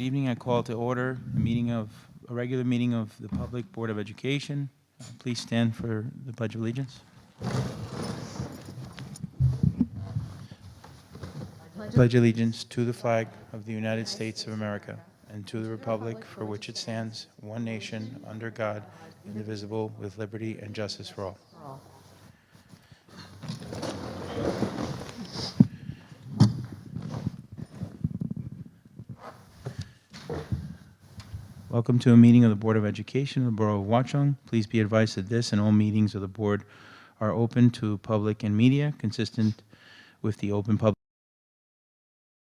evening. I call to order a regular meeting of the Public Board of Education. Please stand for the Pledge of Allegiance. Pledge allegiance to the flag of the United States of America and to the republic for which it stands, one nation, under God, indivisible, with liberty and justice for all. Welcome to a meeting of the Board of Education of the Borough of Watchung. Please be advised that this and all meetings of the board are open to public and media, consistent with the Open Public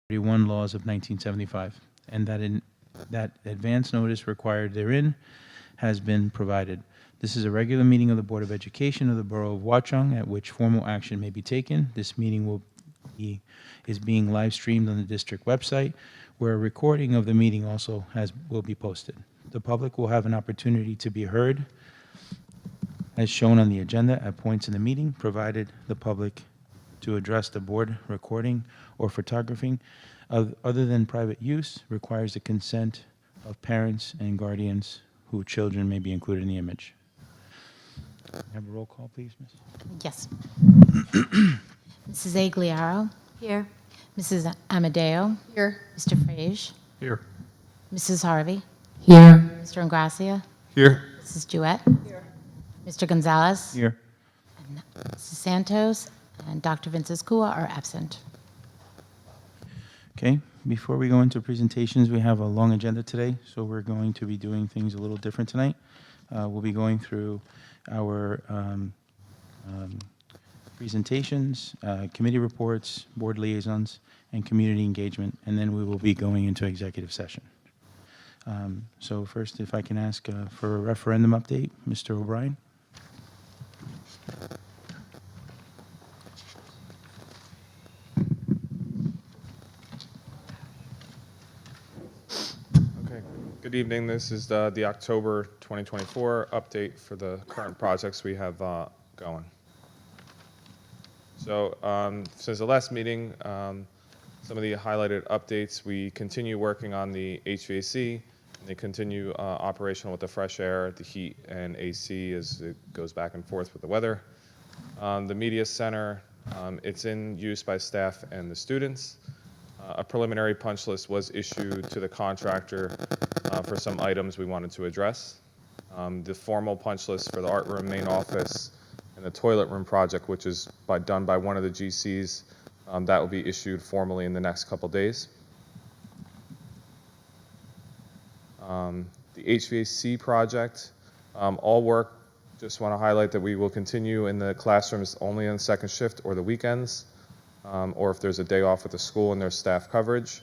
31 laws of 1975, and that advance notice required therein has been provided. This is a regular meeting of the Board of Education of the Borough of Watchung at which formal action may be taken. This meeting is being live streamed on the district website, where a recording of the meeting also will be posted. The public will have an opportunity to be heard as shown on the agenda at points in the meeting, provided the public to address the board recording or photographing other than private use requires the consent of parents and guardians whose children may be included in the image. Have a roll call, please, Miss. Yes. Mrs. Agliaro. Here. Mrs. Amadeo. Here. Mr. Frage. Here. Mrs. Harvey. Here. Mr. Ingracia. Here. Mrs. Jewett. Here. Mr. Gonzalez. Here. Mrs. Santos and Dr. Vinces Kua are absent. Okay, before we go into presentations, we have a long agenda today, so we're going to be doing things a little different tonight. We'll be going through our presentations, committee reports, board liaisons, and community engagement, and then we will be going into executive session. So first, if I can ask for a referendum update, Mr. O'Brien. Good evening. This is the October 2024 update for the current projects we have going. So since the last meeting, some of the highlighted updates, we continue working on the HVAC, and they continue operational with the fresh air, the heat, and AC as it goes back and forth with the weather. The media center, it's in use by staff and the students. A preliminary punch list was issued to the contractor for some items we wanted to address. The formal punch list for the art room, main office, and the toilet room project, which is done by one of the GCs, that will be issued formally in the next couple days. The HVAC project, all work, just want to highlight that we will continue in the classrooms only on second shift or the weekends. Or if there's a day off at the school and there's staff coverage.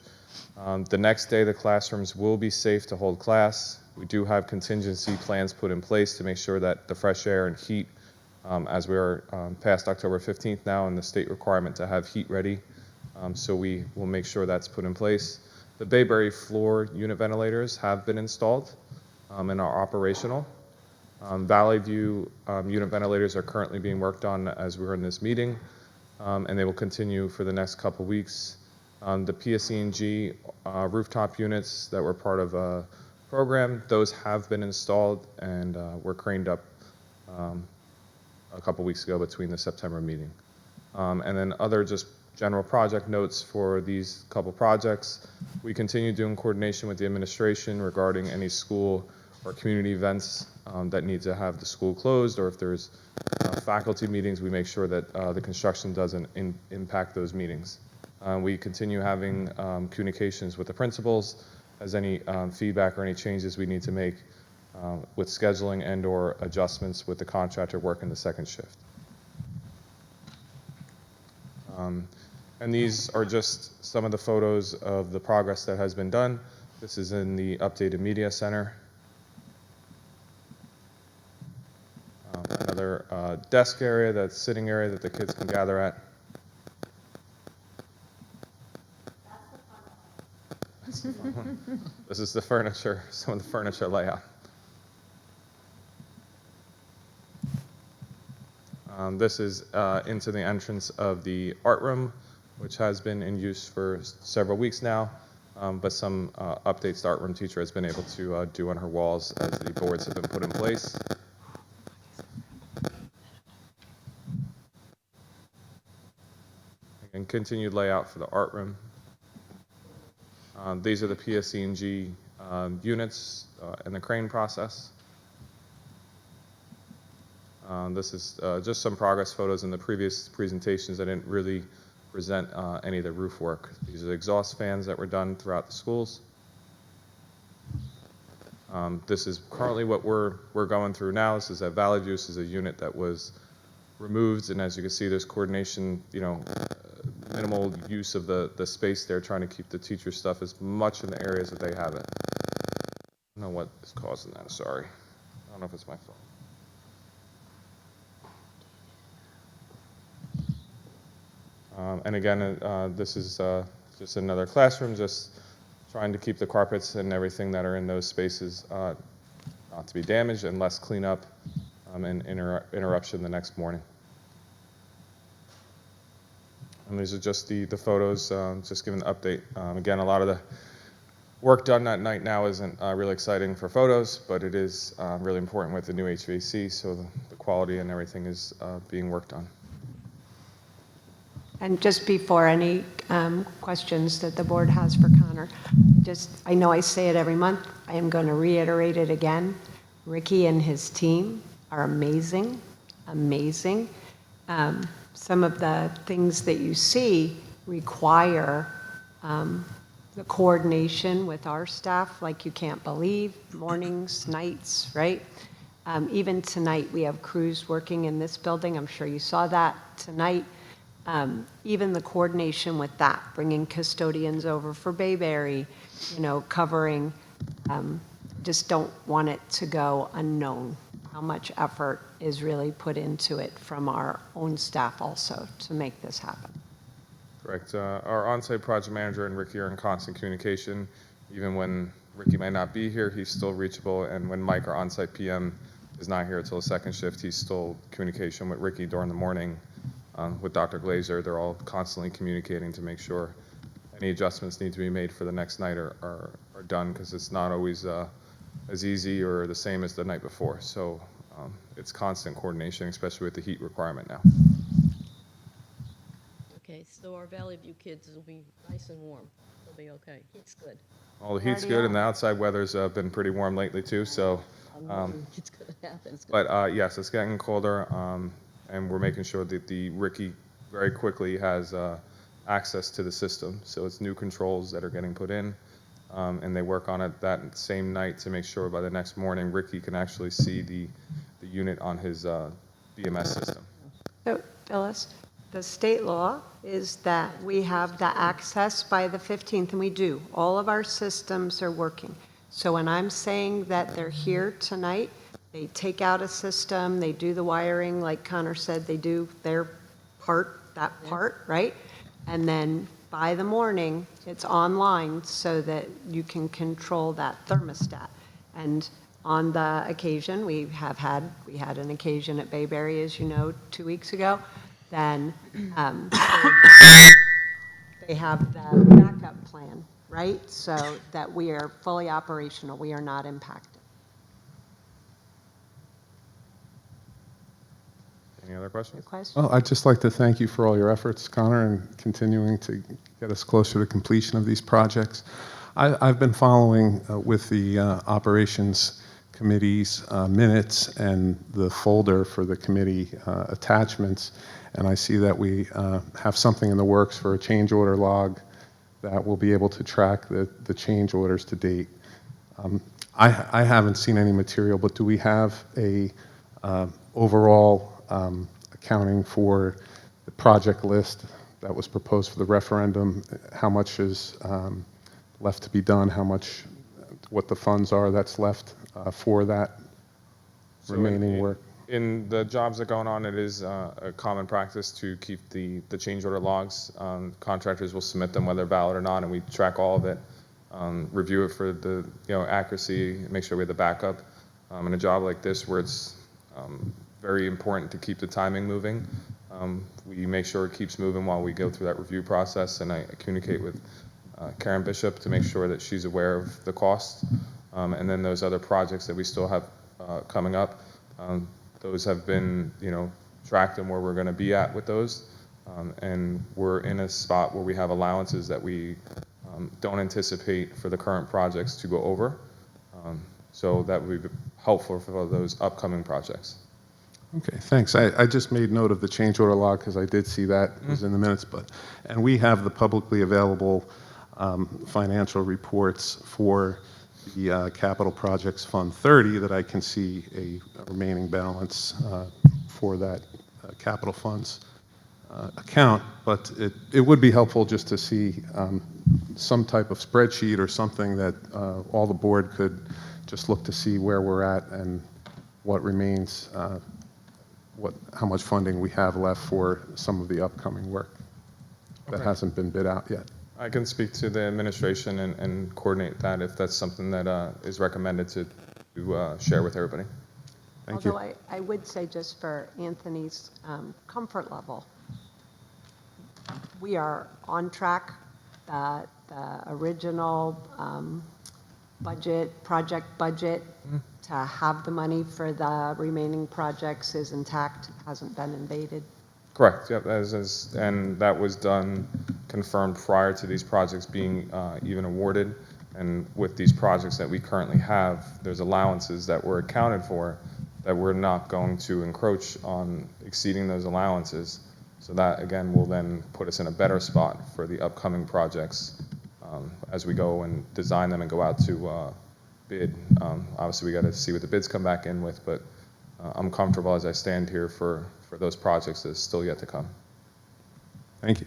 The next day, the classrooms will be safe to hold class. We do have contingency plans put in place to make sure that the fresh air and heat, as we are past October 15th now and the state requirement to have heat ready, so we will make sure that's put in place. The Bayberry floor unit ventilators have been installed and are operational. Valley View unit ventilators are currently being worked on as we're in this meeting. And they will continue for the next couple weeks. The PSE&G rooftop units that were part of a program, those have been installed and were craned up a couple weeks ago between the September meeting. And then other just general project notes for these couple projects. We continue doing coordination with the administration regarding any school or community events that need to have the school closed, or if there's faculty meetings, we make sure that the construction doesn't impact those meetings. We continue having communications with the principals as any feedback or any changes we need to make with scheduling and or adjustments with the contractor working the second shift. And these are just some of the photos of the progress that has been done. This is in the updated media center. Another desk area, that's sitting area that the kids can gather at. This is the furniture, some of the furniture layout. This is into the entrance of the art room, which has been in use for several weeks now. but some updates the art room teacher has been able to do on her walls as the boards have been put in place. And continued layout for the art room. These are the PSC&G units in the crane process. This is just some progress photos in the previous presentations. I didn't really present any of the roof work. These are the exhaust fans that were done throughout the schools. This is currently what we're going through now. This is at Valley View. This is a unit that was removed, and as you can see, there's coordination, minimal use of the space there, trying to keep the teacher stuff as much in the areas that they have it. I don't know what is causing that, sorry. I don't know if it's my phone. And again, this is just another classroom, just trying to keep the carpets and everything that are in those spaces not to be damaged, and less cleanup and interruption the next morning. And these are just the photos, just giving an update. Again, a lot of the work done that night now isn't really exciting for photos, but it is really important with the new HVAC, so the quality and everything is being worked on. And just before any questions that the board has for Connor, I know I say it every month, I am going to reiterate it again. Ricky and his team are amazing, amazing. Some of the things that you see require the coordination with our staff like you can't believe, mornings, nights, right? Even tonight, we have crews working in this building. I'm sure you saw that tonight. Even the coordination with that, bringing custodians over for Bayberry, covering, just don't want it to go unknown how much effort is really put into it from our own staff also to make this happen. Correct. Our on-site project manager and Ricky are in constant communication. Even when Ricky might not be here, he's still reachable. And when Mike, our on-site PM, is not here until the second shift, he's still communication with Ricky during the morning. With Dr. Glazer, they're all constantly communicating to make sure any adjustments need to be made for the next night are done, because it's not always as easy or the same as the night before. So it's constant coordination, especially with the heat requirement now. Okay, so our Valley View kids will be nice and warm. They'll be okay. Heat's good. All the heat's good, and the outside weather's been pretty warm lately too. So, It's going to happen. It's gonna but yes, it's getting colder, and we're making sure that the Ricky very quickly has access to the system. So it's new controls that are getting put in, and they work on it that same night to make sure by the next morning Ricky can actually see the unit on his BMS system. So, Phyllis, the state law is that we have the access by the 15th, and we do. All of our systems are working. So when I'm saying that they're here tonight, they take out a system, they do the wiring, like Connor said, they do their part, that part, right? And then by the morning, it's online so that you can control that thermostat. And on the occasion, we had an occasion at Bayberry, as you know, 2 weeks ago, then they have the backup plan, right? So that we are fully operational, we are not impacted. Any other questions? Your question? Well, I'd just like to thank you for all your efforts, Connor, and continuing to get us closer to completion of these projects. I've been following with the Operations Committee's minutes and the folder for the committee attachments, and I see that we have something in the works for a change order log that will be able to track the change orders to date. I haven't seen any material, but do we have a overall accounting for the project list that was proposed for the referendum? How much is left to be done? What the funds are that's left for that remaining work? In the jobs that are going on, it is a common practice to keep the change order logs. Contractors will submit them whether valid or not, and we track all of it, review it for the accuracy, make sure we have the backup. In a job like this, where it's very important to keep the timing moving, we make sure it keeps moving while we go through that review process, and I communicate with Karen Bishop to make sure that she's aware of the cost. And then those other projects that we still have coming up, those have been, tracked and where we're going to be at with those. And we're in a spot where we have allowances that we don't anticipate for the current projects to go over. So that would be helpful for those upcoming projects. Okay, thanks. I just made note of the change order log because I did see that was in the minutes, and we have the publicly available financial reports for the Capital Projects Fund 30 that I can see a remaining balance for that capital funds account, but it would be helpful just to see some type of spreadsheet or something that all the board could just look to see where we're at and what remains, how much funding we have left for some of the upcoming work that hasn't been bid out yet. I can speak to the administration and coordinate that if that's something that is recommended to share with everybody. Thank you. Although I would say, just for Anthony's comfort level, we are on track. The original project budget to have the money for the remaining projects is intact, hasn't been invaded. Correct, yep, and that was done, confirmed prior to these projects being even awarded. And with these projects that we currently have, there's allowances that were accounted for that we're not going to encroach on exceeding those allowances. So that, again, will then put us in a better spot for the upcoming projects as we go and design them and go out to bid. Obviously, we got to see what the bids come back in with, but I'm comfortable as I stand here for those projects that's still yet to come. Thank you.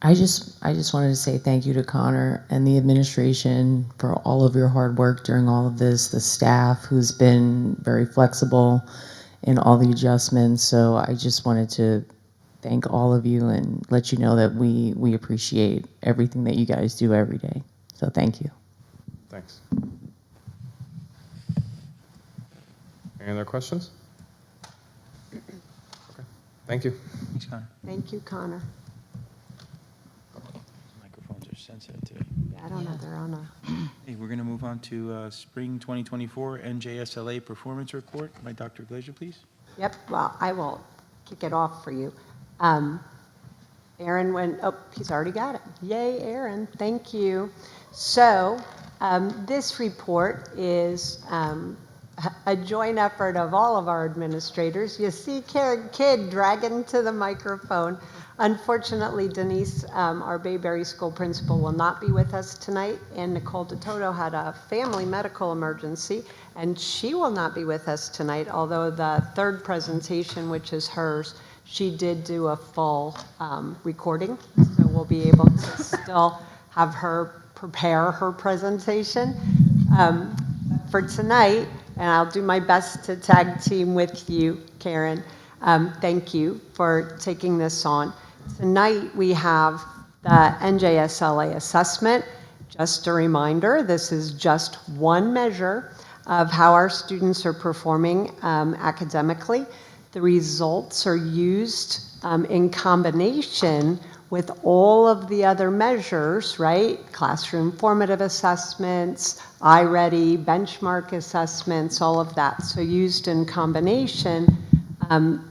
I just wanted to say thank you to Connor and the administration for all of your hard work during all of this, the staff who's been very flexible in all the adjustments. So I just wanted to thank all of you and let you know that we appreciate everything that you guys do every day. So thank you. Thanks. Any other questions? Okay. Thank you. Thanks, Connor. Thank you, Connor. Microphones are sensitive today. Yeah, I don't know, they're on a... Hey, we're going to move on to Spring 2024 NJSLA Performance Report by Dr. Glazer, please. Yep, well, I will kick it off for you. Aaron he's already got it. Yay, Aaron, thank you. So this report is a joint effort of all of our administrators. You see Karen Kidd dragging to the microphone. Unfortunately, Denise, our Bayberry School principal, will not be with us tonight, and Nicole DeToto had a family medical emergency, and she will not be with us tonight, although the third presentation, which is hers, she did do a full recording, so we'll be able to still have her prepare her presentation. For tonight, and I'll do my best to tag team with you, Karen, thank you for taking this on. Tonight we have the NJSLA assessment. Just a reminder, this is just one measure of how our students are performing academically. The results are used in combination with all of the other measures, right? Classroom formative assessments, iReady, benchmark assessments, all of that. So used in combination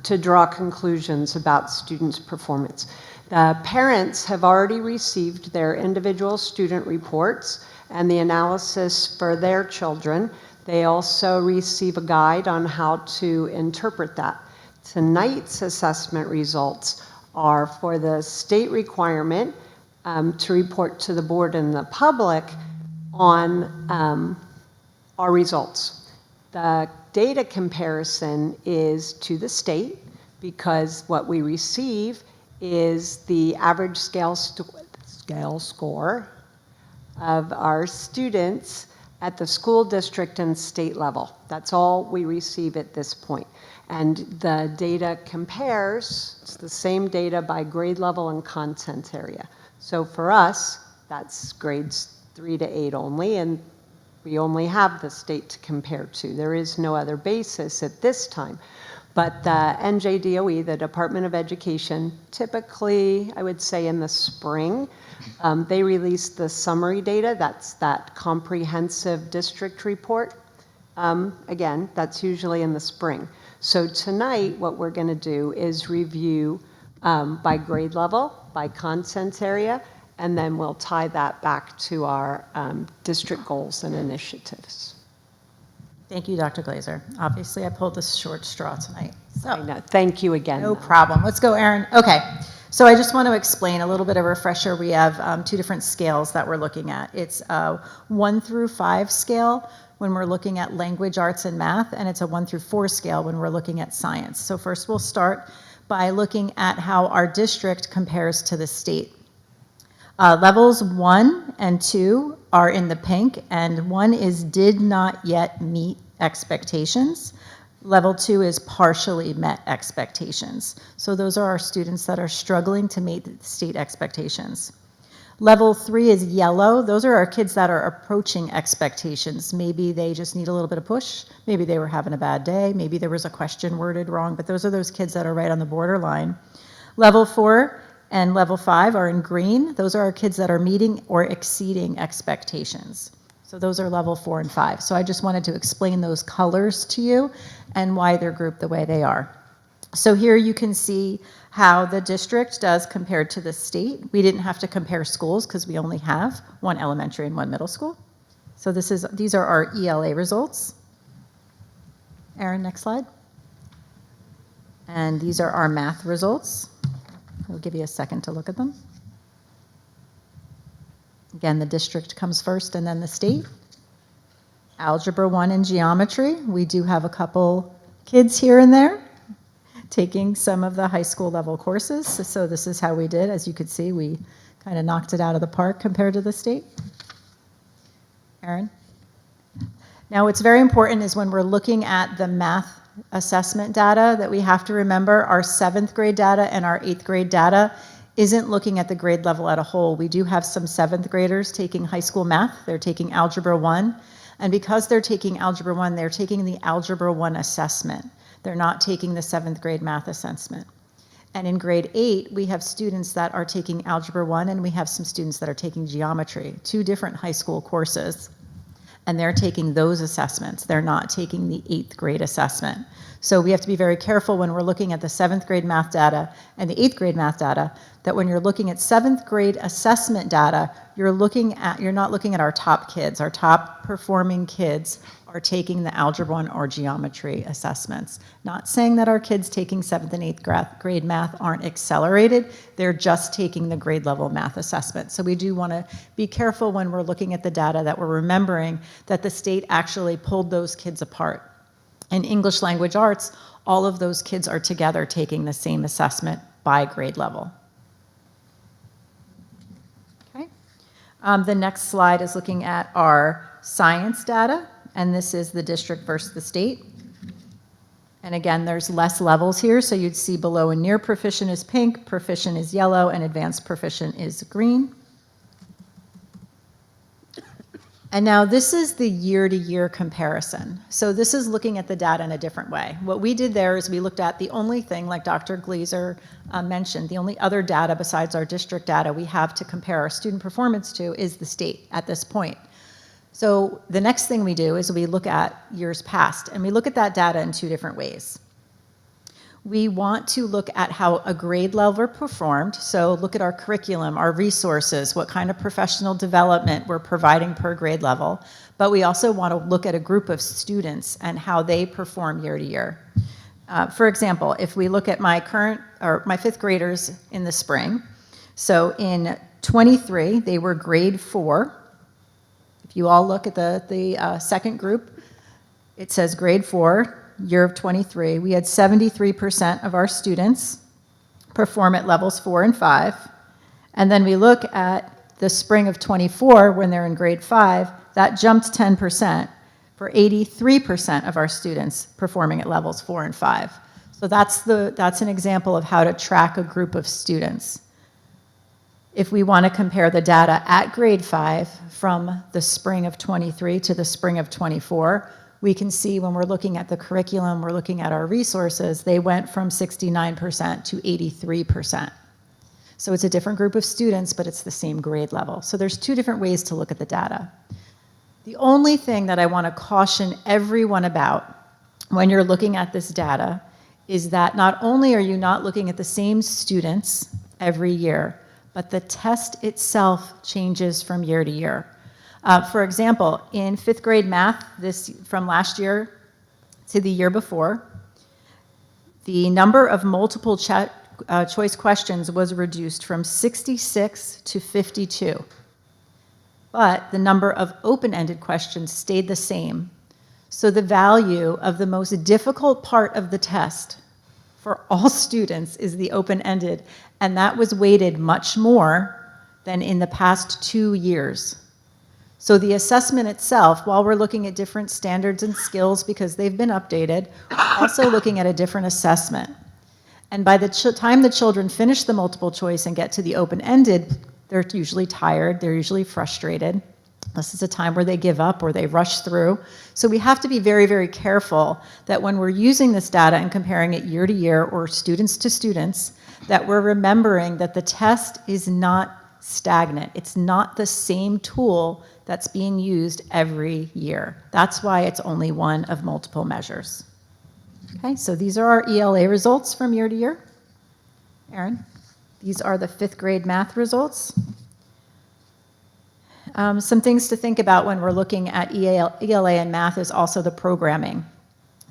to draw conclusions about students' performance. The parents have already received their individual student reports and the analysis for their children. They also receive a guide on how to interpret that. Tonight's assessment results are for the state requirement to report to the board and the public on our results. The data comparison is to the state because what we receive is the average scale score of our students at the school district and state level. That's all we receive at this point. And the data compares, it's the same data by grade level and content area. So for us, that's grades 3 to 8 only, and we only have the state to compare to. There is no other basis at this time. But the NJDOE, the Department of Education, typically, I would say in the spring, they release the summary data. That's that comprehensive district report. Again, that's usually in the spring. So tonight, what we're going to do is review by grade level, by content area, and then we'll tie that back to our district goals and initiatives. Thank you, Dr. Glazer. Obviously, I pulled the short straw tonight. I So, know. Thank you again. no though. problem. Let's go, Erin. Okay. So I just want to explain a little bit of a refresher. We have 2 different scales that we're looking at. It's a 1 through 5 scale when we're looking at language, arts, and math, and it's a 1 through 4 scale when we're looking at science. So first we'll start by looking at how our district compares to the state. Levels 1 and 2 are in the pink, and 1 is did not yet meet expectations. Level 2 is partially met expectations. So those are our students that are struggling to meet the state expectations. Level 3 is yellow. Those are our kids that are approaching expectations. Maybe they just need a little bit of push. Maybe they were having a bad day. Maybe there was a question worded wrong, but those are those kids that are right on the borderline. Level 4 and level 5 are in green. Those are our kids that are meeting or exceeding expectations. So those are level 4 and 5. So I just wanted to explain those colors to you and why they're grouped the way they are. So here you can see how the district does compared to the state. We didn't have to compare schools because we only have 1 elementary and 1 middle school. So these are our ELA results. Erin, next slide. And these are our math results. I'll give you a second to look at them. Again, the district comes first and then the state. Algebra 1 and geometry. We do have a couple kids here and there taking some of the high school level courses. So this is how we did. As you could see, we kind of knocked it out of the park compared to the state. Erin? Now, what's very important is when we're looking at the math assessment data that we have to remember our 7th grade data and our 8th grade data isn't looking at the grade level at a whole. We do have some 7th graders taking high school math. They're taking Algebra 1. And because they're taking Algebra 1, they're taking the Algebra 1 assessment. They're not taking the 7th grade math assessment. And in grade 8, we have students that are taking Algebra 1 and we have some students that are taking geometry, 2 different high school courses. And they're taking those assessments. They're not taking the 8th grade assessment. So we have to be very careful when we're looking at the 7th grade math data and the 8th grade math data, that when you're looking at 7th grade assessment data, you're not looking at our top kids. Our top performing kids are taking the Algebra 1 or geometry assessments. Not saying that our kids taking 7th and 8th grade math aren't accelerated, they're just taking the grade level math assessment. So we do want to be careful when we're looking at the data that we're remembering that the state actually pulled those kids apart. In English language arts, all of those kids are together taking the same assessment by grade level. Okay. The next slide is looking at our science data, and this is the district versus the state. And again, there's less levels here, so you'd see below and near proficient is pink, proficient is yellow, and advanced proficient is green. And now this is the year-to-year comparison. So this is looking at the data in a different way. What we did there is we looked at the only thing, like Dr. Glazer mentioned, the only other data besides our district data we have to compare our student performance to is the state at this point. So the next thing we do is we look at years past, and we look at that data in 2 different ways. We want to look at how a grade level performed, so look at our curriculum, our resources, what kind of professional development we're providing per grade level, but we also want to look at a group of students and how they perform year to year. For example, if we look at my 5th graders in the spring, so in 23, they were grade 4. If you all look at the second group, it says grade 4, year of 23. We had 73% of our students perform at levels 4 and 5. And then we look at the spring of 24 when they're in grade 5, that jumped 10% for 83% of our students performing at levels 4 and 5. So that's an example of how to track a group of students. If we want to compare the data at grade 5 from the spring of 23 to the spring of 24, we can see when we're looking at the curriculum, we're looking at our resources, they went from 69% to 83%. So it's a different group of students, but it's the same grade level. So there's two different ways to look at the data. The only thing that I want to caution everyone about when you're looking at this data is that not only are you not looking at the same students every year, but the test itself changes from year to year. For example, in 5th grade math, from last year to the year before, the number of multiple choice questions was reduced from 66 to 52. But the number of open-ended questions stayed the same. So the value of the most difficult part of the test for all students is the open-ended, and that was weighted much more than in the past 2 years. So the assessment itself, while we're looking at different standards and skills because they've been updated, we're also looking at a different assessment. And by the time the children finish the multiple choice and get to the open-ended, they're usually tired, they're usually frustrated. This is a time where they give up or they rush through. So we have to be very, very careful that when we're using this data and comparing it year to year or students to students, that we're remembering that the test is not stagnant. It's not the same tool that's being used every year. That's why it's only one of multiple measures. Okay, so these are our ELA results from year to year. Erin, these are the 5th grade math results. Some things to think about when we're looking at ELA and math is also the programming.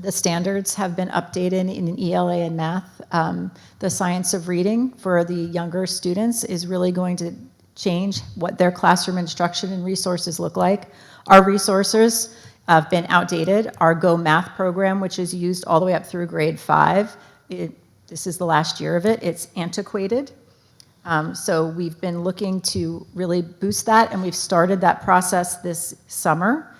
The standards have been updated in ELA and math. The science of reading for the younger students is really going to change what their classroom instruction and resources look like. Our resources have been outdated. Our Go Math program, which is used all the way up through grade 5, this is the last year of it, it's antiquated. So we've been looking to really boost that, and we've started that process this summer.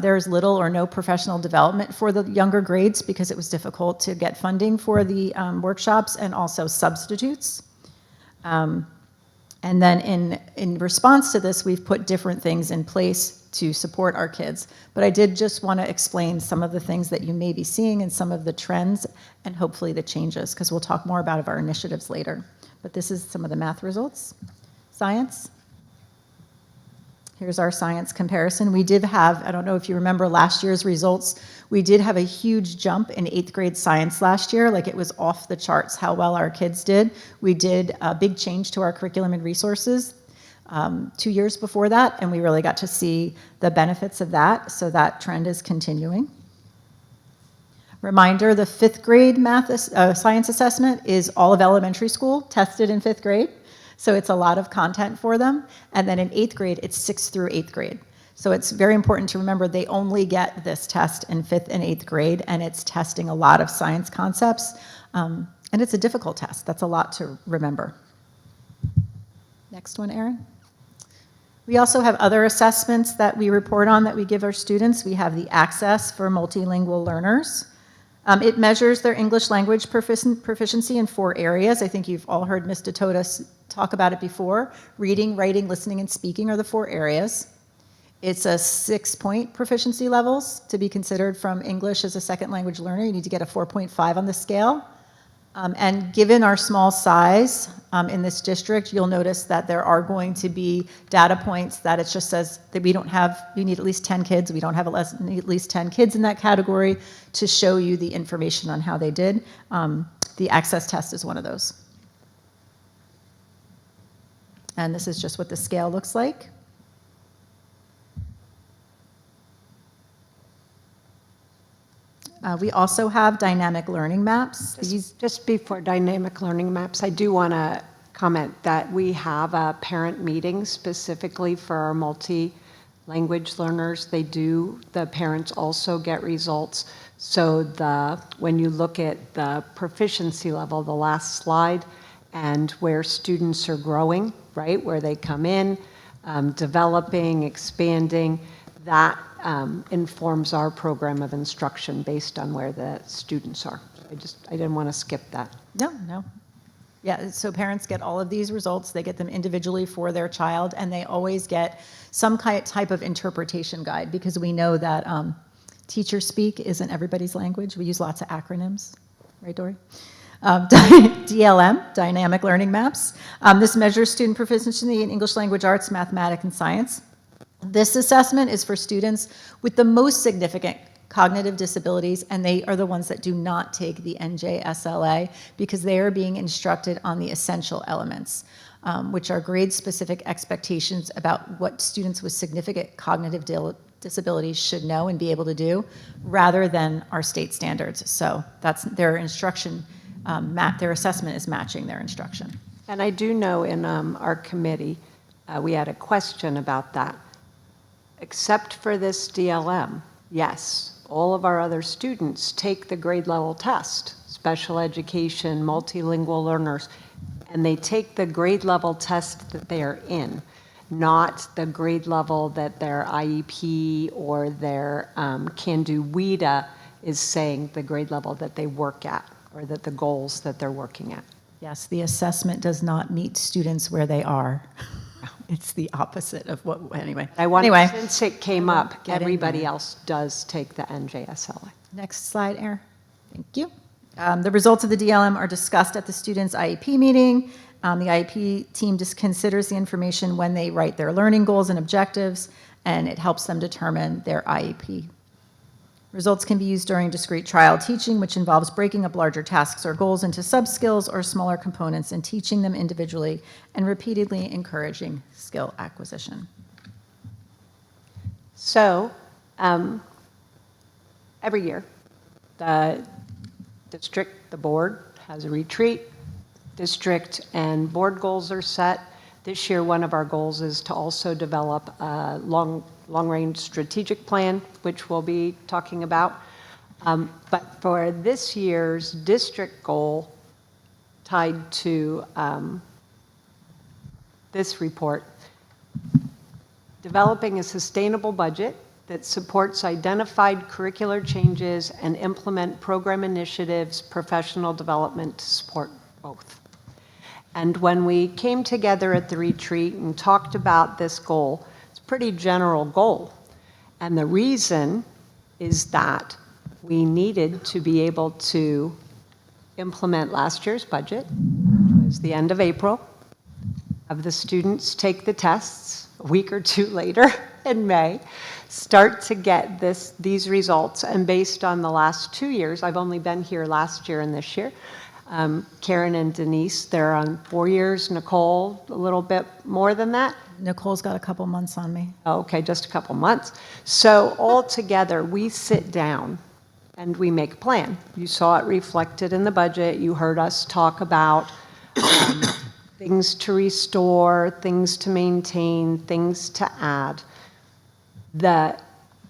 There's little or no professional development for the younger grades because it was difficult to get funding for the workshops and also substitutes. And then in response to this, we've put different things in place to support our kids. But I did just want to explain some of the things that you may be seeing and some of the trends and hopefully the changes, because we'll talk more about our initiatives later. But this is some of the math results. Science. Here's our science comparison. We did have, I don't know if you remember last year's results, we did have a huge jump in 8th grade science last year. Like, it was off the charts how well our kids did. We did a big change to our curriculum and resources 2 years before that, and we really got to see the benefits of that. So that trend is continuing. Reminder, the 5th grade math science assessment is all of elementary school tested in 5th grade. So it's a lot of content for them. And then in 8th grade, it's 6th through 8th grade. So it's very important to remember they only get this test in 5th and 8th grade, and it's testing a lot of science concepts. And it's a difficult test. That's a lot to remember. Next one, Erin. We also have other assessments that we report on that we give our students. We have the Access for Multilingual Learners. It measures their English language proficiency in 4 areas. I think you've all heard Ms. Detoda talk about it before. Reading, writing, listening, and speaking are the 4 areas. It's a 6-point proficiency levels to be considered from English as a second language learner. You need to get a 4.5 on the scale. And given our small size in this district, you'll notice that there are going to be data points that it just says that we don't have, you need at least 10 kids. We don't have at least 10 kids in that category to show you the information on how they did. The access test is one of those. And this is just what the scale looks like. We also have dynamic learning maps. Just before dynamic learning maps, I do want to comment that we have a parent meeting specifically for our multi-language learners. The parents also get results. So when you look at the proficiency level, the last slide, and where students are growing, right, where they come in, developing, expanding, that informs our program of instruction based on where the students are. I didn't want to skip that. No. Yeah, so parents get all of these results. They get them individually for their child, and they always get some type of interpretation guide, because we know that Teacher speak isn't everybody's language. We use lots of acronyms, right, Dory? DLM, Dynamic Learning Maps. This measures student proficiency in English language arts, mathematics, and science. This assessment is for students with the most significant cognitive disabilities, and they are the ones that do not take the NJSLA because they are being instructed on the essential elements, which are grade-specific expectations about what students with significant cognitive disabilities should know and be able to do, rather than our state standards. So that's their instruction, their assessment is matching their instruction. And I do know in our committee, we had a question about that. Except for this DLM, yes, all of our other students take the grade level test, special education, multilingual learners, and they take the grade level test that they are in, not the grade level that their IEP or their Can-Do WIDA is saying the grade level that they work at, or that the goals that they're working at. Yes, the assessment does not meet students where they are. It's the opposite of what, anyway. Anyway, since it came up, get in everybody there. else does take the NJSLA. Next slide, Erin. Thank you. The results of the DLM are discussed at the student's IEP meeting. The IEP team just considers the information when they write their learning goals and objectives, and it helps them determine their IEP. Results can be used during discrete trial teaching, which involves breaking up larger tasks or goals into sub-skills or smaller components and teaching them individually and repeatedly encouraging skill acquisition. So, every year, the district, the board, has a retreat. District and board goals are set. This year, one of our goals is to also develop a long-range strategic plan, which we'll be talking about. But for this year's district goal tied to this report, developing a sustainable budget that supports identified curricular changes and implement program initiatives, professional development to support both. And when we came together at the retreat and talked about this goal, it's a pretty general goal. And the reason is that we needed to be able to implement last year's budget, which was the end of April, have the students take the tests a week or two later in May, start to get these results. And based on the last 2 years, I've only been here last year and this year, Karen and Denise, they're on 4 years. Nicole, a little bit more than that. Nicole's got a couple months on me. Okay, just a couple months. So all together, we sit down and we make a plan. You saw it reflected in the budget. You heard us talk about things to restore, things to maintain, things to add. The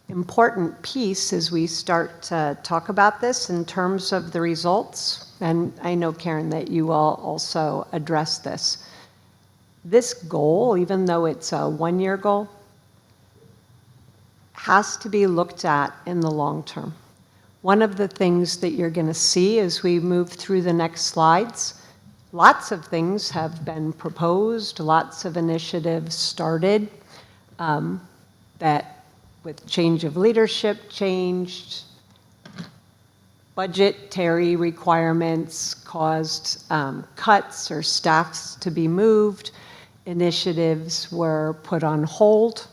important piece as we start to talk about this in terms of the results, and I know, Karen, that you will also address this. This goal, even though it's a one-year goal, has to be looked at in the long term. One of the things that you're going to see as we move through the next slides, lots of things have been proposed, lots of initiatives started that with change of leadership changed, budgetary requirements caused cuts or staffs to be moved, initiatives were put on hold,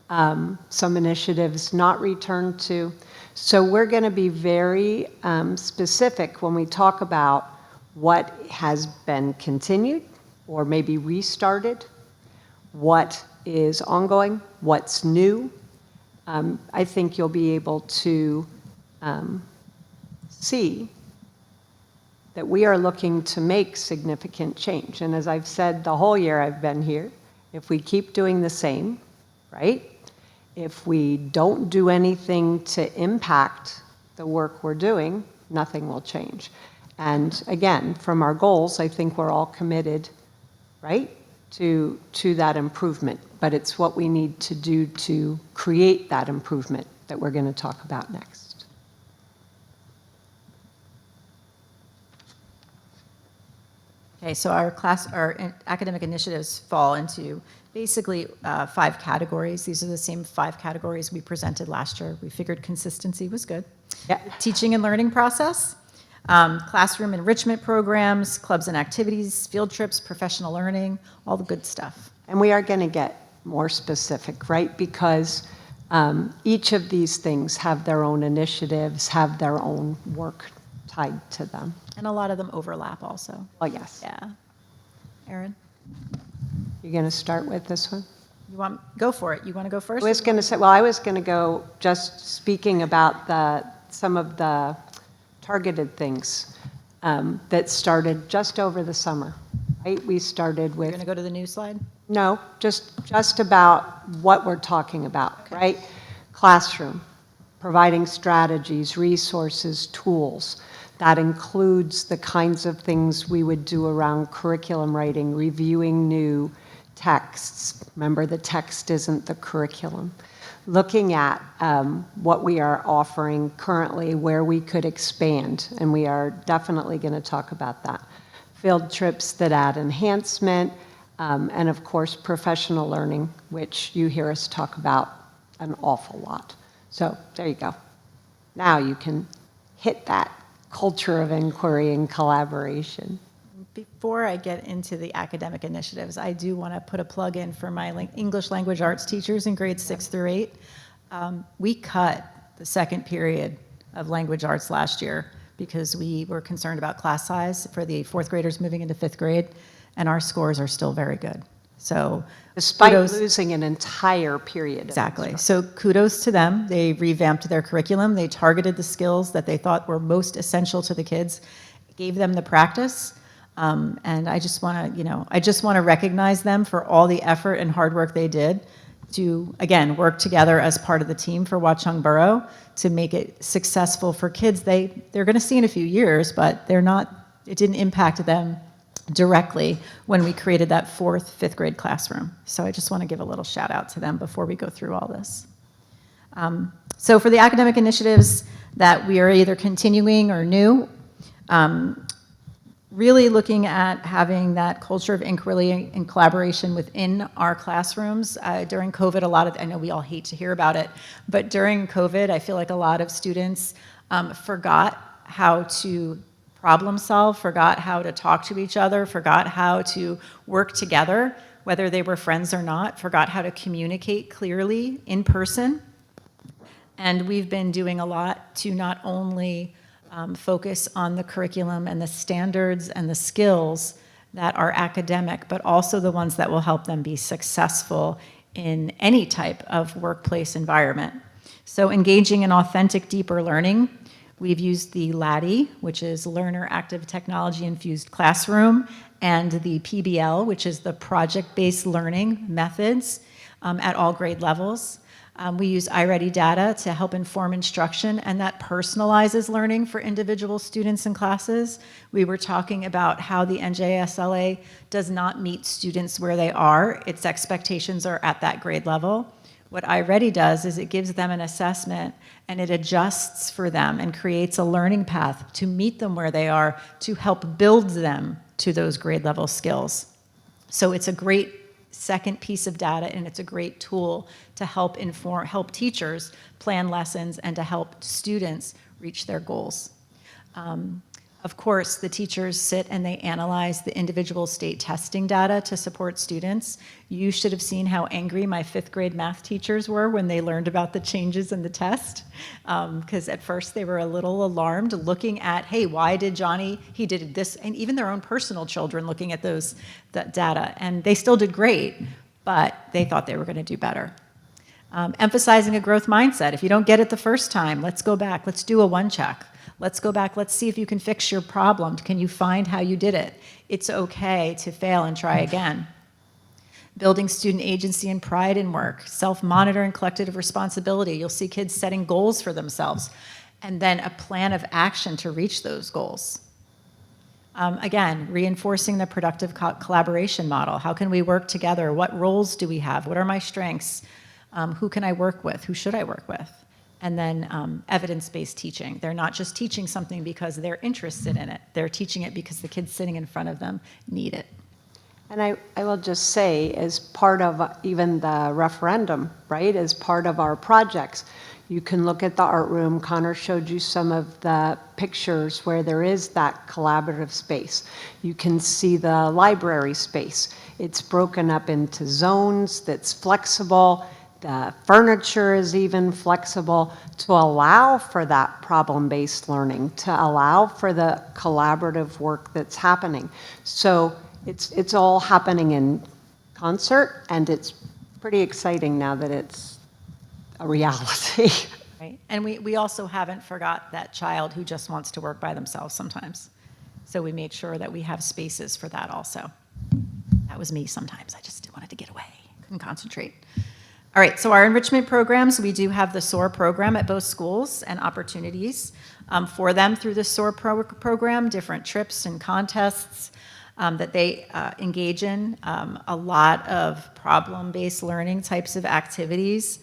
some initiatives not returned to. So we're going to be very specific when we talk about what has been continued or maybe restarted, what is ongoing, what's new. I think you'll be able to see that we are looking to make significant change. And as I've said the whole year I've been here, if we keep doing the same, right? If we don't do anything to impact the work we're doing, nothing will change. And again, from our goals, I think we're all committed, right, to that improvement. But it's what we need to do to create that improvement that we're going to talk about next. Okay, so our academic initiatives fall into basically 5 categories. These are the same 5 categories we presented last year. We figured consistency was good. Yeah. Teaching and learning process, classroom enrichment programs, clubs and activities, field trips, professional learning, all the good stuff. And we are going to get more specific, right? Because each of these things have their own initiatives, have their own work tied to them. And a lot of them overlap also. Oh, yes. Yeah. Erin, You're going to start with this one? go for it. You want to go first? I was going to say, well, I was going to go just speaking about some of the targeted things that started just over the summer, right? We started You're with, going to go to the news slide? no, just about what we're talking about, right? Classroom, providing strategies, resources, tools. That includes the kinds of things we would do around curriculum writing, reviewing new texts. Remember, the text isn't the curriculum. Looking at what we are offering currently, where we could expand, and we are definitely going to talk about that. Field trips that add enhancement, and of course, professional learning, which you hear us talk about an awful lot. So there you go. Now you can hit that culture of inquiry and collaboration. Before I get into the academic initiatives, I do want to put a plug in for my English language arts teachers in grades 6 through 8. We cut the second period of language arts last year because we were concerned about class size for the 4th graders moving into 5th grade, and our scores are still very good. So Despite kudos- losing an entire period. Exactly. So kudos to them. They revamped their curriculum. They targeted the skills that they thought were most essential to the kids, gave them the practice. And I just want to, recognize them for all the effort and hard work they did to, again, work together as part of the team for Watchung Borough to make it successful for kids. They're going to see in a few years, but it didn't impact them directly when we created that 4th, 5th grade classroom. So I just want to give a little shout out to them before we go through all this. So for the academic initiatives that we are either continuing or new, really looking at having that culture of inquiry and collaboration within our classrooms. During COVID, I know we all hate to hear about it, but during COVID, I feel like a lot of students forgot how to problem solve, forgot how to talk to each other, forgot how to work together, whether they were friends or not, forgot how to communicate clearly in person. And we've been doing a lot to not only focus on the curriculum and the standards and the skills that are academic, but also the ones that will help them be successful in any type of workplace environment. So engaging in authentic, deeper learning. We've used the LATI, which is Learner Active Technology Infused Classroom, and the PBL, which is the project-based learning methods at all grade levels. We use iReady data to help inform instruction, and that personalizes learning for individual students and classes. We were talking about how the NJSLA does not meet students where they are. Its expectations are at that grade level. What iReady does is it gives them an assessment and it adjusts for them and creates a learning path to meet them where they are to help build them to those grade level skills. So it's a great second piece of data, and it's a great tool to help teachers plan lessons and to help students reach their goals. Of course, the teachers sit and they analyze the individual state testing data to support students. You should have seen how angry my 5th grade math teachers were when they learned about the changes in the test, because at first they were a little alarmed looking at, hey, why did he did this, and even their own personal children looking at that data, and they still did great, but they thought they were going to do better. Emphasizing a growth mindset. If you don't get it the first time, let's go back, let's do a 1-check. Let's go back, let's see if you can fix your problem. Can you find how you did it? It's okay to fail and try again. Building student agency and pride in work, self-monitor and collective responsibility. You'll see kids setting goals for themselves, and then a plan of action to reach those goals. Again, reinforcing the productive collaboration model. How can we work together? What roles do we have? What are my strengths? Who can I work with? Who should I work with? and then evidence-based teaching. They're not just teaching something because they're interested in it. They're teaching it because the kids sitting in front of them need it. And I will just say, as part of even the referendum, right, as part of our projects, you can look at the art room. Connor showed you some of the pictures where there is that collaborative space. You can see the library space. It's broken up into zones that's flexible. The furniture is even flexible to allow for that problem-based learning, to allow for the collaborative work that's happening. So it's all happening in concert, and it's pretty exciting now that it's a reality. Right. And we also haven't forgot that child who just wants to work by themselves sometimes. So we made sure that we have spaces for that also. That was me sometimes. I just wanted to get away, couldn't concentrate. All right, so our enrichment programs, we do have the SOAR program at both schools and opportunities for them through the SOAR program, different trips and contests that they engage in, a lot of problem-based learning types of activities,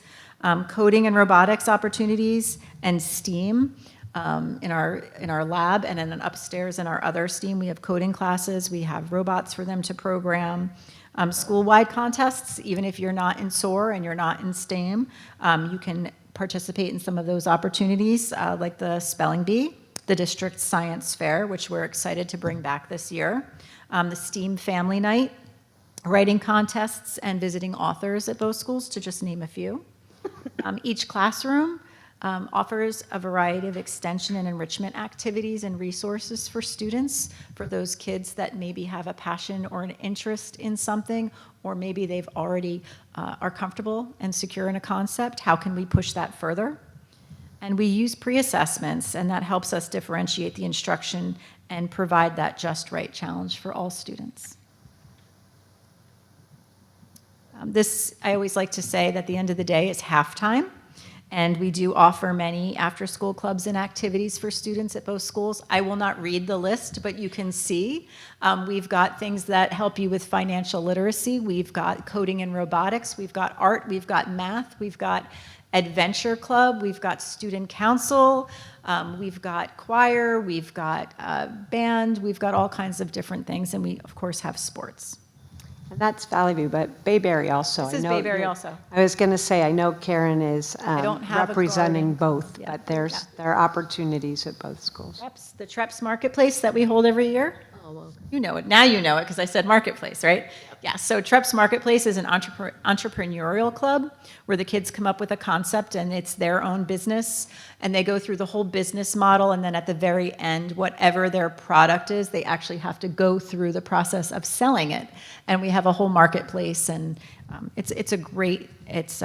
coding and robotics opportunities, and STEAM in our lab, and then upstairs in our other STEAM, we have coding classes, we have robots for them to program. School-wide contests, even if you're not in SOAR and you're not in STEAM, you can participate in some of those opportunities, like the Spelling Bee, the District Science Fair, which we're excited to bring back this year, the STEAM Family Night, writing contests, and visiting authors at both schools, to just name a few. Each classroom offers a variety of extension and enrichment activities and resources for students, for those kids that maybe have a passion or an interest in something, or maybe they've already are comfortable and secure in a concept. How can we push that further? And we use pre-assessments, and that helps us differentiate the instruction and provide that just right challenge for all students. This, I always like to say that the end of the day is halftime. And we do offer many after-school clubs and activities for students at both schools. I will not read the list, but you can see we've got things that help you with financial literacy. We've got coding and robotics. We've got art. We've got math. We've got adventure club. We've got student council. We've got choir. We've got band. We've got all kinds of different things. And we, of course, have sports. And that's Valley View, but Bayberry also. This is Bayberry also. I was going to say, I know Karen is don't have a representing garden. both, Yeah. but there are opportunities at both schools. The Treps Marketplace that we hold every year. Oh, well, You know it. Now you know it because I said marketplace, right? Yeah, so Treps Marketplace is an entrepreneurial club where the kids come up with a concept and it's their own business, and they go through the whole business model, and then at the very end, whatever their product is, they actually have to go through the process of selling it. And we have a whole marketplace, and it's a great, it's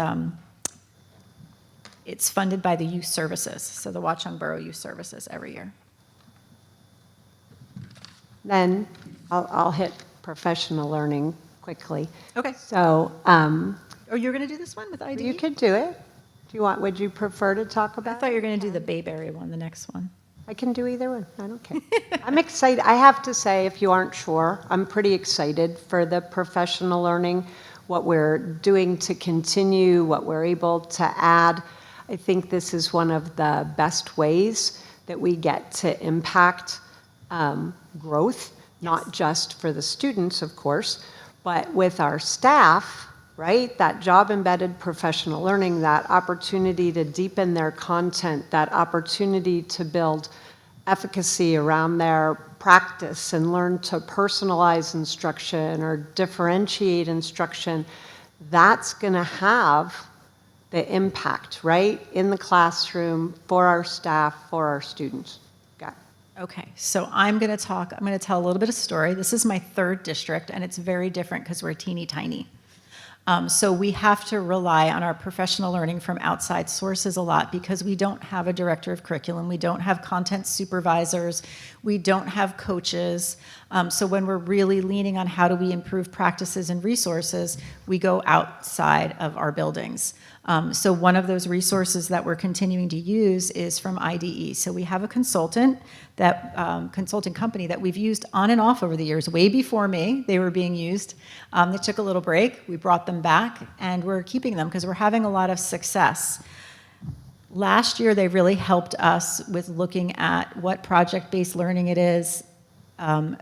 funded by the youth services, so the Watchung Borough Youth Services every year. Then I'll hit professional learning quickly. Okay. So Oh, you're going to do this one with ID? you could do it. Do you want? Would you prefer to talk I about thought it? you were going to do the Bayberry one, the next one. I can do either one. I don't care. I'm excited. I have to say, if you aren't sure, I'm pretty excited for the professional learning, what we're doing to continue, what we're able to add. I think this is one of the best ways that we get to impact growth, not just for the students, of course, but with our staff, right? That job-embedded professional learning, that opportunity to deepen their content, that opportunity to build efficacy around their practice and learn to personalize instruction or differentiate instruction, that's going to have the impact, right, in the classroom for our staff, for our students. Got it. Okay, so I'm going to tell a little bit of story. This is my third district, and it's very different because we're teeny tiny. So we have to rely on our professional learning from outside sources a lot because we don't have a director of curriculum, we don't have content supervisors, we don't have coaches. So when we're really leaning on how do we improve practices and resources, we go outside of our buildings. So one of those resources that we're continuing to use is from IDE. So we have a consulting company that we've used on and off over the years. Way before me, they were being used. They took a little break. We brought them back, and we're keeping them because we're having a lot of success. Last year, they really helped us with looking at what project-based learning it is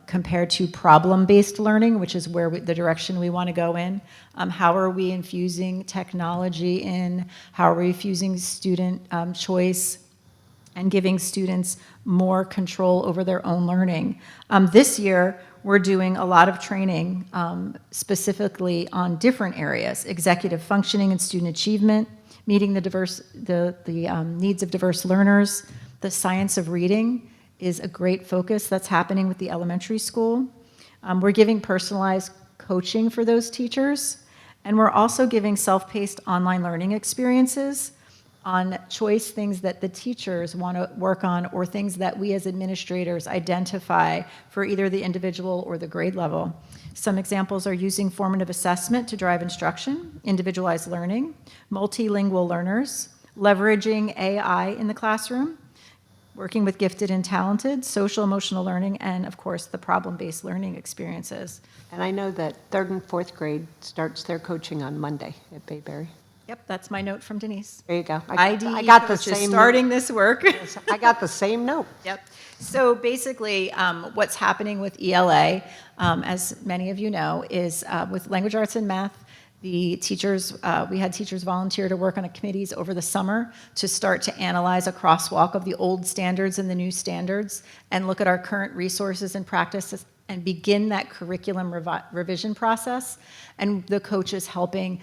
compared to problem-based learning, which is where the direction we want to go in. How are we infusing technology in? How are we infusing student choice and giving students more control over their own learning? This year, we're doing a lot of training specifically on different areas: executive functioning and student achievement, meeting the needs of diverse learners. The science of reading is a great focus that's happening with the elementary school. We're giving personalized coaching for those teachers, and we're also giving self-paced online learning experiences on choice, things that the teachers want to work on, or things that we as administrators identify for either the individual or the grade level. Some examples are using formative assessment to drive instruction, individualized learning, multilingual learners, leveraging AI in the classroom, working with gifted and talented, social emotional learning, and of course the problem-based learning experiences. And I know that 3rd and 4th grade starts their coaching on Monday at Bayberry. Yep, that's my note from Denise. There you go. IDE I got the coach is same starting note. this work. I got the same note. Yep. So basically, what's happening with ELA, as many of you know, is with language arts and math, the teachers, we had teachers volunteer to work on committees over the summer to start to analyze a crosswalk of the old standards and the new standards and look at our current resources and practices and begin that curriculum revision process. And the coaches helping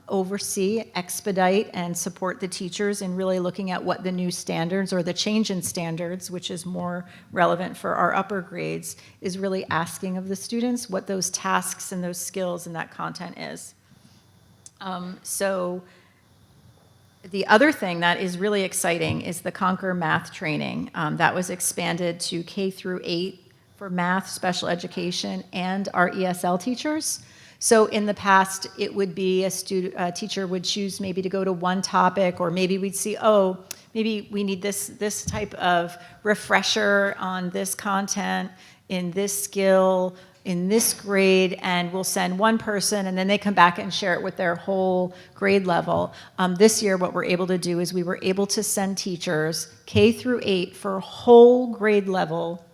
oversee, expedite, and support the teachers in really looking at what the new standards or the change in standards, which is more relevant for our upper grades, is really asking of the students, what those tasks and those skills and that content is. So the other thing that is really exciting is the Conquer Math training. That was expanded to K through 8 for math, special education, and our ESL teachers. So in the past, it would be a teacher would choose maybe to go to one topic, or maybe we'd see, oh, maybe we need this type of refresher on this content in this skill in this grade, and we'll send one person, and then they come back and share it with their whole grade level. This year, what we're able to do is we were able to send teachers K through 8 for whole grade level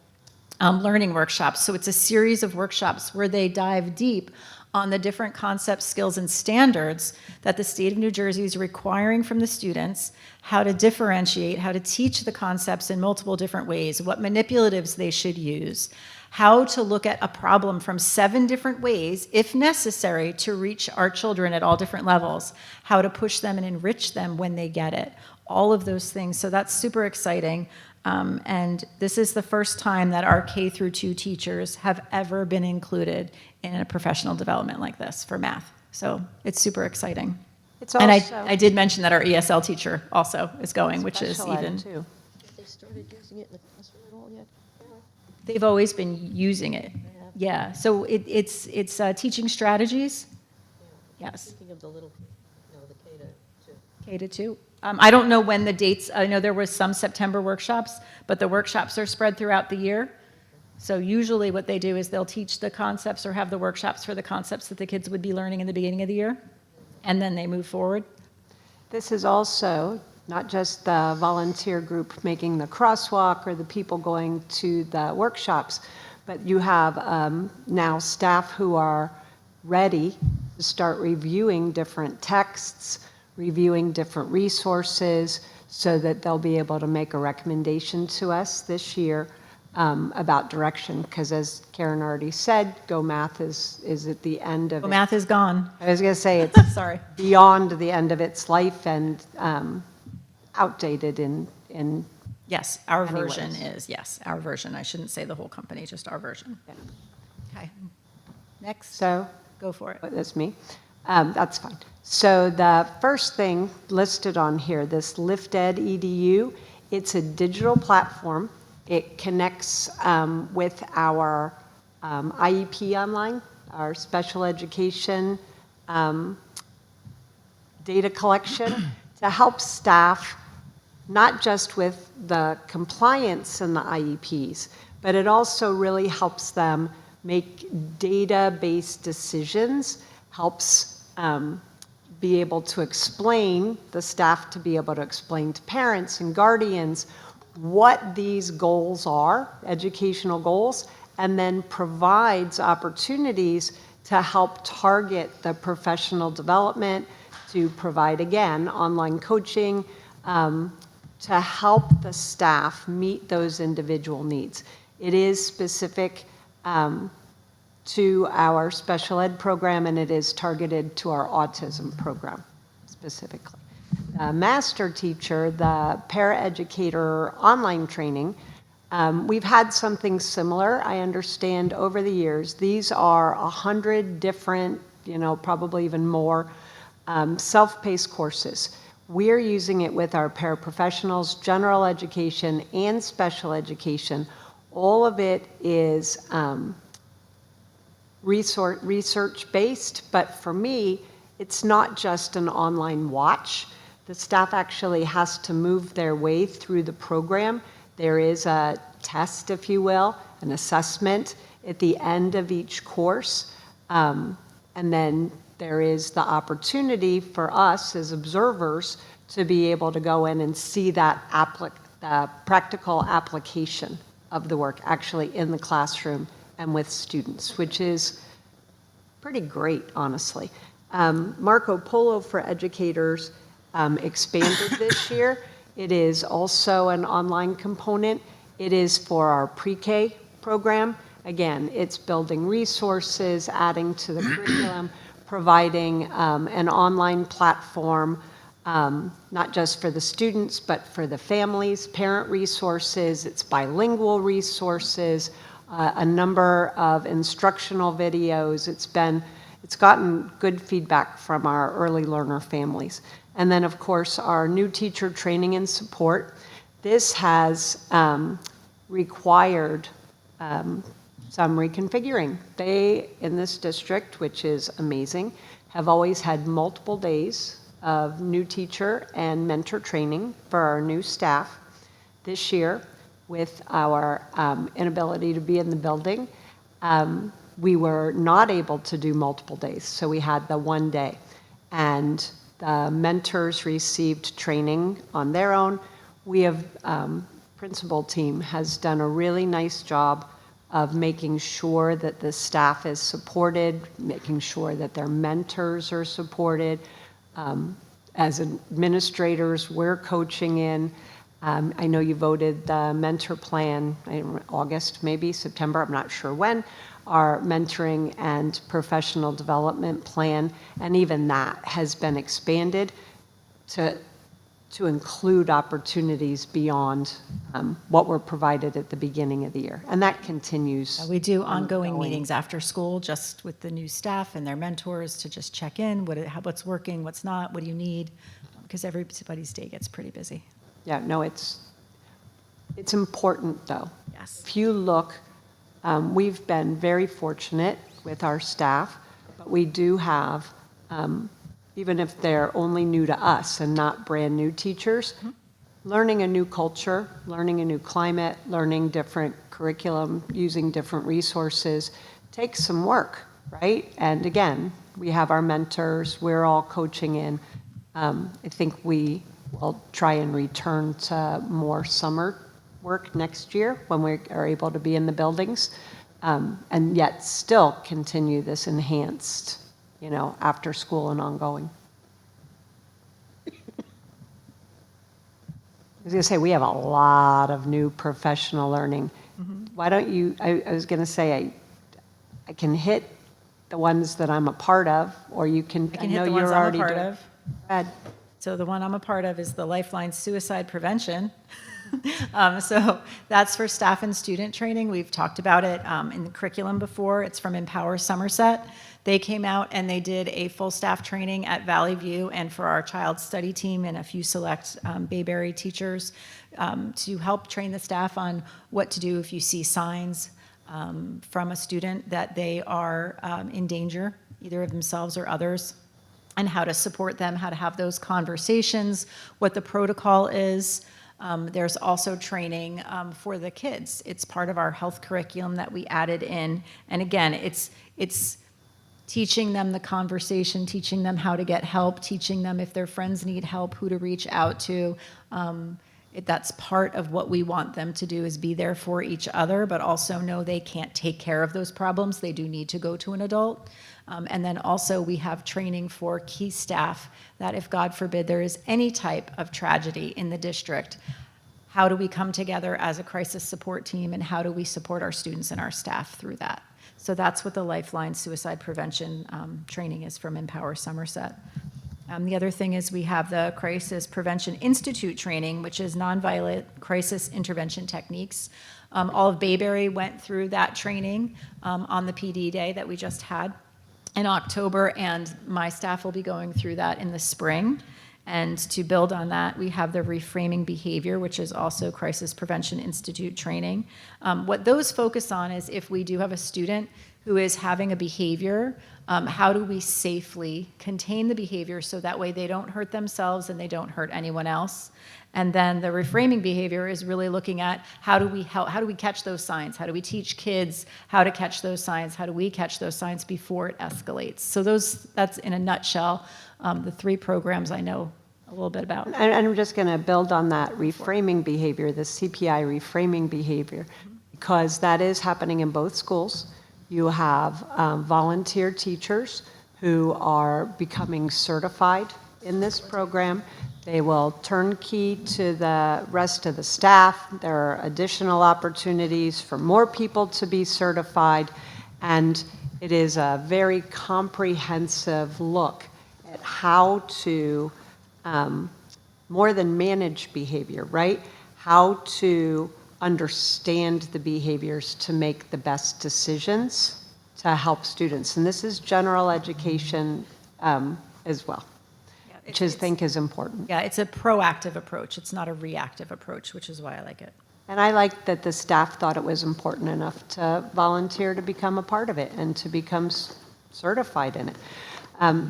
learning workshops. So it's a series of workshops where they dive deep on the different concepts, skills, and standards that the state of New Jersey is requiring from the students, how to differentiate, how to teach the concepts in multiple different ways, what manipulatives they should use, how to look at a problem from 7 different ways, if necessary, to reach our children at all different levels, how to push them and enrich them when they get it, all of those things. So that's super exciting. And this is the first time that our K through 2 teachers have ever been included in a professional development like this for math. So it's super exciting. It's And also I did mention that our ESL teacher also is going, which is special ed, even, too. Have they started using it in the classroom at all yet? they've always been using it. Yeah, so it's teaching strategies. Yes, Thinking of the little, the K to 2. K to 2. I don't know when the dates, I know there was some September workshops, but the workshops are spread throughout the year. So usually what they do is they'll teach the concepts or have the workshops for the concepts that the kids would be learning in the beginning of the year, and then they move forward. This is also not just the volunteer group making the crosswalk or the people going to the workshops, but you have now staff who are ready to start reviewing different texts, reviewing different resources, so that they'll be able to make a recommendation to us this year about direction. Because as Karen already said, Go Math is at the end of Well, math is gone. I was going to say it's Sorry. beyond the end of its life and outdated in Yes, our Anyways. version is, yes, our version. I shouldn't say the whole company, just our version. Yeah. Okay. Next, So, go for it. that's me. That's fine. So the first thing listed on here, this LiftEd EDU, it's a digital platform. It connects with our IEP online, our special education data collection to help staff, not just with the compliance and the IEPs, but it also really helps them make data-based decisions, helps be able to explain, the staff to be able to explain to parents and guardians what these goals are, educational goals, and then provides opportunities to help target the professional development, to provide, again, online coaching, to help the staff meet those individual needs. It is specific to our special ed program, and it is targeted to our autism program specifically. The master teacher, the paraeducator online training, we've had something similar, I understand, over the years. These are 100 different, probably even more, self-paced courses. We're using it with our paraprofessionals, general education, and special education. All of it is research-based, but for me, it's not just an online watch. The staff actually has to move their way through the program. There is a test, if you will, an assessment at the end of each course. And then there is the opportunity for us as observers to be able to go in and see that practical application of the work actually in the classroom and with students, which is pretty great, honestly. Marco Polo for Educators expanded this year. It is also an online component. It is for our pre-K program. Again, it's building resources, adding to the curriculum, providing an online platform, not just for the students, but for the families, parent resources, it's bilingual resources, a number of instructional videos. It's gotten good feedback from our early learner families. And then, of course, our new teacher training and support. This has required some reconfiguring. They, in this district, which is amazing, have always had multiple days of new teacher and mentor training for our new staff. This year, with our inability to be in the building, we were not able to do multiple days, so we had the one day. And the mentors received training on their own. We have, principal team has done a really nice job of making sure that the staff is supported, making sure that their mentors are supported. As administrators, we're coaching in. I know you voted the mentor plan in August, maybe September, I'm not sure when, our mentoring and professional development plan, and even that has been expanded to include opportunities beyond what were provided at the beginning of the year. And that continues. We do ongoing meetings after school, just with the new staff and their mentors to just check in, what's working, what's not, what do you need, because everybody's day gets pretty busy. Yeah, no, it's important, though. Yes. If you look, we've been very fortunate with our staff, but we do have, even if they're only new to us and not brand new teachers, learning a new culture, learning a new climate, learning different curriculum, using different resources takes some work, right? And again, we have our mentors, we're all coaching in. I think we will try and return to more summer work next year when we are able to be in the buildings, and yet still continue this enhanced, after school and ongoing. I was going to say, we have a lot of new professional learning. Why don't you, I was going to say, I can hit the ones that I'm a part of, or you can, I can hit the ones I'm a part of. Go ahead. So the one I'm a part of is the Lifeline Suicide Prevention. So that's for staff and student training. We've talked about it in the curriculum before. It's from Empower Somerset. They came out and they did a full staff training at Valley View and for our child study team and a few select Bayberry teachers to help train the staff on what to do if you see signs from a student that they are in danger, either of themselves or others, and how to support them, how to have those conversations, what the protocol is. There's also training for the kids. It's part of our health curriculum that we added in. And again, it's teaching them the conversation, teaching them how to get help, teaching them if their friends need help, who to reach out to. That's part of what we want them to do, is be there for each other, but also know they can't take care of those problems. They do need to go to an adult. And then also we have training for key staff that if, God forbid, there is any type of tragedy in the district, how do we come together as a crisis support team, and how do we support our students and our staff through that? So that's what the Lifeline Suicide Prevention training is from Empower Somerset. The other thing is we have the Crisis Prevention Institute training, which is nonviolent crisis intervention techniques. All of Bayberry went through that training on the PD day that we just had in October, and my staff will be going through that in the spring. And to build on that, we have the Reframing Behavior, which is also Crisis Prevention Institute training. What those focus on is if we do have a student who is having a behavior, how do we safely contain the behavior so that way they don't hurt themselves and they don't hurt anyone else? And then the reframing behavior is really looking at how do we catch those signs? How do we teach kids how to catch those signs? How do we catch those signs before it escalates? So that's in a nutshell the 3 programs I know a little bit about. And I'm just going to build on that reframing behavior, the CPI reframing behavior, because that is happening in both schools. You have volunteer teachers who are becoming certified in this program. They will turnkey to the rest of the staff. There are additional opportunities for more people to be certified, and it is a very comprehensive look at how to more than manage behavior, right? How to understand the behaviors to make the best decisions to help students. And this is general education as well, which I think is important. Yeah, it's a proactive approach. It's not a reactive approach, which is why I like it. And I like that the staff thought it was important enough to volunteer to become a part of it and to become certified in it.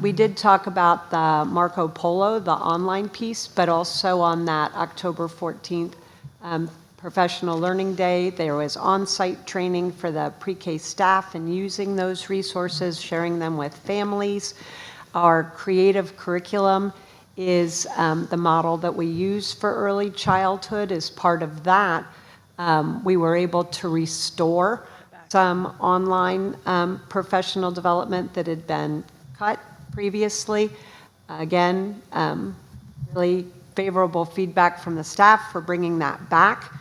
We did talk about the Marco Polo, the online piece, but also on that October 14th Professional Learning Day, there was on-site training for the pre-K staff and using those resources, sharing them with families. Our creative curriculum is the model that we use for early childhood. As part of that, we were able to restore some online professional development that had been cut previously. Again, really favorable feedback from the staff for bringing that back.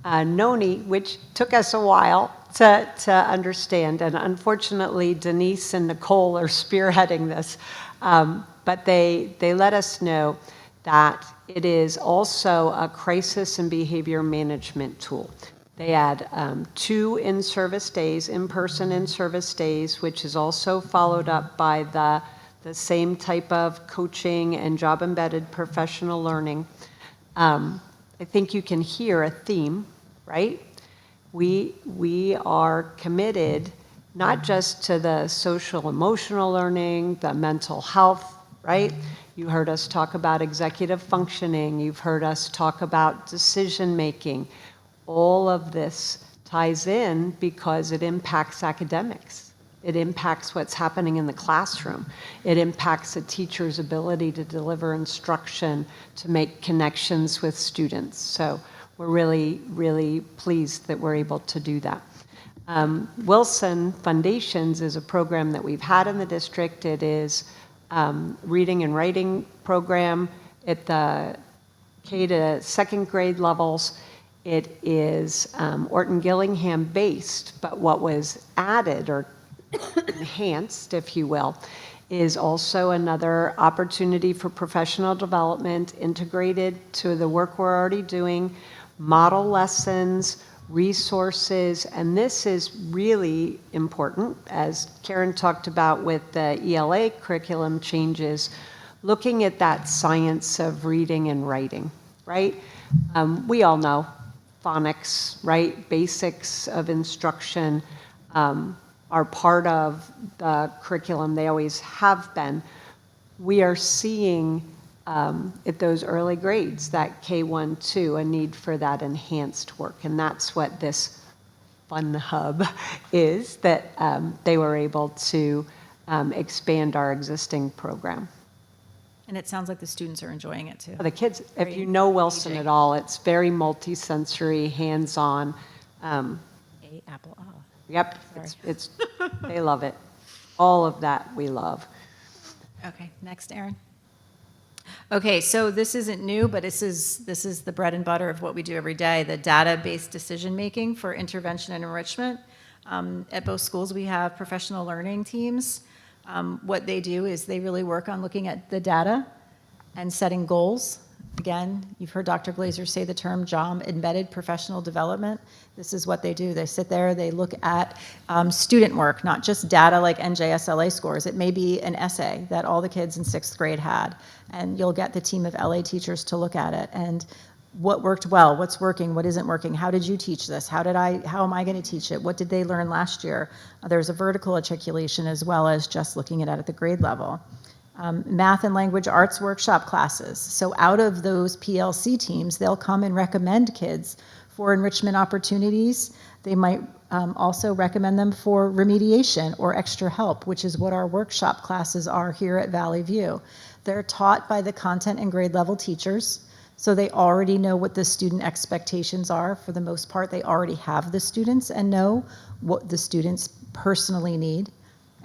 NONI, which took us a while to understand, and unfortunately Denise and Nicole are spearheading this, but they let us know that it is also a crisis and behavior management tool. They had 2 in-service days, in-person in-service days, which is also followed up by the same type of coaching and job-embedded professional learning. I think you can hear a theme, right? We are committed not just to the social emotional learning, the mental health, right? You heard us talk about executive functioning. You've heard us talk about decision making. All of this ties in because it impacts academics. It impacts what's happening in the classroom. It impacts a teacher's ability to deliver instruction, to make connections with students. So we're really, really pleased that we're able to do that. Wilson Foundations is a program that we've had in the district. It is reading and writing program at the K to second grade levels. It is Orton Gillingham based, but what was added or enhanced, if you will, is also another opportunity for professional development integrated to the work we're already doing, model lessons, resources, and this is really important, as Karen talked about with the ELA curriculum changes, looking at that science of reading and writing, right? We all know phonics, right? Basics of instruction are part of the curriculum. They always have been. We are seeing at those early grades, that K1, 2, a need for that enhanced work. And that's what this fun hub is, that they were able to expand our existing program. And it sounds like the students are enjoying it too. The kids, if you know Wilson at all, it's very multisensory, hands-on. Apple. Oh. Yep, it's they love it. All of that we love. Okay, next, Erin. Okay, so this isn't new, but this is the bread and butter of what we do every day, the data-based decision-making for intervention and enrichment. At both schools, we have professional learning teams. What they do is they really work on looking at the data and setting goals. Again, you've heard Dr. Glazer say the term job embedded professional development. This is what they do. They sit there, they look at student work, not just data like NJSLA scores. It may be an essay that all the kids in 6th grade had, and you'll get the team of LA teachers to look at it. And what worked well, what's working, what isn't working, how did you teach this, how am I going to teach it, what did they learn last year? There's a vertical articulation as well as just looking at it at the grade level. Math and language arts workshop classes. So out of those PLC teams, they'll come and recommend kids for enrichment opportunities. They might also recommend them for remediation or extra help, which is what our workshop classes are here at Valley View. They're taught by the content and grade level teachers, so they already know what the student expectations are. For the most part, they already have the students and know what the students personally need.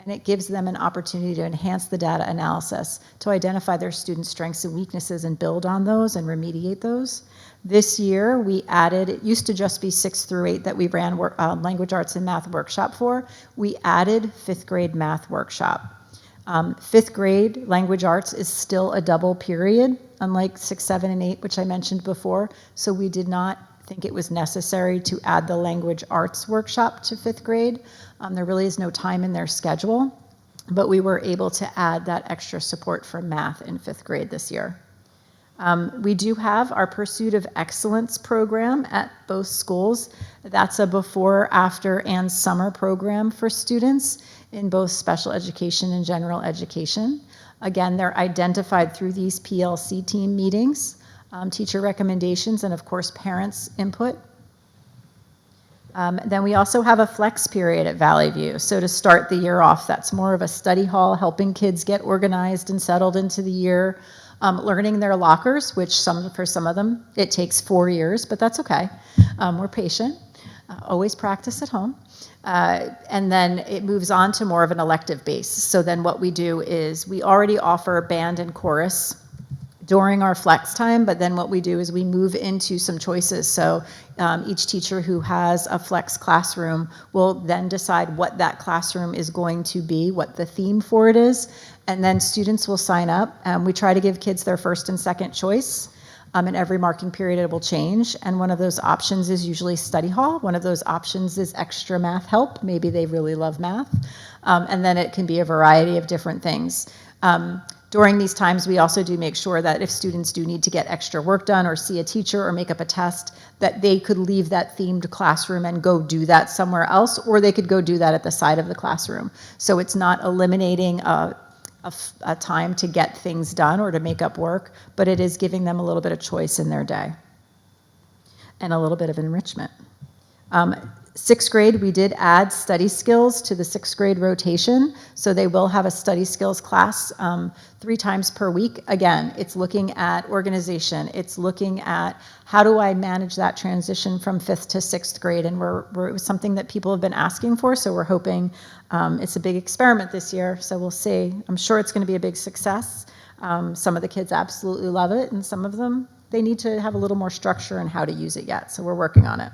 And it gives them an opportunity to enhance the data analysis, to identify their students' strengths and weaknesses and build on those and remediate those. This year, we added, it used to just be 6th through 8 that we ran language arts and math workshop for. We added 5th grade math workshop. 5th grade language arts is still a double period, unlike 6, 7, and 8, which I mentioned before. So we did not think it was necessary to add the language arts workshop to 5th grade. There really is no time in their schedule, but we were able to add that extra support for math in 5th grade this year. We do have our Pursuit of Excellence program at both schools. That's a before, after, and summer program for students in both special education and general education. Again, they're identified through these PLC team meetings, teacher recommendations, and of course, parents' input. Then we also have a flex period at Valley View. So to start the year off, that's more of a study hall, helping kids get organized and settled into the year, learning their lockers, which for some of them, it takes 4 years, but that's okay. We're patient. Always practice at home. And then it moves on to more of an elective base. So then what we do is we already offer band and chorus during our flex time, but then what we do is we move into some choices. So each teacher who has a flex classroom will then decide what that classroom is going to be, what the theme for it is, and then students will sign up. We try to give kids their first and second choice. In every marking period, it will change, and one of those options is usually study hall. One of those options is extra math help. Maybe they really love math, and then it can be a variety of different things. During these times, we also do make sure that if students do need to get extra work done or see a teacher or make up a test, that they could leave that themed classroom and go do that somewhere else, or they could go do that at the side of the classroom. So it's not eliminating a time to get things done or to make up work, but it is giving them a little bit of choice in their day and a little bit of enrichment. 6th grade, we did add study skills to the 6th grade rotation, so they will have a study skills class 3 times per week. Again, it's looking at organization. It's looking at how do I manage that transition from 5th to 6th grade, and it was something that people have been asking for, so we're hoping it's a big experiment this year, so we'll see. I'm sure it's going to be a big success. Some of the kids absolutely love it, and some of them, they need to have a little more structure in how to use it yet, so we're working on it.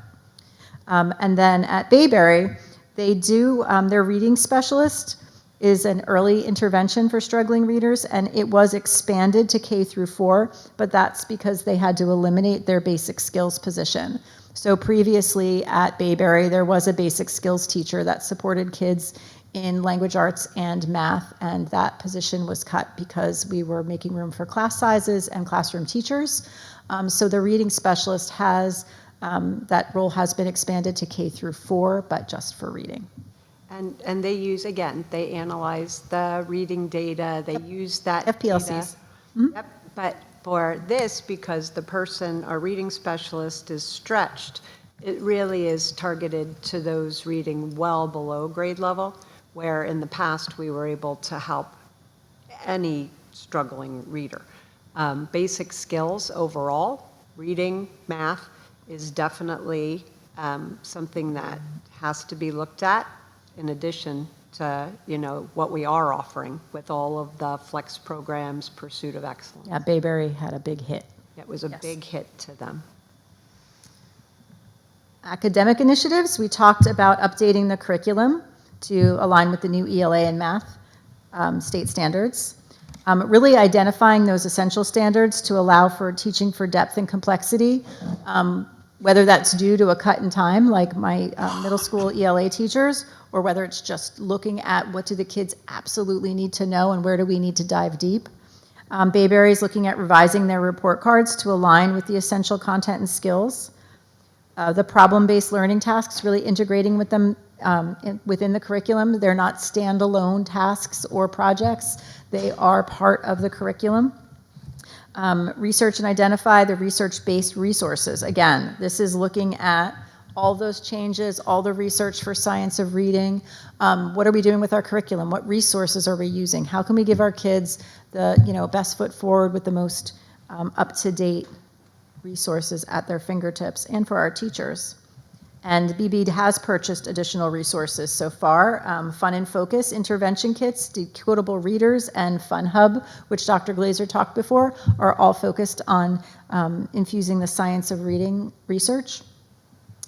And then at Bayberry, they do, their reading specialist is an early intervention for struggling readers, and it was expanded to K through 4, but that's because they had to eliminate their basic skills position. So previously at Bayberry, there was a basic skills teacher that supported kids in language arts and math, and that position was cut because we were making room for class sizes and classroom teachers. So the reading specialist has that role has been expanded to K through 4, but just for reading. And they use, again, they analyze the reading data, they use that FPLCs. data. Yep, but for this, because the person, our reading specialist, is stretched, it really is targeted to those reading well below grade level. where in the past we were able to help any struggling reader. Basic skills overall, reading, math, is definitely something that has to be looked at in addition to, what we are offering with all of the flex programs, pursuit of excellence. Yeah, Bayberry had a big hit. It was a Yes. big hit to them. Academic initiatives, we talked about updating the curriculum to align with the new ELA and math state standards. Really identifying those essential standards to allow for teaching for depth and complexity, whether that's due to a cut in time, like my middle school ELA teachers, or whether it's just looking at what do the kids absolutely need to know and where do we need to dive deep. Bayberry's looking at revising their report cards to align with the essential content and skills. The problem-based learning tasks, really integrating with them within the curriculum. They're not standalone tasks or projects. They are part of the curriculum. Research and identify the research-based resources. Again, this is looking at all those changes, all the research for science of reading. What are we doing with our curriculum? What resources are we using? How can we give our kids the best foot forward with the most up-to-date resources at their fingertips, and for our teachers? And BB has purchased additional resources so far. Fun and Focus intervention kits, decodable readers, and Fun Hub, which Dr. Glazer talked before, are all focused on infusing the science of reading research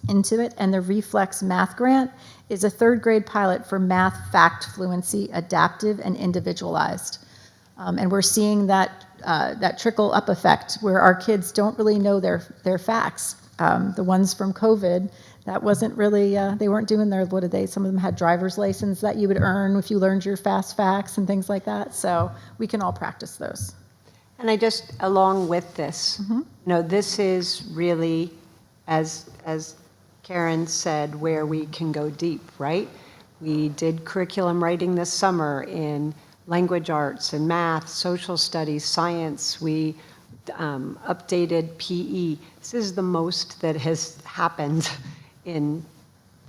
into it. And the Reflex Math Grant is a 3rd grade pilot for math fact fluency, adaptive and individualized. And we're seeing that trickle up effect where our kids don't really know their facts. The ones from COVID, that wasn't really, they weren't doing some of them had driver's license that you would earn if you learned your fast facts and things like that. So we can all practice those. And I just, along with this, this is really, as Karen said, where we can go deep, right? We did curriculum writing this summer in language arts and math, social studies, science. We updated PE. This is the most that has happened in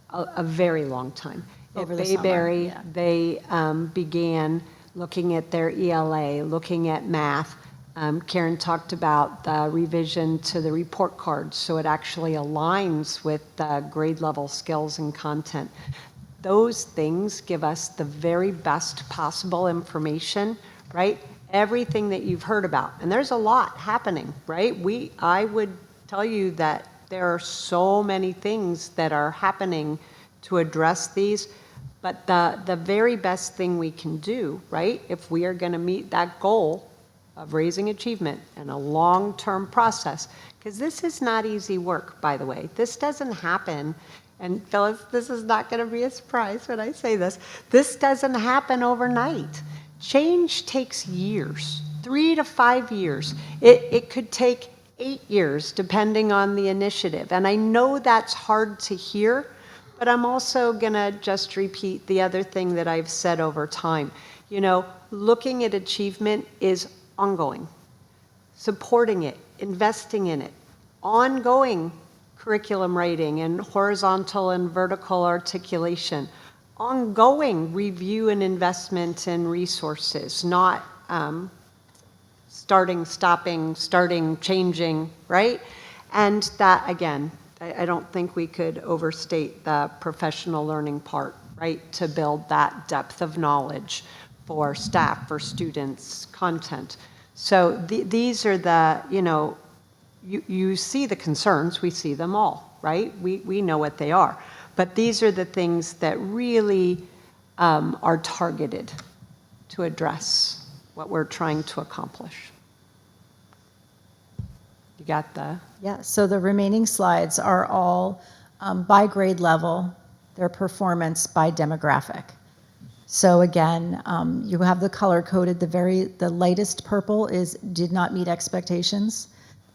a very long time. Over At the summer, Bayberry, yeah. they began looking at their ELA, looking at math. Karen talked about the revision to the report cards, so it actually aligns with the grade level skills and content. Those things give us the very best possible information, right? Everything that you've heard about. And there's a lot happening, right? I would tell you that there are so many things that are happening to address these, but the very best thing we can do, right, if we are going to meet that goal of raising achievement in a long-term process, because this is not easy work, by the way. This doesn't happen. And Phyllis, this is not going to be a surprise when I say this. This doesn't happen overnight. Change takes years, 3 to 5 years. It could take 8 years, depending on the initiative. And I know that's hard to hear, but I'm also going to just repeat the other thing that I've said over time. Looking at achievement is ongoing. Supporting it, investing in it, ongoing curriculum writing and horizontal and vertical articulation, ongoing review and investment in resources, not starting, stopping, starting, changing, right? And that, again, I don't think we could overstate the professional learning part, right? To build that depth of knowledge for staff, for students, content. So these are the, you see the concerns, we see them all, right? We know what they are. But these are the things that really are targeted to address what we're trying to accomplish. You got the? Yeah, so the remaining slides are all by grade level, their performance by demographic. So again, you have the color coded, the lightest purple did not meet expectations.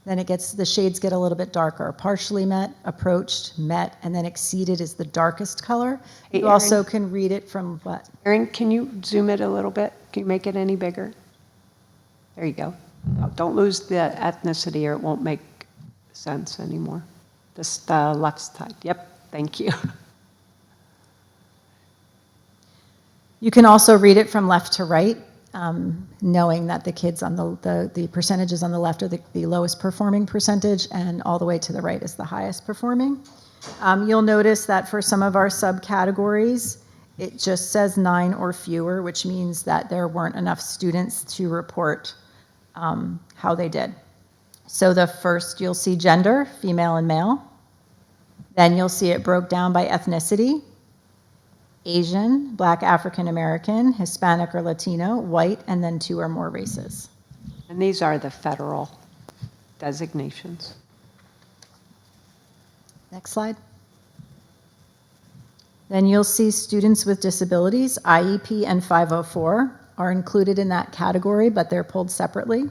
Then the shades get a little bit darker. Partially met, approached, met, and then exceeded is the darkest color. Hey, You also can read it from what? Erin, can you zoom it a little bit? Can you make it any bigger? There you go. No, don't lose the ethnicity or it won't make sense anymore. The left side. Yep, thank you. You can also read it from left to right, knowing that the kids on the percentages on the left are the lowest performing percentage, and all the way to the right is the highest performing. You'll notice that for some of our subcategories, it just says 9 or fewer, which means that there weren't enough students to report how they did. So the first, you'll see gender, female and male. Then you'll see it broke down by ethnicity: Asian, Black, African American, Hispanic or Latino, white, and then 2 or more races. And these are the federal designations. Next slide. Then you'll see students with disabilities, IEP and 504 are included in that category, but they're pulled separately.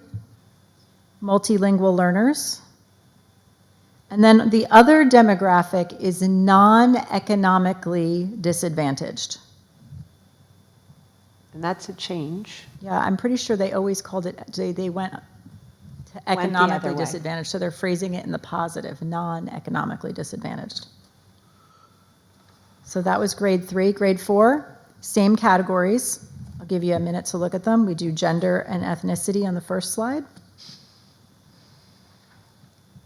Multilingual learners. And then the other demographic is non-economically disadvantaged. And that's a change. Yeah, I'm pretty sure they always called it, they went to economically way. disadvantaged, so they're phrasing it in the positive, non-economically disadvantaged. So that was grade 3. Grade 4, same categories. I'll give you a minute to look at them. We do gender and ethnicity on the first slide.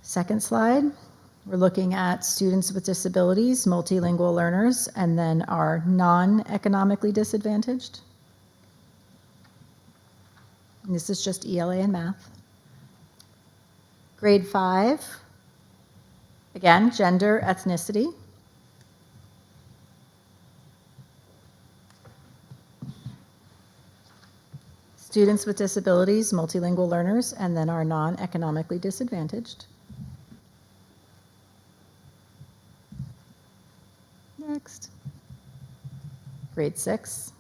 Second slide, we're looking at students with disabilities, multilingual learners, and then our non-economically disadvantaged. And this is just ELA and math. Grade 5, again, gender, ethnicity. Students with disabilities, multilingual learners, and then our non-economically disadvantaged. Next. Grade 6,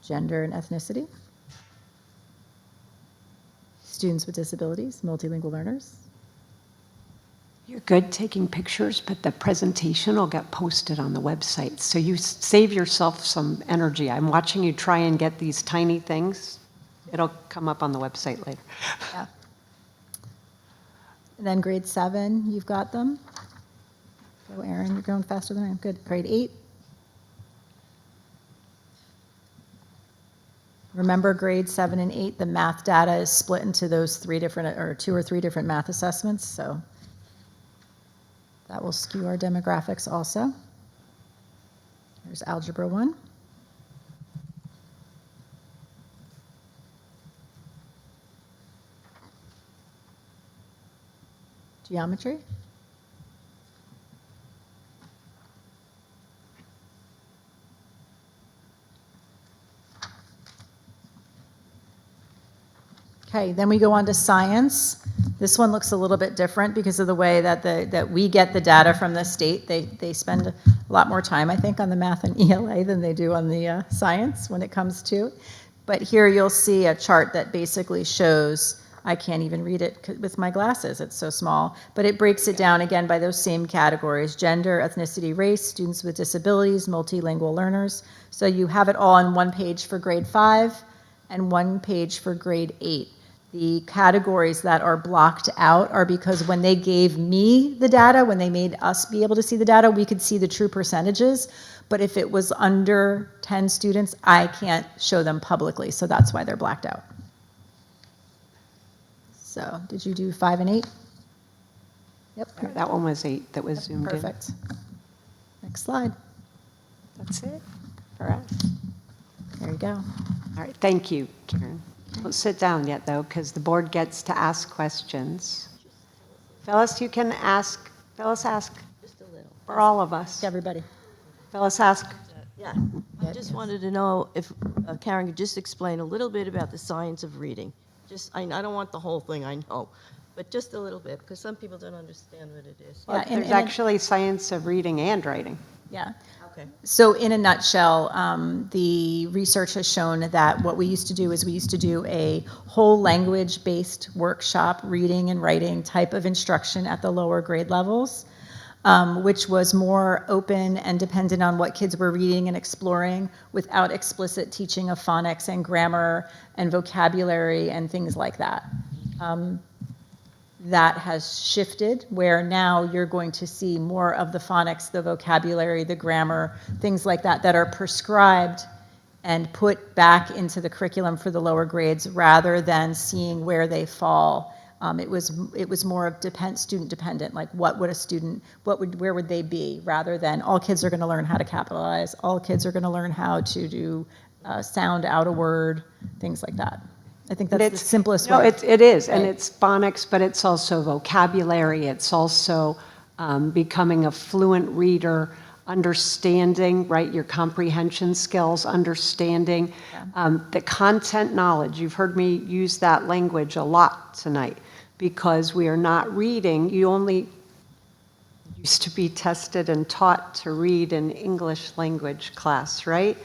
gender and ethnicity. Students with disabilities, multilingual learners. You're good taking pictures, but the presentation will get posted on the website. So you save yourself some energy. I'm watching you try and get these tiny things. It'll come up on the website later. Yeah. And then grade 7, you've got them. Go, Erin, you're going faster than I am. Good. Grade 8. Remember, grade 7 and 8, the math data is split into those 3 different, or 2 or 3 different math assessments, so that will skew our demographics also. There's Algebra 1. Geometry. Okay, then we go on to science. This one looks a little bit different because of the way that that we get the data from the state. They spend a lot more time, I think, on the math and ELA than they do on the science when it comes to. But here you'll see a chart that basically shows, I can't even read it with my glasses, it's so small, but it breaks it down again by those same categories: gender, ethnicity, race, students with disabilities, multilingual learners. So you have it all on one page for grade 5 and one page for grade 8. The categories that are blocked out are because when they gave me the data, when they made us be able to see the data, we could see the true percentages. But if it was under 10 students, I can't show them publicly, so that's why they're blacked out. So did you do 5 and 8? Yep. That one was 8 that was zoomed in. Perfect. Next slide. That's it for us. There you go. All right, thank you, Karen. Don't sit down yet, though, because the board gets to ask questions. Phyllis, you can ask. Phyllis, ask Just a little. for all of us. Everybody. Phyllis, ask. Yeah, I just wanted to know if Karen could just explain a little bit about the science of reading. Just, I don't want the whole thing, I know, but just a little bit, because some people don't understand what it is. Yeah, and- There's actually science of reading and writing. Yeah. Okay. So in a nutshell, the research has shown that what we used to do is we used to do a whole language-based workshop, reading and writing type of instruction at the lower grade levels, which was more open and dependent on what kids were reading and exploring without explicit teaching of phonics and grammar and vocabulary and things like that. that has shifted, where now you're going to see more of the phonics, the vocabulary, the grammar, things like that, that are prescribed and put back into the curriculum for the lower grades rather than seeing where they fall. It was more of student dependent, like what would a student, where would they be, rather than all kids are going to learn how to capitalize, all kids are going to learn how to do sound out a word, things like that. I think that's the simplest No, way. it is, and Right. it's phonics, but it's also vocabulary. It's also becoming a fluent reader, understanding, right, your comprehension skills, understanding the content knowledge. You've heard me use that language a lot tonight because we are not reading. You only used to be tested and taught to read in English language class, right?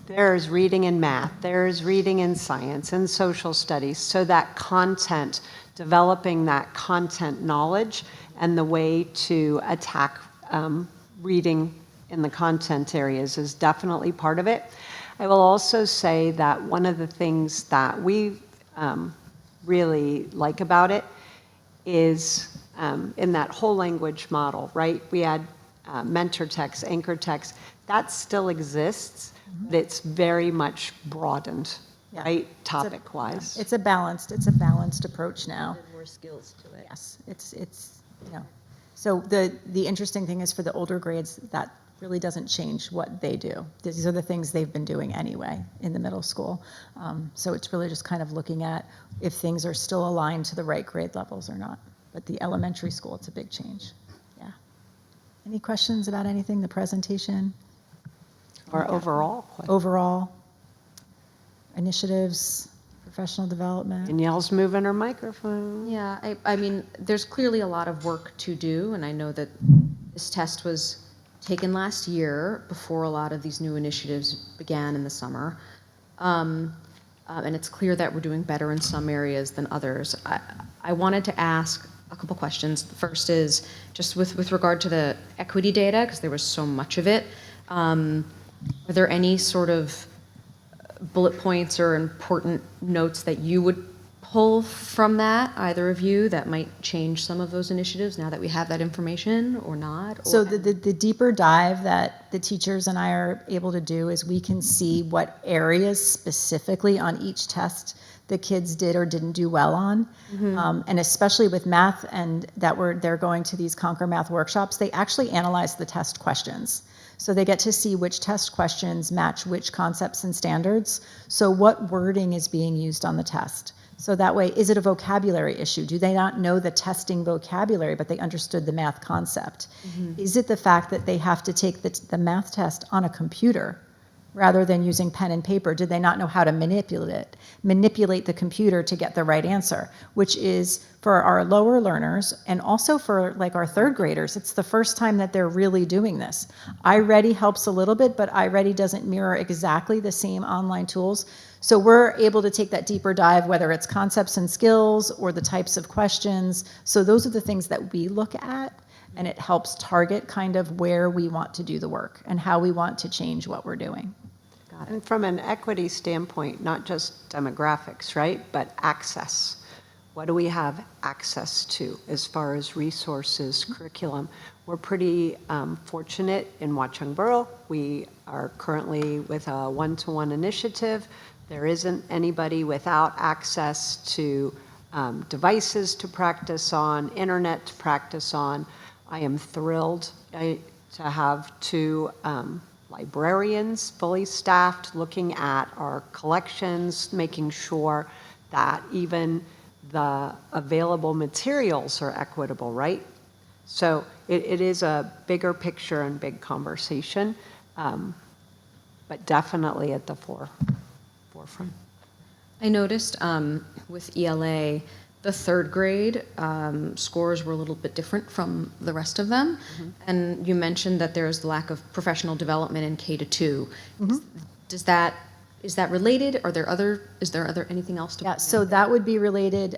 There's reading in math, there's reading in science and social studies. So that content, developing that content knowledge and the way to attack reading in the content areas is definitely part of it. I will also say that one of the things that we really like about it is in that whole language model, right? We had mentor text, anchor text. That still exists, but it's very much broadened, Yeah. right, topic-wise. It's a balanced approach now. Added more skills to it. Yes, it's, you know. So the interesting thing is for the older grades, that really doesn't change what they do. These are the things they've been doing anyway in the middle school. So it's really just kind of looking at if things are still aligned to the right grade levels or not. But the elementary school, it's a big change. Yeah. Any questions about anything, the presentation, Or overall. overall, initiatives, professional development? Danielle's moving her microphone. Yeah, I mean, there's clearly a lot of work to do, and I know that this test was taken last year before a lot of these new initiatives began in the summer. And it's clear that we're doing better in some areas than others. I wanted to ask a couple questions. The first is just with regard to the equity data, because there was so much of it. Are there any sort of bullet points or important notes that you would pull from that, either of you, that might change some of those initiatives now that we have that information or not? So the deeper dive that the teachers and I are able to do is we can see what areas specifically on each test the kids did or didn't do well on. And especially with math and they're going to these Conquer Math workshops, they actually analyze the test questions. So they get to see which test questions match which concepts and standards. So what wording is being used on the test? So that way, is it a vocabulary issue? Do they not know the testing vocabulary, but they understood the math concept? Is it the fact that they have to take the math test on a computer rather than using pen and paper? Did they not know how to manipulate the computer to get the right answer? Which is, for our lower learners and also for like our third graders, it's the first time that they're really doing this. iReady helps a little bit, but iReady doesn't mirror exactly the same online tools. So we're able to take that deeper dive, whether it's concepts and skills or the types of questions. So those are the things that we look at, and it helps target kind of where we want to do the work and how we want to change what we're doing. And from an equity standpoint, not just demographics, right, but access. What do we have access to as far as resources, curriculum? We're pretty fortunate in Watchung Borough. We are currently with a one-to-one initiative. There isn't anybody without access to devices to practice on, internet to practice on. I am thrilled to have two librarians fully staffed looking at our collections, making sure that even the available materials are equitable, right? So it is a bigger picture and big conversation, but definitely at the forefront. I noticed with ELA, the third grade scores were a little bit different from the rest of them. And you mentioned that there's the lack of professional development in K to 2. Is that related? Is there anything else to? Yeah, so that would be related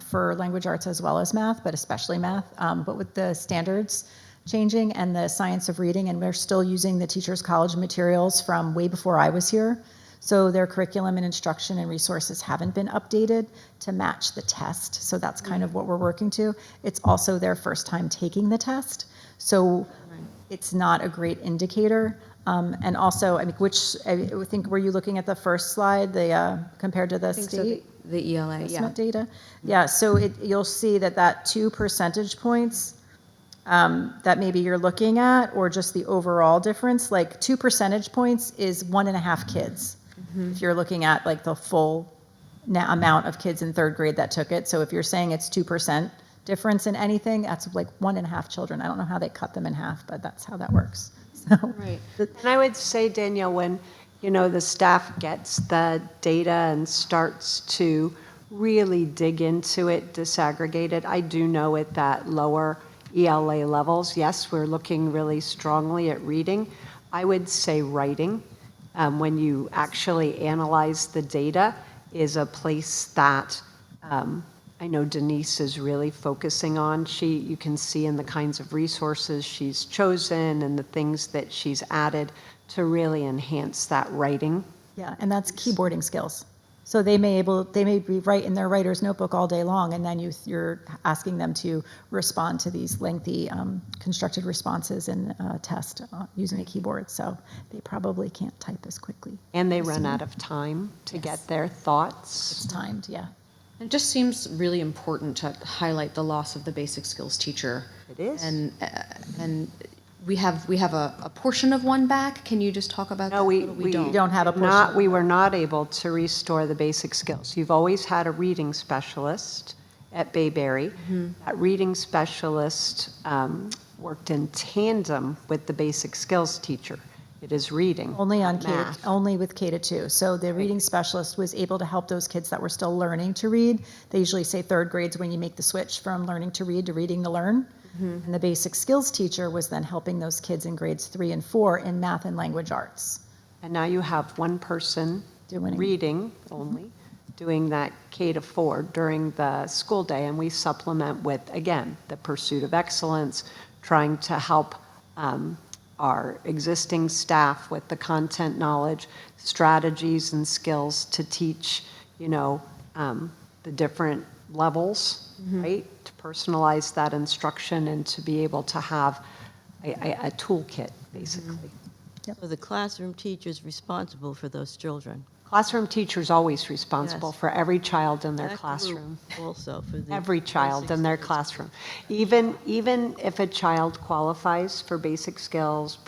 for language arts as well as math, but especially math. But with the standards changing and the science of reading, and we're still using the Teachers College materials from way before I was here. So their curriculum and instruction and resources haven't been updated to match the test. So that's kind of what we're working to. It's also their first time taking the test. So it's not a great indicator. And also, I mean, I think, were you looking at the first slide, the compared to the I think so, state the ELA, yeah. assessment data? Yeah, so you'll see that 2 percentage points that maybe you're looking at, or just the overall difference, like 2 percentage points is 1.5 kids. If you're looking at like the full amount of kids in 3rd grade that took it. So if you're saying it's 2% difference in anything, that's like 1.5 children. I don't know how they cut them in half, but that's how that works. So, Right. And I would say, Danielle, when, the staff gets the data and starts to really dig into it, disaggregate it, I do know at that lower ELA levels, yes, we're looking really strongly at reading. I would say writing, when you actually analyze the data, is a place that I know Denise is really focusing on. You can see in the kinds of resources she's chosen and the things that she's added to really enhance that writing. yeah, and that's keyboarding skills. So they may be right in their writer's notebook all day long, and then you're asking them to respond to these lengthy constructed responses in a test using a keyboard. So they probably can't type as quickly. And they run out of time to get their thoughts. It's timed, yeah. It just seems really important to highlight the loss of the basic skills teacher. It is. And we have a portion of one back. Can you just talk about that? No, we don't. don't have a portion. We were not able to restore the basic skills. You've always had a reading specialist at Bayberry. That reading specialist worked in tandem with the basic skills teacher. It is reading. Only on math. only with K to 2. So the reading specialist was able to help those kids that were still learning to read. They usually say 3rd grades when you make the switch from learning to read to reading to learn. And the basic skills teacher was then helping those kids in grades 3 and 4 in math and language arts. And now you have one person reading only, doing that K to 4 during the school day, and we supplement with, again, the pursuit of excellence, trying to help our existing staff with the content knowledge, strategies and skills to teach, the different levels, right? To personalize that instruction and to be able to have a toolkit, basically. So the classroom teacher is responsible for those children. Classroom teacher's always responsible Yes. for every child in their That group classroom. Also for the. Every child basic in their skills. classroom. Even if a child qualifies for basic skills,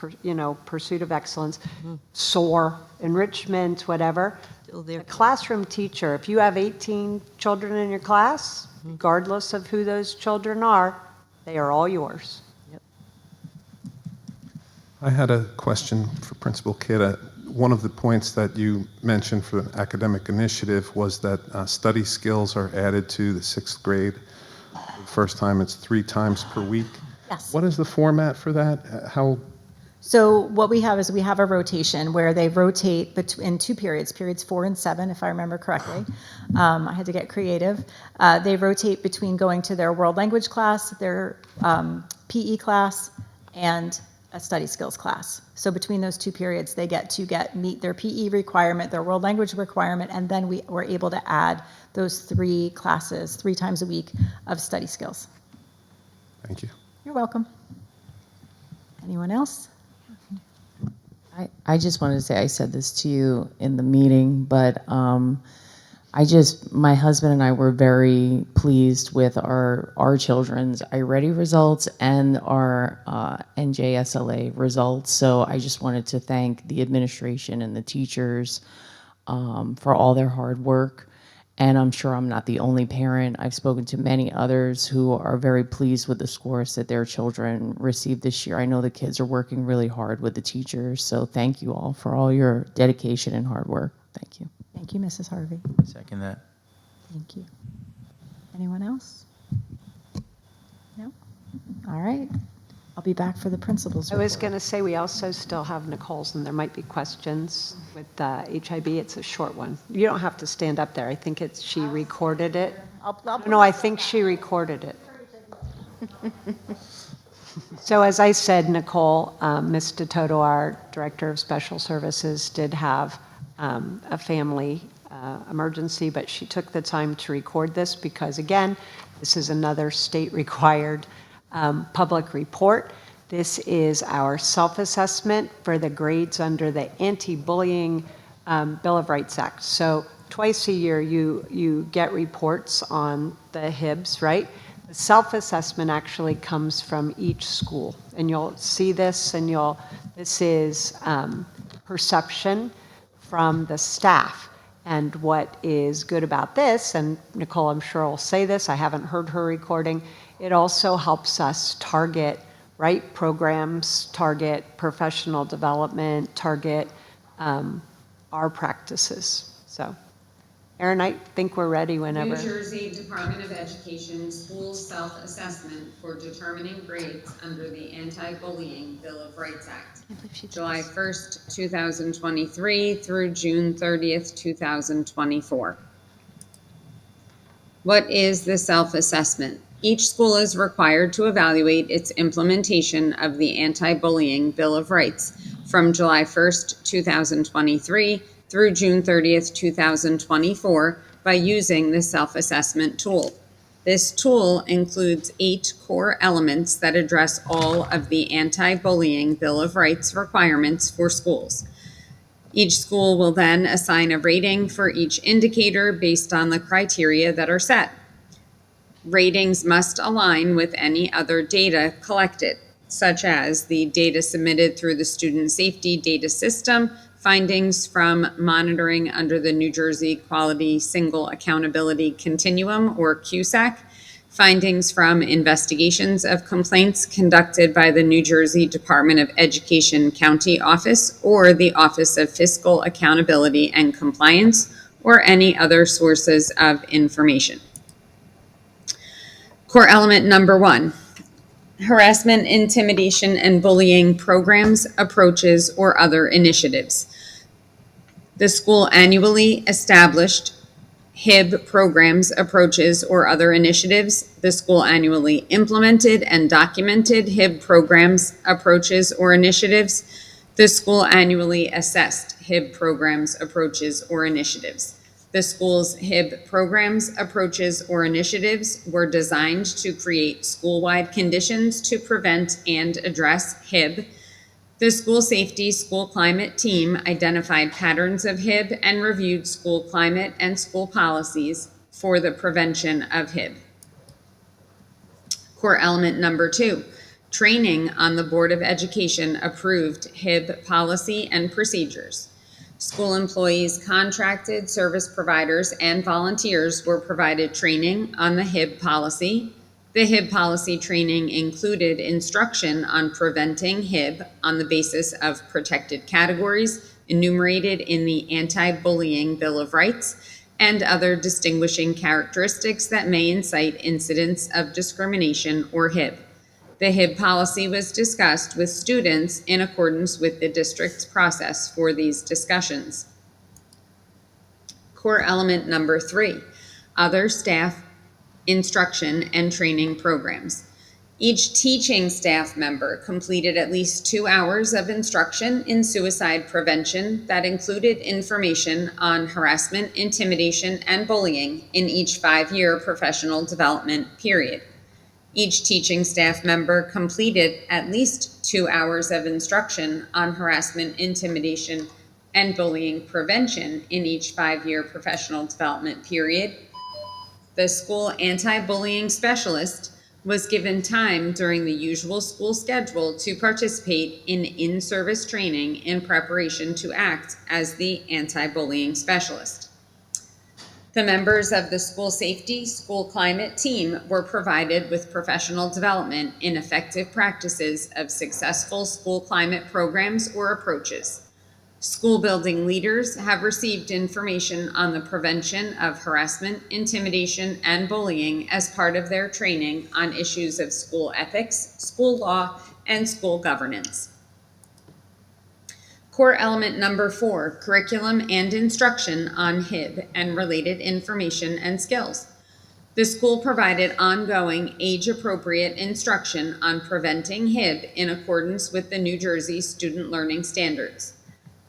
pursuit of excellence, SOAR, enrichment, whatever, Still there. the classroom teacher, if you have 18 children in your class, regardless of who those children are, they are all yours. I had a question for Principal Kidd. One of the points that you mentioned for the academic initiative was that study skills are added to the 6th grade. For the first time, it's 3 times per week. Yes. What is the format for that? How? So what we have is we have a rotation where they rotate in 2 periods, periods 4 and 7, if I remember correctly. I had to get creative. They rotate between going to their world language class, their PE class, and a study skills class. So between those 2 periods, they get to meet their PE requirement, their world language requirement, and then we were able to add those 3 classes 3 times a week of study skills. Thank you. You're welcome. Anyone else? I just wanted to say, I said this to you in the meeting, but my husband and I were very pleased with our children's iReady results and our NJSLA results. So I just wanted to thank the administration and the teachers for all their hard work. And I'm sure I'm not the only parent. I've spoken to many others who are very pleased with the scores that their children received this year. I know the kids are working really hard with the teachers. So thank you all for all your dedication and hard work. Thank you. Thank you, Mrs. Harvey. Second that. Thank you. Anyone else? No? All right. I'll be back for the principal's I was report. going to say, we also still have Nicole's, and there might be questions with HIB. It's a short one. You don't have to stand up there. I think she recorded it. No, I think she recorded it. So as I said, Nicole, Ms. DeToto, our Director of Special Services, did have a family emergency, but she took the time to record this because, again, this is another state-required public report. This is our self-assessment for the grades under the Anti-Bullying Bill of Rights Act. So twice a year, you get reports on the HIBs, right? The self-assessment actually comes from each school, and you'll see this, and this is perception from the staff. And what is good about this, and Nicole, I'm sure will say this, I haven't heard her recording, it also helps us target, right, programs, target professional development, target our practices. So, Erin, I think we're ready whenever. New Jersey Department of Education School Self-Assessment for Determining Grades under the Anti-Bullying Bill of Rights Act. July 1st, 2023 through June 30th, 2024. What is the self-assessment? Each school is required to evaluate its implementation of the Anti-Bullying Bill of Rights from July 1st, 2023 through June 30th, 2024 by using the self-assessment tool. This tool includes 8 core elements that address all of the Anti-Bullying Bill of Rights requirements for schools. Each school will then assign a rating for each indicator based on the criteria that are set. Ratings must align with any other data collected, such as the data submitted through the Student Safety Data System, findings from monitoring under the New Jersey Quality Single Accountability Continuum, or QSAC, findings from investigations of complaints conducted by the New Jersey Department of Education County Office or the Office of Fiscal Accountability and Compliance, or any other sources of information. Core element number 1. Harassment, intimidation, and bullying programs, approaches, or other initiatives. The school annually established HIB programs, approaches, or other initiatives. The school annually implemented and documented HIB programs, approaches, or initiatives. The school annually assessed HIB programs, approaches, or initiatives. The school's HIB programs, approaches, or initiatives were designed to create school-wide conditions to prevent and address HIB. The school safety, school climate team identified patterns of HIB and reviewed school climate and school policies for the prevention of HIB. Core element number 2, training on the Board of Education approved HIB policy and procedures. School employees, contracted service providers, and volunteers were provided training on the HIB policy. The HIB policy training included instruction on preventing HIB on the basis of protected categories enumerated in the Anti-Bullying Bill of Rights and other distinguishing characteristics that may incite incidents of discrimination or HIB. The HIB policy was discussed with students in accordance with the district's process for these discussions. Core element number 3, other staff instruction and training programs. Each teaching staff member completed at least 2 hours of instruction in suicide prevention that included information on harassment, intimidation, and bullying in each 5-year professional development period. Each teaching staff member completed at least 2 hours of instruction on harassment, intimidation, and bullying prevention in each 5-year professional development period. The school anti-bullying specialist was given time during the usual school schedule to participate in in-service training in preparation to act as the anti-bullying specialist. The members of the school safety, school climate team were provided with professional development in effective practices of successful school climate programs or approaches. School building leaders have received information on the prevention of harassment, intimidation, and bullying as part of their training on issues of school ethics, school law, and school governance. Core element number 4, curriculum and instruction on HIB and related information and skills. The school provided ongoing age-appropriate instruction on preventing HIB in accordance with the New Jersey Student Learning Standards.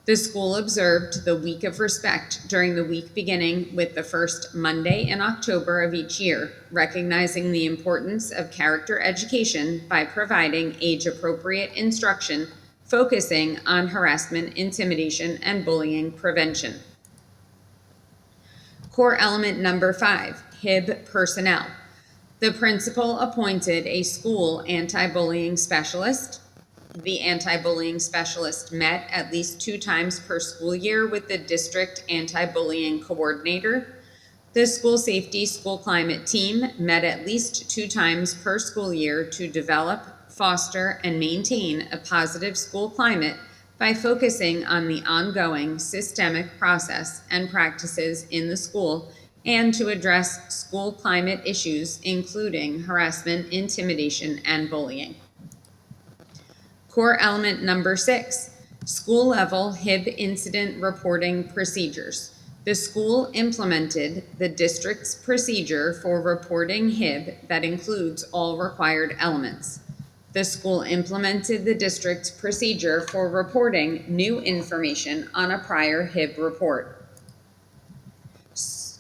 The school observed the Week of Respect during the week beginning with the first Monday in October of each year, recognizing the importance of character education by providing age-appropriate instruction focusing on harassment, intimidation, and bullying prevention. Core element number 5, HIB personnel. The principal appointed a school anti-bullying specialist. The anti-bullying specialist met at least 2 times per school year with the district anti-bullying coordinator. The school safety, school climate team met at least 2 times per school year to develop, foster, and maintain a positive school climate by focusing on the ongoing systemic process and practices in the school and to address school climate issues, including harassment, intimidation, and bullying. Core element number 6, school level HIB incident reporting procedures. The school implemented the district's procedure for reporting HIB that includes all required elements. The school implemented the district's procedure for reporting new information on a prior HIB report.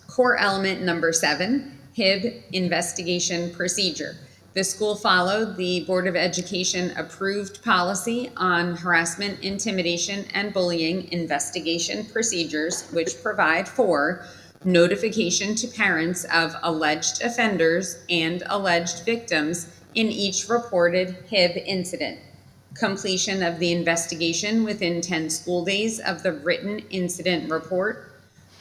Core element number 7, HIB investigation procedure. The school followed the Board of Education approved policy on harassment, intimidation, and bullying investigation procedures, which provide for notification to parents of alleged offenders and alleged victims in each reported HIB incident, completion of the investigation within 10 school days of the written incident report,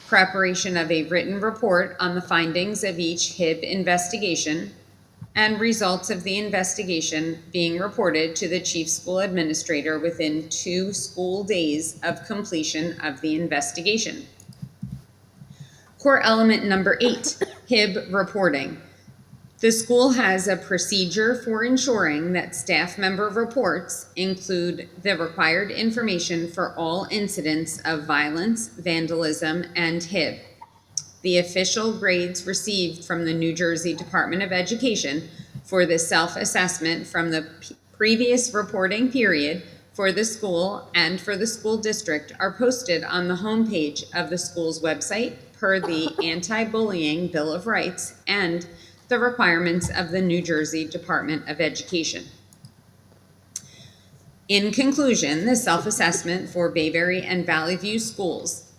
preparation of a written report on the findings of each HIB investigation, and results of the investigation being reported to the chief school administrator within 2 school days of completion of the investigation. Core element number 8, HIB reporting. The school has a procedure for ensuring that staff member reports include the required information for all incidents of violence, vandalism, and HIB. The official grades received from the New Jersey Department of Education for the self-assessment from the previous reporting period for the school and for the school district are posted on the homepage of the school's website per the Anti-Bullying Bill of Rights and the requirements of the New Jersey Department of Education. In conclusion, the self-assessment for Bayberry and Valley View schools.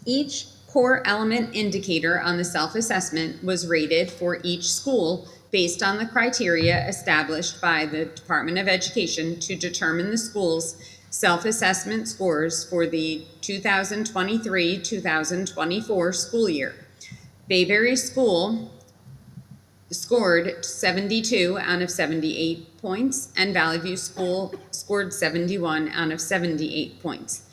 Each core element indicator on the self-assessment was rated for each school based on the criteria established by the Department of Education to determine the school's self-assessment scores for the 2023-2024 school year. Bayberry School scored 72 out of 78 points, and Valley View School scored 71 out of 78 points.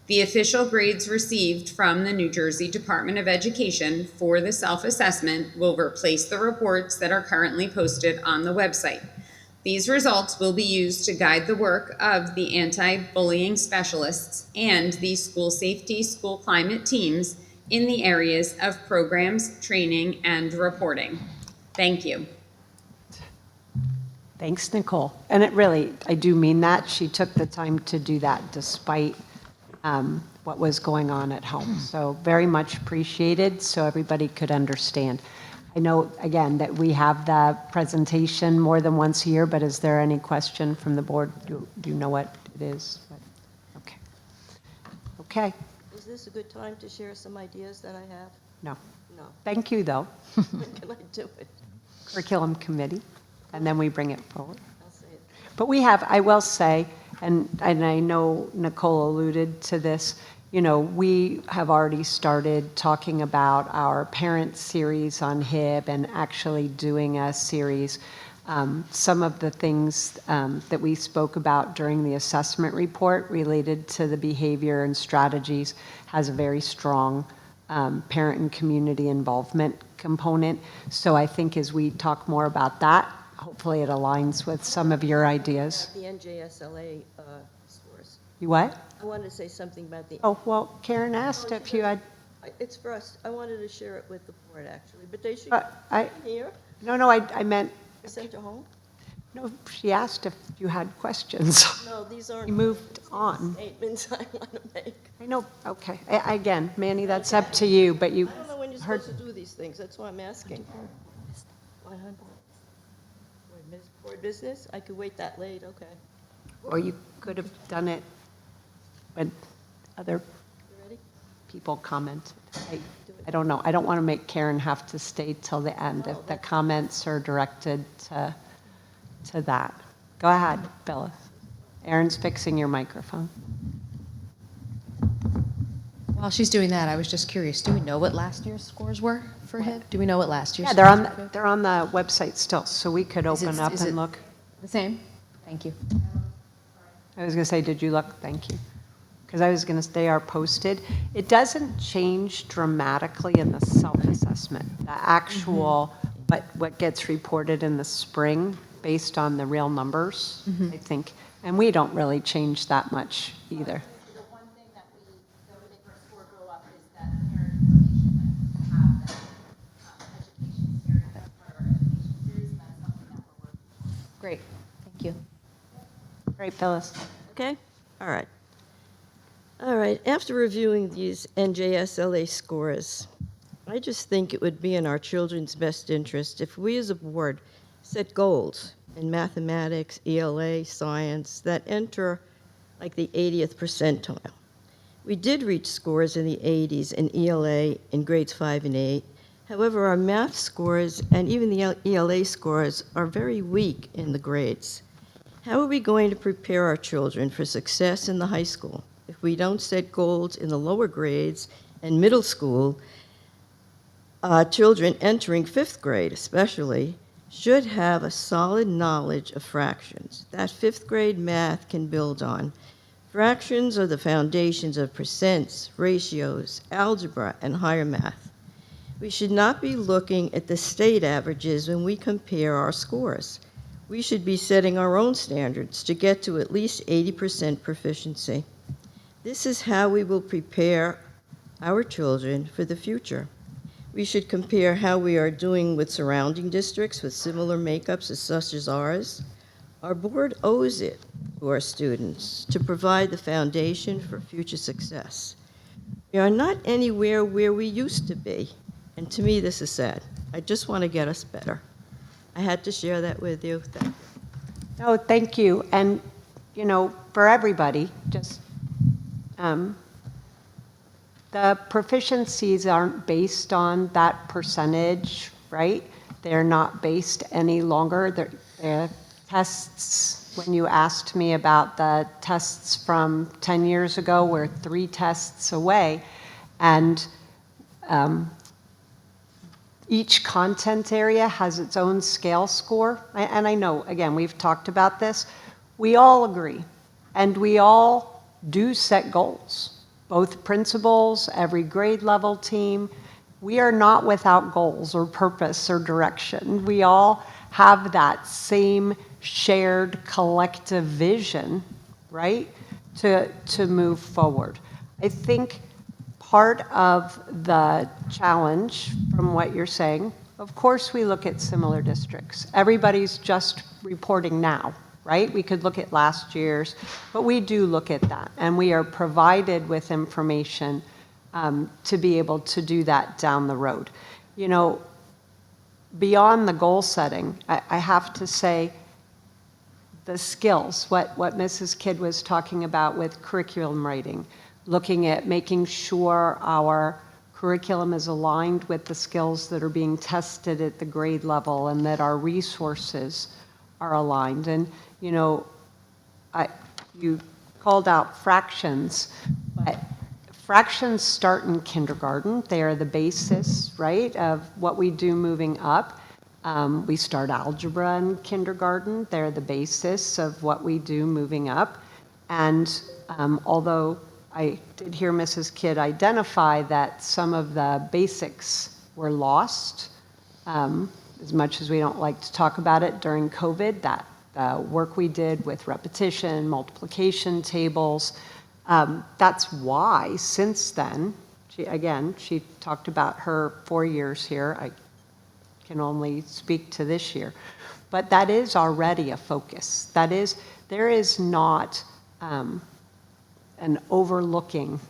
The official grades received from the New Jersey Department of Education for the self-assessment will replace the reports that are currently posted on the website. These results will be used to guide the work of the anti-bullying specialists and the school safety, school climate teams in the areas of programs, training, and reporting. Thank you. Thanks, Nicole. And it really, I do mean that. She took the time to do that despite what was going on at home. So very much appreciated so everybody could understand. I know, again, that we have the presentation more than once a year, but is there any question from the board? Do you know what it is? Okay. Okay. Is this a good time to share some ideas that I have? No. No. Thank you, though. When can I do it? Curriculum committee, and then we bring it forward. I'll say it. But we have, I will say, and I know Nicole alluded to this, you know, we have already started talking about our parent series on HIB and actually doing a series. Some of the things that we spoke about during the assessment report related to the behavior and strategies has a very strong parent and community involvement component. So I think as we talk more about that, hopefully it aligns with some of your ideas. The NJSLA scores. You what? I wanted to say something about the. Oh, well, Karen asked if you had, It's for us. I wanted to share it with the board, actually, but they should I, hear. no, I meant, I sent it home. no, she asked if you had questions. No, these aren't. You moved on. Statements I want to make. I know, okay. Again, Manny, that's up to you, but you I don't know when you're heard, supposed to do these things, that's why I'm asking. Board business? I could wait that late, okay. or you could have done it when other You ready? people commented. I don't know. I don't want to make Karen have to stay till the end if the comments are directed to that. Go ahead, Bella. Erin's fixing your microphone. While she's doing that, I was just curious, do we know what last year's scores were for him? Do we know what last year's Yeah, scores were? they're on the website still, so we could Is it- open up is and it look. The same? Thank you. I was going to say, did you look? Thank you. Because I was going to, they are posted. It doesn't change dramatically in the self-assessment. The actual, what gets reported in the spring based on the real numbers, I think. And we don't really change that much either. The one thing that would make our score go up is that parent information that have that education series, that's part of our education series, and that's something that we're working on. Great, thank you. Great, Phyllis. Okay, all right. All right, after reviewing these NJSLA scores, I just think it would be in our children's best interest if we as a board set goals in mathematics, ELA, science, that enter like the 80th percentile. We did reach scores in the 80s in ELA in grades 5 and 8. However, our math scores and even the ELA scores are very weak in the grades. How are we going to prepare our children for success in the high school if we don't set goals in the lower grades and middle school? Children entering 5th grade especially should have a solid knowledge of fractions that 5th grade math can build on. Fractions are the foundations of percents, ratios, algebra, and higher math. We should not be looking at the state averages when we compare our scores. We should be setting our own standards to get to at least 80% proficiency. This is how we will prepare our children for the future. We should compare how we are doing with surrounding districts with similar makeups such as ours. Our board owes it to our students to provide the foundation for future success. We are not anywhere where we used to be, and to me this is sad. I just want to get us better. I had to share that with you. Thank you. No, thank you. And, you know, for everybody, just the proficiencies aren't based on that percentage, right? They're not based any longer. They're tests, when you asked me about the tests from 10 years ago, we're 3 tests away. And each content area has its own scale score. And I know, again, we've talked about this. We all agree, and we all do set goals. Both principals, every grade level team, we are not without goals or purpose or direction. We all have that same shared collective vision, right, to move forward. I think part of the challenge from what you're saying, of course we look at similar districts. Everybody's just reporting now, right? We could look at last year's, but we do look at that, and we are provided with information to be able to do that down the road. You know, beyond the goal setting, I have to say the skills, what Mrs. Kidd was talking about with curriculum writing, looking at making sure our curriculum is aligned with the skills that are being tested at the grade level and that our resources are aligned. And, you know, you called out fractions, but fractions start in kindergarten. They are the basis, right, of what we do moving up. We start algebra in kindergarten. They're the basis of what we do moving up. And although I did hear Mrs. Kidd identify that some of the basics were lost, as much as we don't like to talk about it during COVID, that work we did with repetition, multiplication tables, that's why since then, she talked about her 4 years here. I can only speak to this year. But that is already a focus. There is not an overlooking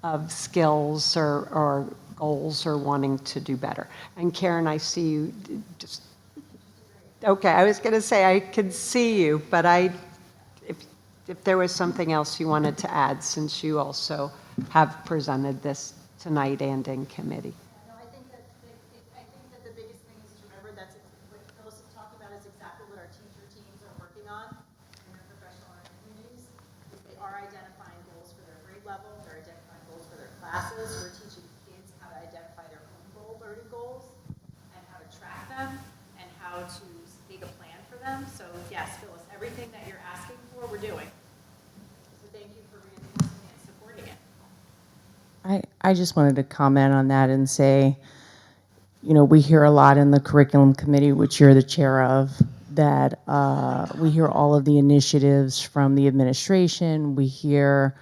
of skills or goals or wanting to do better. And Karen, I see you just, okay, I was going to say I could see you, but if there was something else you wanted to add, since you also have presented this tonight and in committee. No, I think that the biggest thing is to remember that what Phyllis is talking about is exactly what our teacher teams are working on in their professional learning communities. Is they are identifying goals for their grade level, they're identifying goals for their classes, we're teaching kids how to identify their own learning goals and how to track them and how to make a plan for them. So yes, Phyllis, everything that you're asking for, we're doing. So thank you for reinforcing it and supporting it. I just wanted to comment on that and say, you know, we hear a lot in the curriculum committee, which you're the chair of, that we hear all of the initiatives from the administration. We hear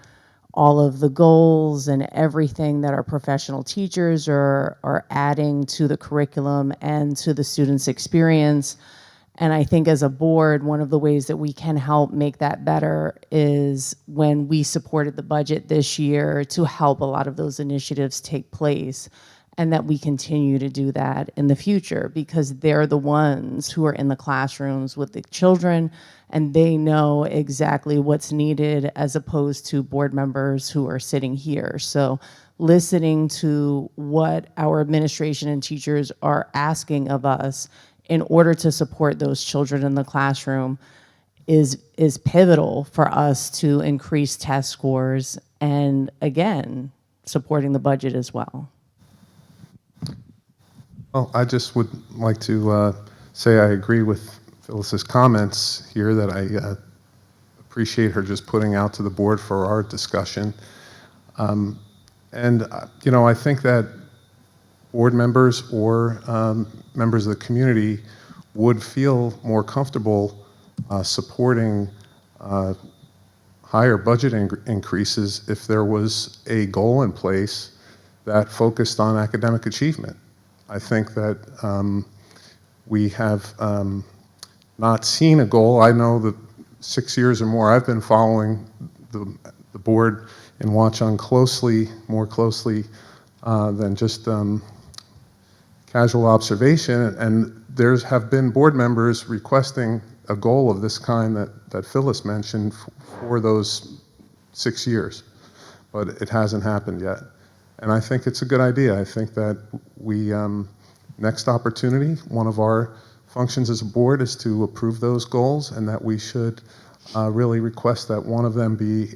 all of the goals and everything that our professional teachers are adding to the curriculum and to the students' experience. And I think as a board, one of the ways that we can help make that better is when we supported the budget this year to help a lot of those initiatives take place, and that we continue to do that in the future, because they're the ones who are in the classrooms with the children and they know exactly what's needed as opposed to board members who are sitting here. So listening to what our administration and teachers are asking of us in order to support those children in the classroom is pivotal for us to increase test scores and, again, supporting the budget as well. Well, I just would like to say I agree with Phyllis's comments here, that I appreciate her just putting out to the board for our discussion. You know, I think that board members or members of the community would feel more comfortable supporting higher budget increases if there was a goal in place that focused on academic achievement. I think that we have not seen a goal. I know that 6 years or more I've been following the board in Watchung more closely than just casual observation, and there have been board members requesting a goal of this kind that Phyllis mentioned for those 6 years, but it hasn't happened yet. And I think it's a good idea. I think that we, next opportunity, one of our functions as a board is to approve those goals, and that we should really request that one of them be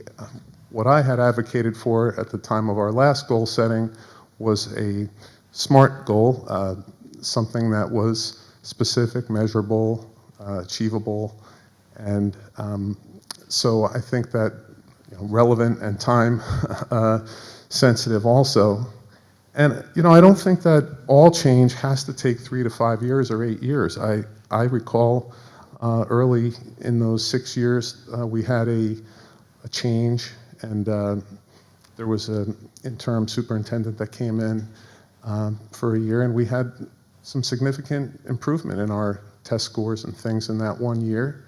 what I had advocated for at the time of our last goal setting was a SMART goal, something that was specific, measurable, achievable, and so I think that, you know, relevant and time sensitive also. And you know, I don't think that all change has to take 3 to 5 years or 8 years. I recall early in those 6 years we had a change, and there was an interim superintendent that came in for a year, and we had some significant improvement in our test scores and things in that 1 year.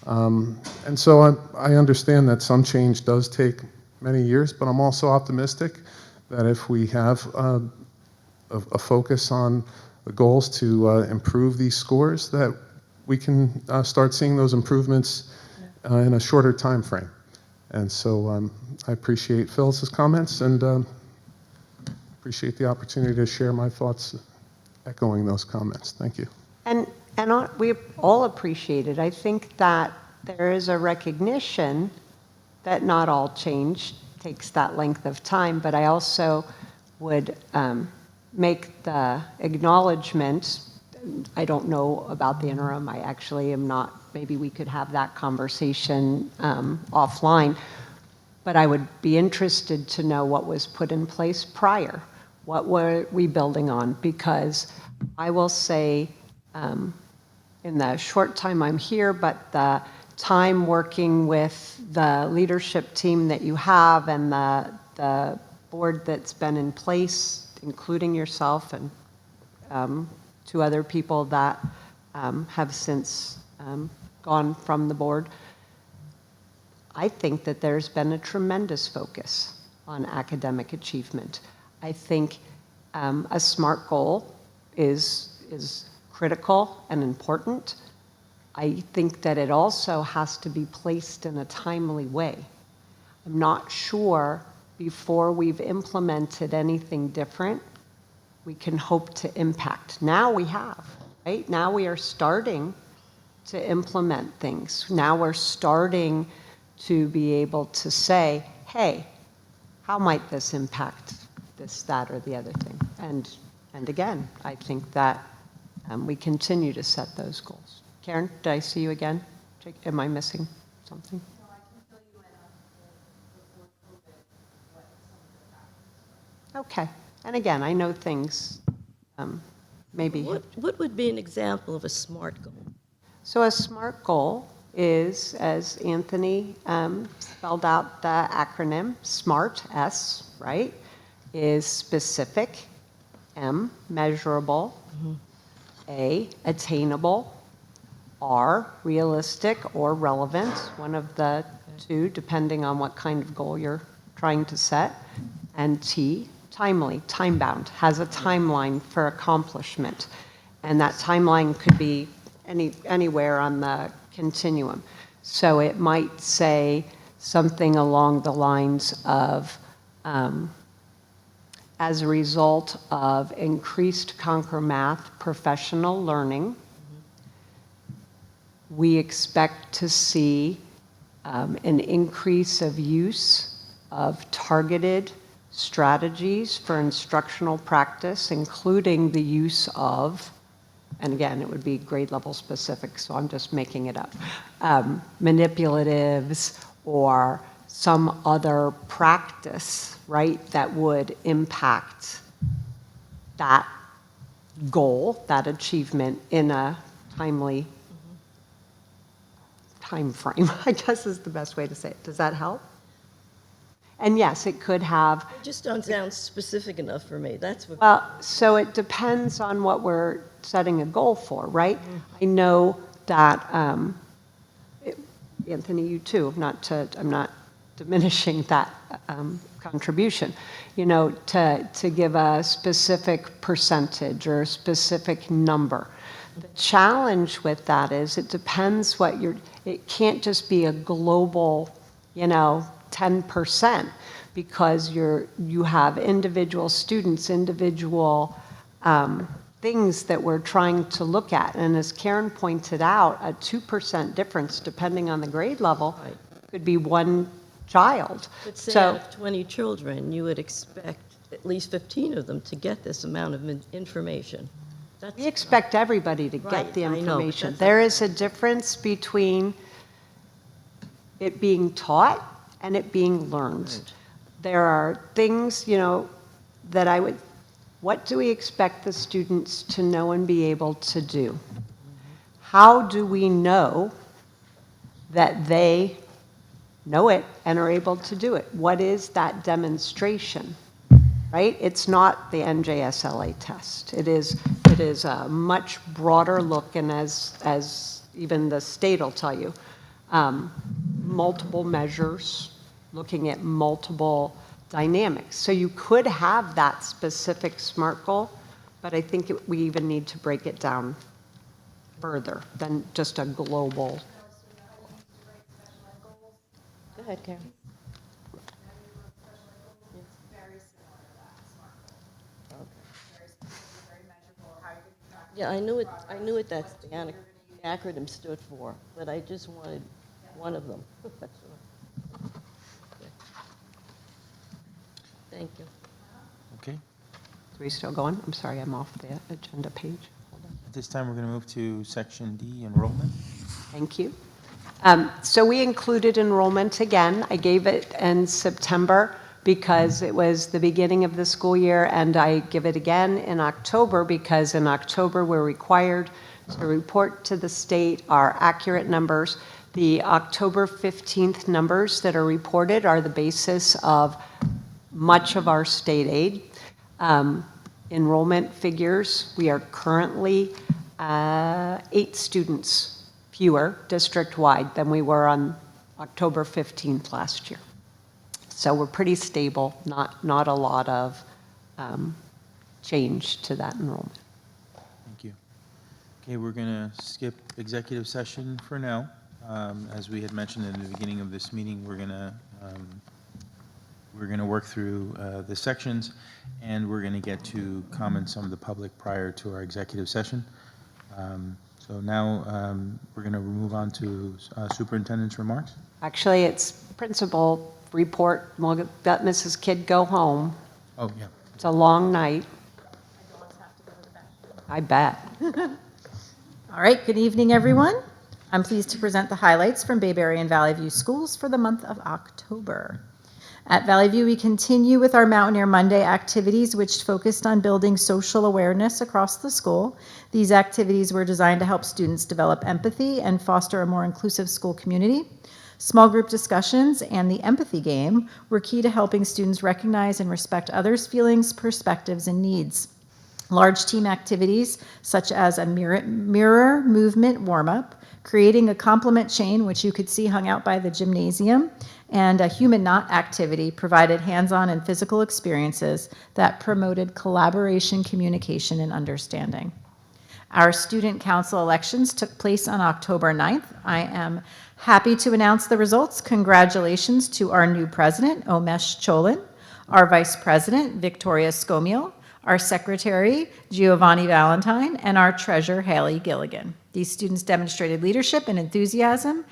And so I understand that some change does take many years, but I'm also optimistic that if we have a focus on the goals to improve these scores, that we can start seeing those improvements in a shorter time frame. And so I appreciate Phyllis's comments, and appreciate the opportunity to share my thoughts echoing those comments. Thank you. And we all appreciate it. I think that there is a recognition that not all change takes that length of time, but I also would make the acknowledgement, I don't know about the interim, I actually am not, maybe we could have that conversation offline, but I would be interested to know what was put in place prior. What were we building on? Because I will say, in the short time I'm here, but the time working with the leadership team that you have and the board that's been in place, including yourself and 2 other people that have since gone from the board, I think that there's been a tremendous focus on academic achievement. I think a SMART goal is critical and important. I think that it also has to be placed in a timely way. I'm not sure before we've implemented anything different, we can hope to impact. Now we have, right? Now we are starting to implement things. Now we're starting to be able to say, hey, how might this impact this, that, or the other thing? And again, I think that we continue to set those goals. Karen, did I see you again? Am I missing something? Okay. And again, I know things maybe. What would be an example of a SMART goal? So a SMART goal is, as Anthony spelled out the acronym, SMART, S, right, is specific, M, measurable, A, attainable, R, realistic or relevant, one of the two, depending on what kind of goal you're trying to set, and T, timely, time-bound, has a timeline for accomplishment. And that timeline could be anywhere on the continuum. So it might say something along the lines of, as a result of increased Conquer Math professional learning, we expect to see an increase of use of targeted strategies for instructional practice, including the use of, and again, it would be grade level specific, so I'm just making it up, manipulatives or some other practice, right, that would impact that goal, that achievement in a timely time frame, I guess is the best way to say it. Does that help? And yes, it could have. It just don't sound specific enough for me. That's what. Well, so it depends on what we're setting a goal for, right? I know that, Anthony, you too, I'm not diminishing that contribution, you know, to give a specific percentage or a specific number. The challenge with that is it depends it can't just be a global, 10%, because you have individual students, individual things that we're trying to look at. And as Karen pointed out, a 2% difference, depending on the grade level, could be one child. But say out of 20 children, you would expect at least 15 of them to get this amount of information. We expect everybody to get the information. There is a difference between it being taught and it being learned. There are things, that what do we expect the students to know and be able to do? How do we know that they know it and are able to do it? What is that demonstration, right? It's not the NJSLA test. It is a much broader look, and as even the state will tell you, multiple measures, looking at multiple dynamics. So you could have that specific SMART goal, but I think we even need to break it down further than just a global. Go ahead, Karen. Yeah, I knew it. That's the acronym stood for, but I just wanted one of them. That's all. Okay. Thank you. Okay. Are we still going? I'm sorry, I'm off the agenda page. Hold on. At this time, we're going to move to section D, enrollment. Thank you. So we included enrollment again. I gave it in September because it was the beginning of the school year, and I give it again in October because in October we're required to report to the state our accurate numbers. The October 15th numbers that are reported are the basis of much of our state aid. Enrollment figures, we are currently 8 students fewer district-wide than we were on October 15th last year. So we're pretty stable, not a lot of change to that enrollment. Thank you. Okay, we're going to skip executive session for now. As we had mentioned in the beginning of this meeting, we're going to work through the sections, and we're going to get to comments from the public prior to our executive session. So now we're going to move on to superintendent's remarks. Actually, it's principal report. We'll let Mrs. Kidd go home. Oh, yeah. It's a long night. I bet. All right, good evening, everyone. I'm pleased to present the highlights from Bayberry and Valley View schools for the month of October. At Valley View, we continue with our Mountaineer Monday activities, which focused on building social awareness across the school. These activities were designed to help students develop empathy and foster a more inclusive school community. Small group discussions and the empathy game were key to helping students recognize and respect others' feelings, perspectives, and needs. Large team activities, such as a mirror movement warm-up, creating a compliment chain, which you could see hung out by the gymnasium, and a human knot activity provided hands-on and physical experiences that promoted collaboration, communication, and understanding. Our student council elections took place on October 9th. I am happy to announce the results. Congratulations to our new president, Omesh Cholin, our vice president, Victoria Scomiel, our secretary, Giovanni Valentine, and our treasurer, Haley Gilligan. These students demonstrated leadership and enthusiasm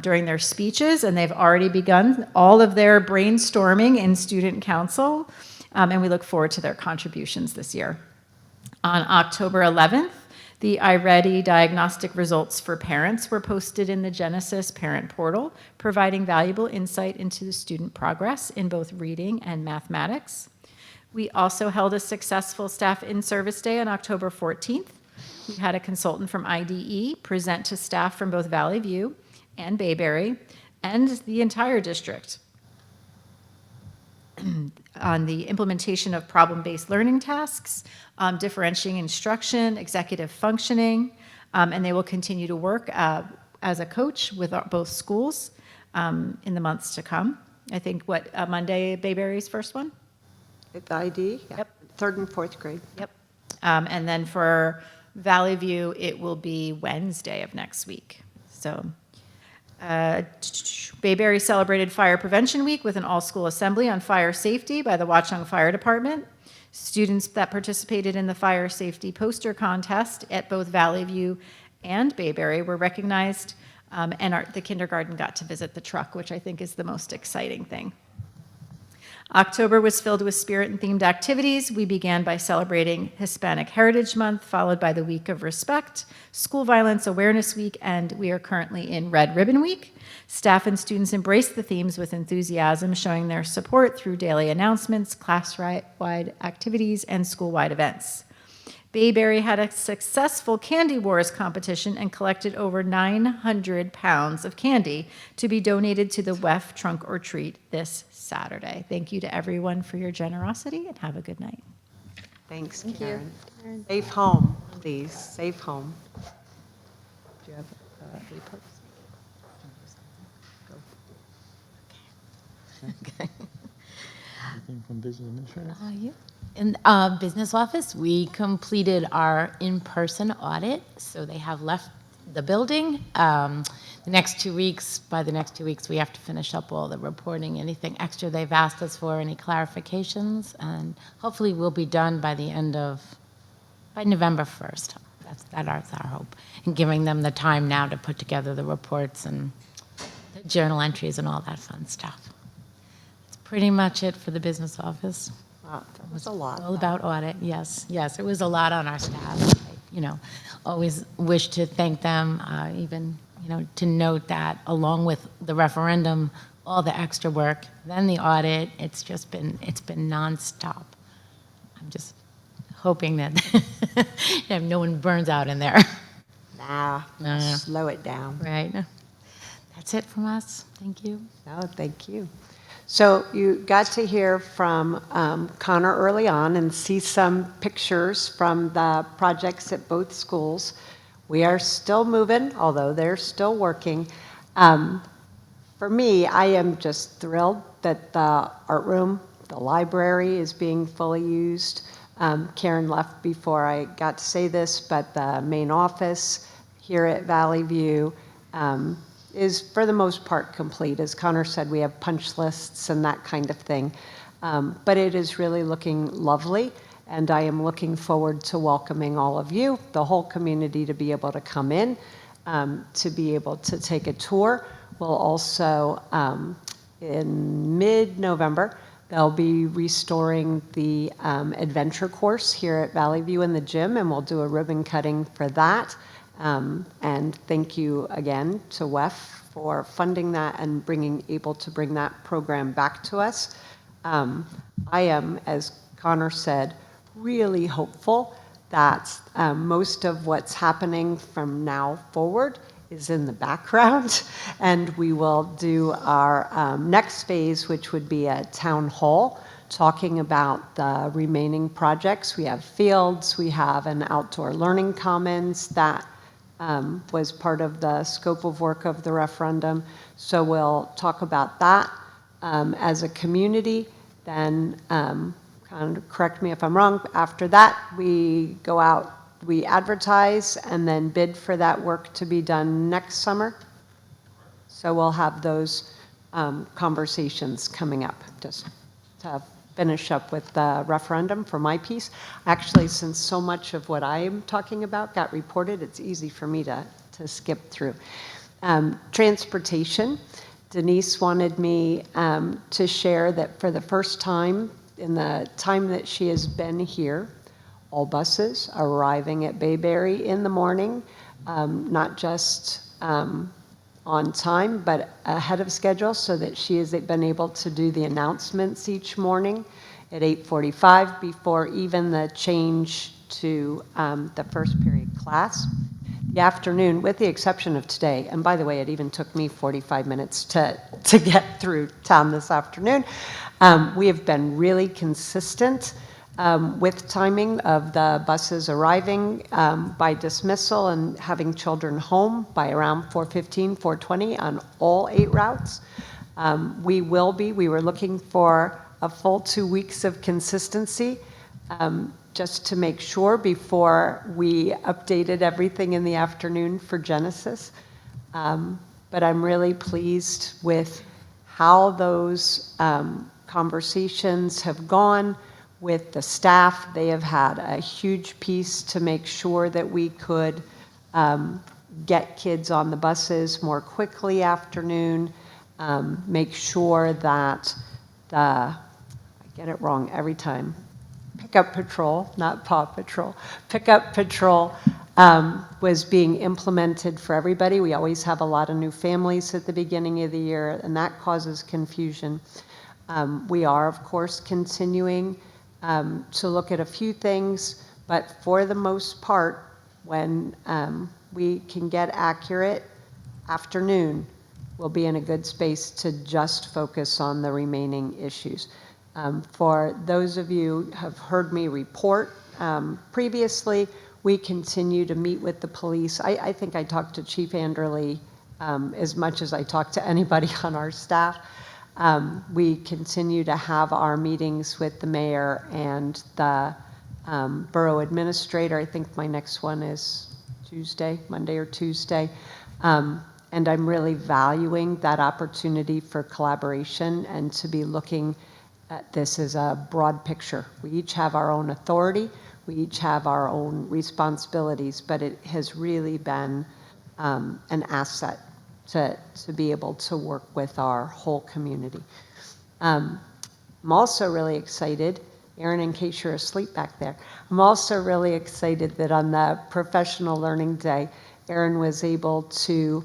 during their speeches, and they've already begun all of their brainstorming in student council, and we look forward to their contributions this year. On October 11th, the iReady diagnostic results for parents were posted in the Genesis parent portal, providing valuable insight into the student progress in both reading and mathematics. We also held a successful staff in-service day on October 14th. We had a consultant from IDE present to staff from both Valley View and Bayberry and the entire district on the implementation of problem-based learning tasks, differentiating instruction, executive functioning, and they will continue to work as a coach with both schools in the months to come. I think Monday, Bayberry's first one? At the ID? Yeah. Yep. 3rd and 4th grade. Yep. And then for Valley View, it will be Wednesday of next week. So Bayberry celebrated Fire Prevention Week with an all-school assembly on fire safety by the Watchung Fire Department. Students that participated in the fire safety poster contest at both Valley View and Bayberry were recognized, and the kindergarten got to visit the truck, which I think is the most exciting thing. October was filled with spirit and themed activities. We began by celebrating Hispanic Heritage Month, followed by the Week of Respect, School Violence Awareness Week, and we are currently in Red Ribbon Week. Staff and students embraced the themes with enthusiasm, showing their support through daily announcements, class-wide activities, and school-wide events. Bayberry had a successful Candy Wars competition and collected over 900 pounds of candy to be donated to the WEF Trunk or Treat this Saturday. Thank you to everyone for your generosity, and have a good night. Thanks, Karen. Safe home, please. Safe home. Do you have reports? Anything from business administrator? Yeah. In business office, we completed our in-person audit, so they have left the building. The next 2 weeks, by the next 2 weeks, we have to finish up all the reporting, anything extra they've asked us for, any clarifications, and hopefully we'll be done by November 1st. That's our hope, and giving them the time now to put together the reports and the journal entries and all that fun stuff. That's pretty much it for the business office. Wow, that was a lot. All about audit, yes, yes. It was a lot on our staff. Always wish to thank them, even, to note that along with the referendum, all the extra work, then the audit, it's been nonstop. I'm just hoping that no one burns out in there. Nah, slow it down. Right. That's it from us. Thank you. No, thank you. So you got to hear from Connor early on and see some pictures from the projects at both schools. We are still moving, although they're still working. For me, I am just thrilled that the art room, the library is being fully used. Karen left before I got to say this, but the main office here at Valley View is for the most part complete. As Connor said, we have punch lists and that kind of thing. But it is really looking lovely, and I am looking forward to welcoming all of you, the whole community, to be able to come in, to be able to take a tour. We'll also, in mid-November, they'll be restoring the adventure course here at Valley View in the gym, and we'll do a ribbon cutting for that. And thank you again to WEF for funding that and able to bring that program back to us. I am, as Connor said, really hopeful that most of what's happening from now forward is in the background, and we will do our next phase, which would be a town hall, talking about the remaining projects. We have fields, we have an outdoor learning commons that was part of the scope of work of the referendum. So we'll talk about that as a community. Then, kind of correct me if I'm wrong, after that we go out, we advertise and then bid for that work to be done next summer. So we'll have those conversations coming up, just to finish up with the referendum for my piece. Actually, since so much of what I'm talking about got reported, it's easy for me to skip through. Transportation. Denise wanted me to share that for the first time in the time that she has been here, all buses are arriving at Bayberry in the morning, not just on time, but ahead of schedule, so that she has been able to do the announcements each morning at 8:45 before even the change to the first period class. The afternoon, with the exception of today, and by the way, it even took me 45 minutes to get through town this afternoon, we have been really consistent with timing of the buses arriving by dismissal and having children home by around 4:15, 4:20 on all 8 routes. We were looking for a full 2 weeks of consistency, just to make sure before we updated everything in the afternoon for Genesis. But I'm really pleased with how those conversations have gone with the staff. They have had a huge piece to make sure that we could get kids on the buses more quickly afternoon, make sure that I get it wrong every time, Pickup Patrol, not Paw Patrol, Pickup Patrol was being implemented for everybody. We always have a lot of new families at the beginning of the year, and that causes confusion. We are, of course, continuing to look at a few things, but for the most part, when we can get accurate afternoon, we'll be in a good space to just focus on the remaining issues. For those of you who have heard me report previously, we continue to meet with the police. I think I talked to Chief Anderley as much as I talk to anybody on our staff. We continue to have our meetings with the mayor and the borough administrator. I think my next one is Monday or Tuesday. And I'm really valuing that opportunity for collaboration and to be looking at this as a broad picture. We each have our own authority. We each have our own responsibilities, but it has really been an asset to be able to work with our whole community. I'm also really excited, Erin, in case you're asleep back there, I'm also really excited that on the Professional Learning Day, Erin was able to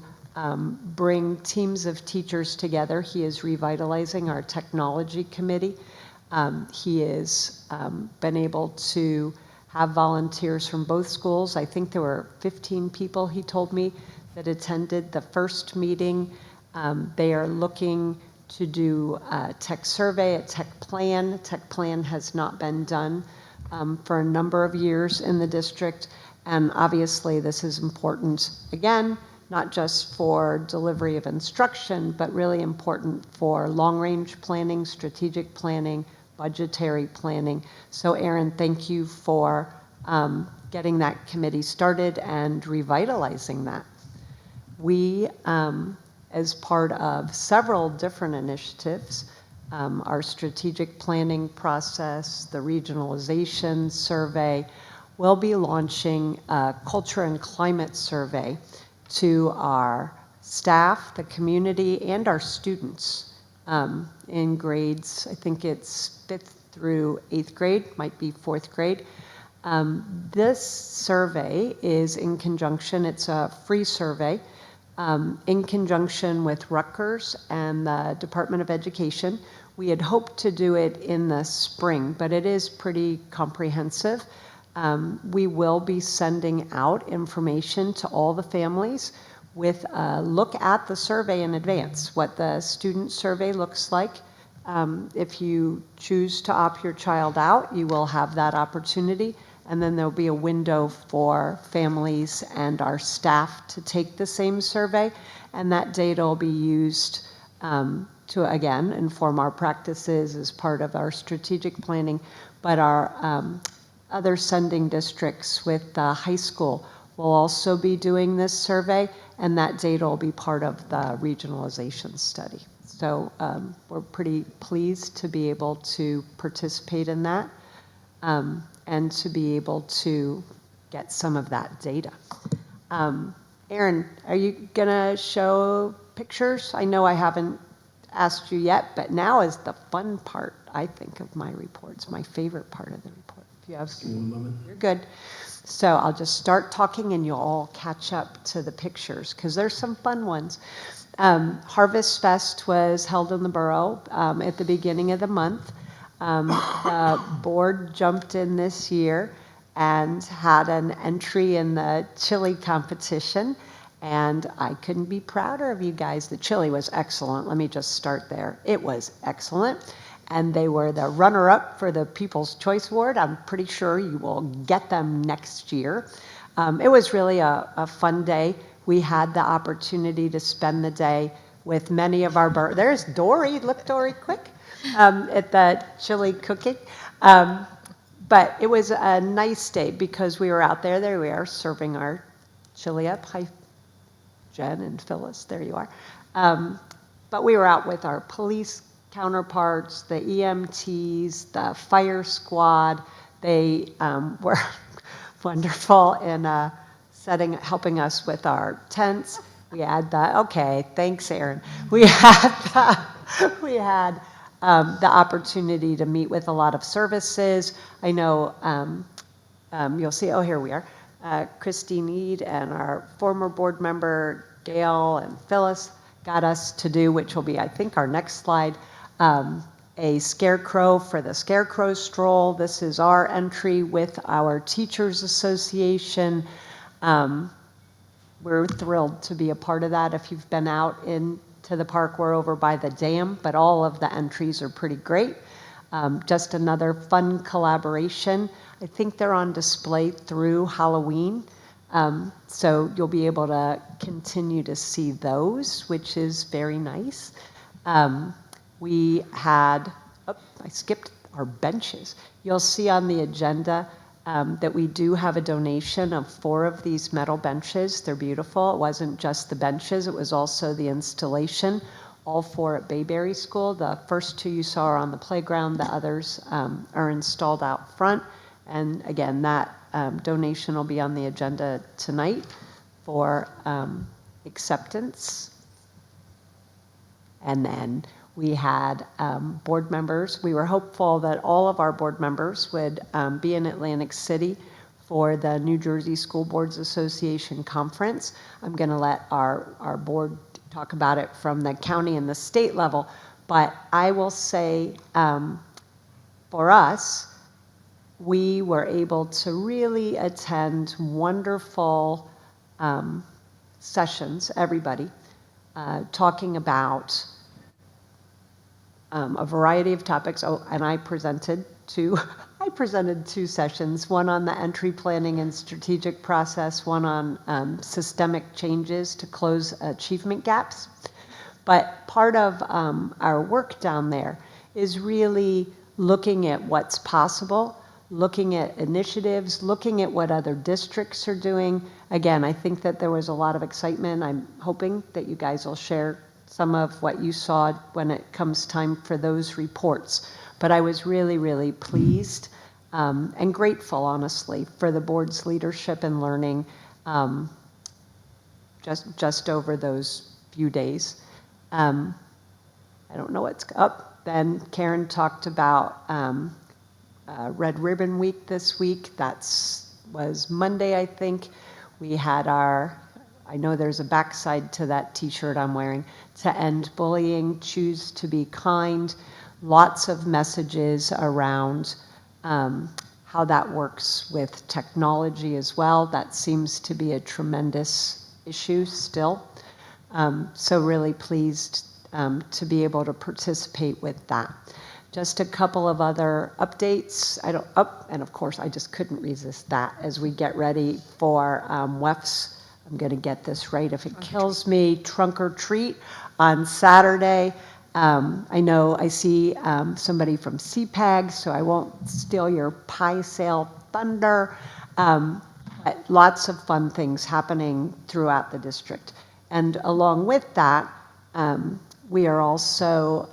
bring teams of teachers together. He is revitalizing our technology committee. He has been able to have volunteers from both schools. I think there were 15 people, he told me, that attended the first meeting. They are looking to do a tech survey, a tech plan. Tech plan has not been done for a number of years in the district. And obviously this is important, again, not just for delivery of instruction, but really important for long-range planning, strategic planning, budgetary planning. So Aaron, thank you for getting that committee started and revitalizing that. We, as part of several different initiatives, our strategic planning process, the regionalization survey, will be launching a culture and climate survey to our staff, the community, and our students in grades, I think it's 5th through 8th grade, might be 4th grade. This survey is in conjunction, it's a free survey, in conjunction with Rutgers and the Department of Education. We had hoped to do it in the spring, but it is pretty comprehensive. We will be sending out information to all the families with a look at the survey in advance, what the student survey looks like. If you choose to opt your child out, you will have that opportunity. And then there'll be a window for families and our staff to take the same survey. And that data will be used to, again, inform our practices as part of our strategic planning. But our other sending districts with the high school will also be doing this survey, and that data will be part of the regionalization study. So we're pretty pleased to be able to participate in that and to be able to get some of that data. Aaron, are you gonna show pictures? I know I haven't asked you yet, but now is the fun part, I think, of my reports, my favorite part of the report. If you have, you're good. So I'll just start talking and you'll all catch up to the pictures because there's some fun ones. Harvest Fest was held in the borough at the beginning of the month. The board jumped in this year and had an entry in the chili competition. And I couldn't be prouder of you guys. The chili was excellent. Let me just start there. It was excellent. And they were the runner-up for the People's Choice Award. I'm pretty sure you will get them next year. It was really a fun day. We had the opportunity to spend the day with many of our, there's Dory, look Dory, quick, at the chili cooking. But it was a nice day because we were out there we are, serving our chili up. Hi, Jen and Phyllis, there you are. But we were out with our police counterparts, the EMTs, the fire squad. They were wonderful in helping us with our tents. We had okay, thanks, Aaron. We had the opportunity to meet with a lot of services. I know you'll see, oh, here we are. Christine Eade and our former board member, Gail and Phyllis, got us to do, which will be, I think, our next slide, a scarecrow for the Scarecrow Stroll. This is our entry with our Teachers Association. We're thrilled to be a part of that. If you've been out into the park, we're over by the dam, but all of the entries are pretty great. Just another fun collaboration. I think they're on display through Halloween. So you'll be able to continue to see those, which is very nice. We had, I skipped our benches. You'll see on the agenda that we do have a donation of 4 of these metal benches. They're beautiful. It wasn't just the benches, it was also the installation. All 4 at Bayberry School. The first 2 you saw are on the playground. The others are installed out front. And again, that donation will be on the agenda tonight for acceptance. And then we had board members. We were hopeful that all of our board members would be in Atlantic City for the New Jersey School Boards Association conference. I'm going to let our board talk about it from the county and the state level. But I will say for us, we were able to really attend wonderful sessions, everybody, talking about a variety of topics. Oh, and I presented to, I presented 2 sessions, one on the entry planning and strategic process, one on systemic changes to close achievement gaps. But part of our work down there is really looking at what's possible, looking at initiatives, looking at what other districts are doing. Again, I think that there was a lot of excitement. I'm hoping that you guys will share some of what you saw when it comes time for those reports. But I was really, really pleased and grateful, honestly, for the board's leadership and learning just over those few days. I don't know what's up. Then Karen talked about Red Ribbon Week this week. Was Monday, I think. We had I know there's a backside to that t-shirt I'm wearing, to end bullying, choose to be kind. Lots of messages around how that works with technology as well. That seems to be a tremendous issue still. So really pleased to be able to participate with that. Just a couple of other updates. And of course, I just couldn't resist that as we get ready for WEF's. I'm going to get this right if it kills me. Trunk or treat on Saturday. I know I see somebody from CPAG, so I won't steal your pie sale thunder. But lots of fun things happening throughout the district. And along with that, we are also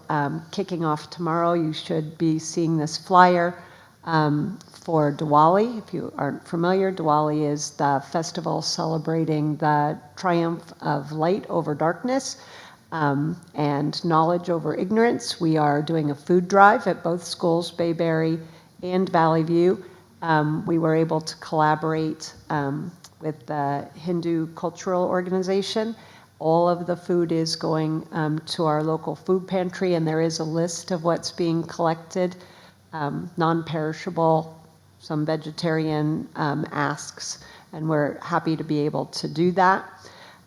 kicking off tomorrow. You should be seeing this flyer for Diwali. If you aren't familiar, Diwali is the festival celebrating the triumph of light over darkness and knowledge over ignorance. We are doing a food drive at both schools, Bayberry and Valley View. We were able to collaborate with the Hindu Cultural Organization. All of the food is going to our local food pantry, and there is a list of what's being collected, non-perishable, some vegetarian asks, and we're happy to be able to do that.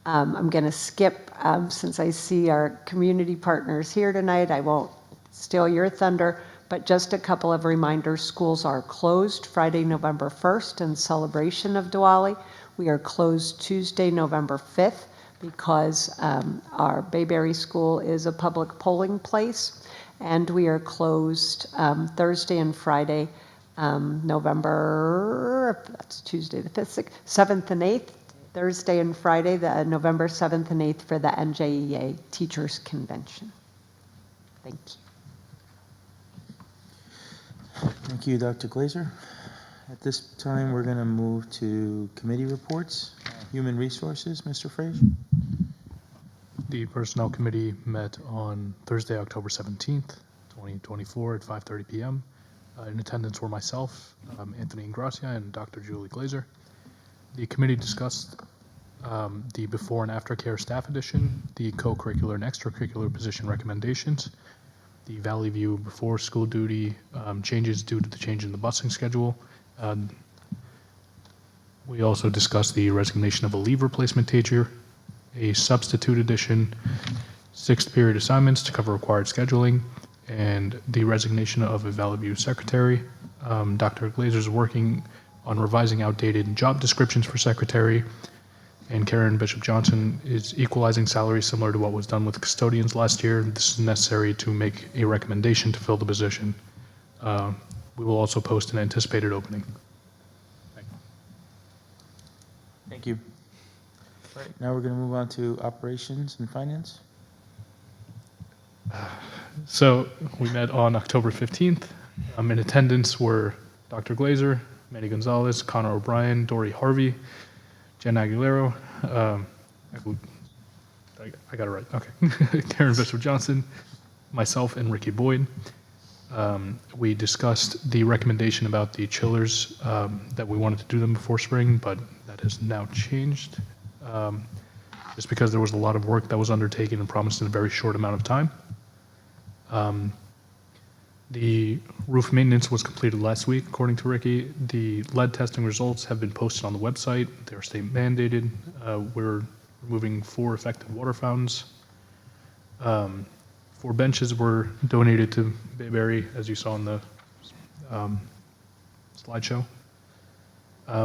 I'm going to skip, since I see our community partners here tonight, I won't steal your thunder, but just a couple of reminders. Schools are closed Friday, November 1st in celebration of Diwali. We are closed Tuesday, November 5th, because our Bayberry School is a public polling place, and we are closed Thursday and Friday, that's Tuesday the 5th, 6th, 7th and 8th, Thursday and Friday, the November 7th and 8th for the NJEA Teachers Convention. Thank you. Thank you, Dr. Glazer. At this time, we're going to move to committee reports. Human Resources, Mr. Fraser. The Personnel Committee met on Thursday, October 17th, 2024 at 5:30 p.m. In attendance were myself, Anthony Ingracia, and Dr. Julie Glazer. The committee discussed the before and after care staff addition, the co-curricular and extracurricular position recommendations, the Valley View before school duty changes due to the change in the busing schedule. We also discussed the resignation of a leave replacement teacher, a substitute addition, 6th period assignments to cover required scheduling, and the resignation of a Valley View secretary. Dr. Glazer is working on revising outdated job descriptions for secretary, and Karen Bishop-Johnson is equalizing salaries similar to what was done with custodians last year. This is necessary to make a recommendation to fill the position. We will also post an anticipated opening. Thank you. All right, now we're going to move on to operations and finance. So we met on October 15th. In attendance were Dr. Glazer, Manny Gonzalez, Connor O'Brien, Dory Harvey, Jen Aguilero, I got it right, okay, Karen Bishop-Johnson, myself, and Ricky Boyd. We discussed the recommendation about the chillers, that we wanted to do them before spring, but that has now changed, just because there was a lot of work that was undertaken and promised in a very short amount of time. The roof maintenance was completed last week, according to Ricky. The lead testing results have been posted on the website. They're state mandated. We're removing 4 affected water fountains. 4 benches were donated to Bayberry, as you saw in the slideshow.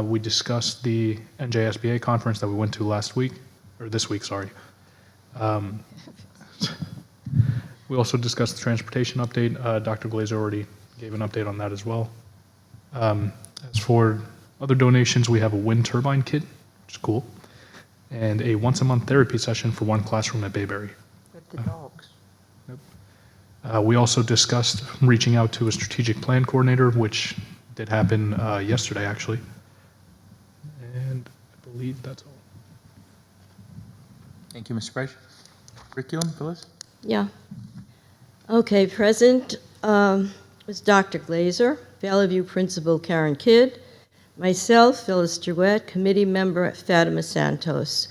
We discussed the NJSBA conference that we went to last week, or this week, sorry. We also discussed the transportation update. Dr. Glazer already gave an update on that as well. As for other donations, we have a wind turbine kit, which is cool, and a once-a-month therapy session for one classroom at Bayberry. With the dogs. We also discussed reaching out to a strategic plan coordinator, which did happen yesterday, actually. And I believe that's all. Thank you, Mr. Price. Curriculum, Phyllis? Yeah. Okay, present was Dr. Glazer, Valley View Principal Karen Kidd, myself, Phyllis Jewett, committee member Fatima Santos.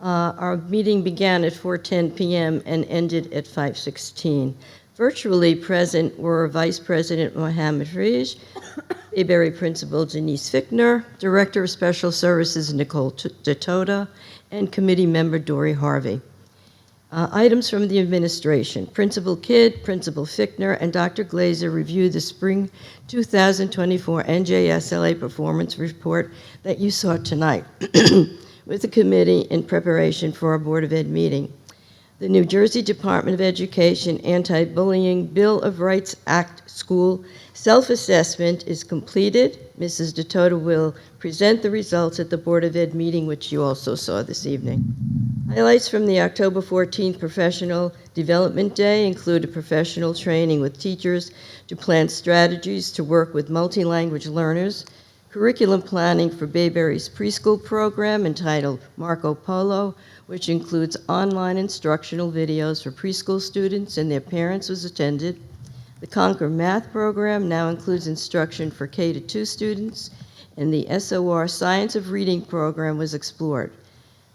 Our meeting began at 4:10 p.m. and ended at 5:16. Virtually present were Vice President Mohammed Rij, Bayberry Principal Denise Fickner, Director of Special Services Nicole DeToda, and committee member Dory Harvey. Items from the administration. Principal Kidd, Principal Fickner, and Dr. Glazer reviewed the spring 2024 NJSLA performance report that you saw tonight with the committee in preparation for our Board of Ed meeting. The New Jersey Department of Education Anti-Bullying Bill of Rights Act school self-assessment is completed. Mrs. DeToda will present the results at the Board of Ed meeting, which you also saw this evening. Highlights from the October 14th Professional Development Day included professional training with teachers to plan strategies to work with multi-language learners, curriculum planning for Bayberry's preschool program entitled Marco Polo, which includes online instructional videos for preschool students and their parents, was attended. The Conquer Math program now includes instruction for K-2 students, and the SOR Science of Reading program was explored.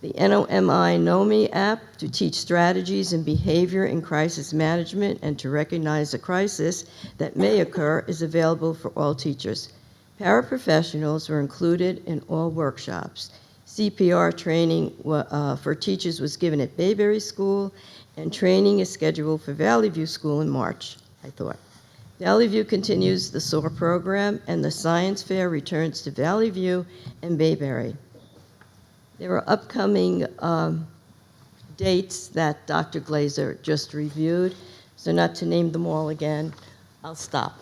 The NOMI NOMI app to teach strategies and behavior in crisis management and to recognize a crisis that may occur is available for all teachers. Paraprofessionals were included in all workshops. CPR training for teachers was given at Bayberry School, and training is scheduled for Valley View School in March, I thought. Valley View continues the SOAR program, and the science fair returns to Valley View and Bayberry. There are upcoming dates that Dr. Glazer just reviewed, so not to name them all again, I'll stop.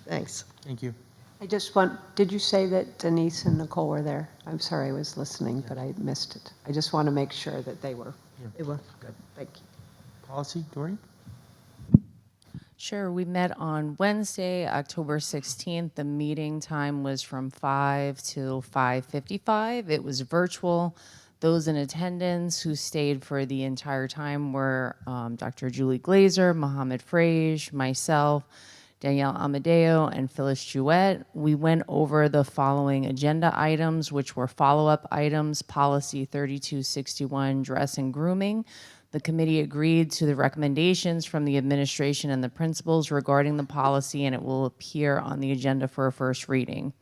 Thanks. Thank you. I just did you say that Denise and Nicole were there? I'm sorry, I was listening, but I missed it. I just want to make sure that they were. They were. Good. Thank you. Policy, Dory? Sure, we met on Wednesday, October 16th. The meeting time was from 5 till 5:55. It was virtual. Those in attendance who stayed for the entire time were Dr. Julie Glazer, Mohammed Frage, myself, Danielle Amadeo, and Phyllis Jewett. We went over the following agenda items, which were follow-up items, Policy 3261, dress and grooming. The committee agreed to the recommendations from the administration and the principals regarding the policy, and it will appear on the agenda for a first reading.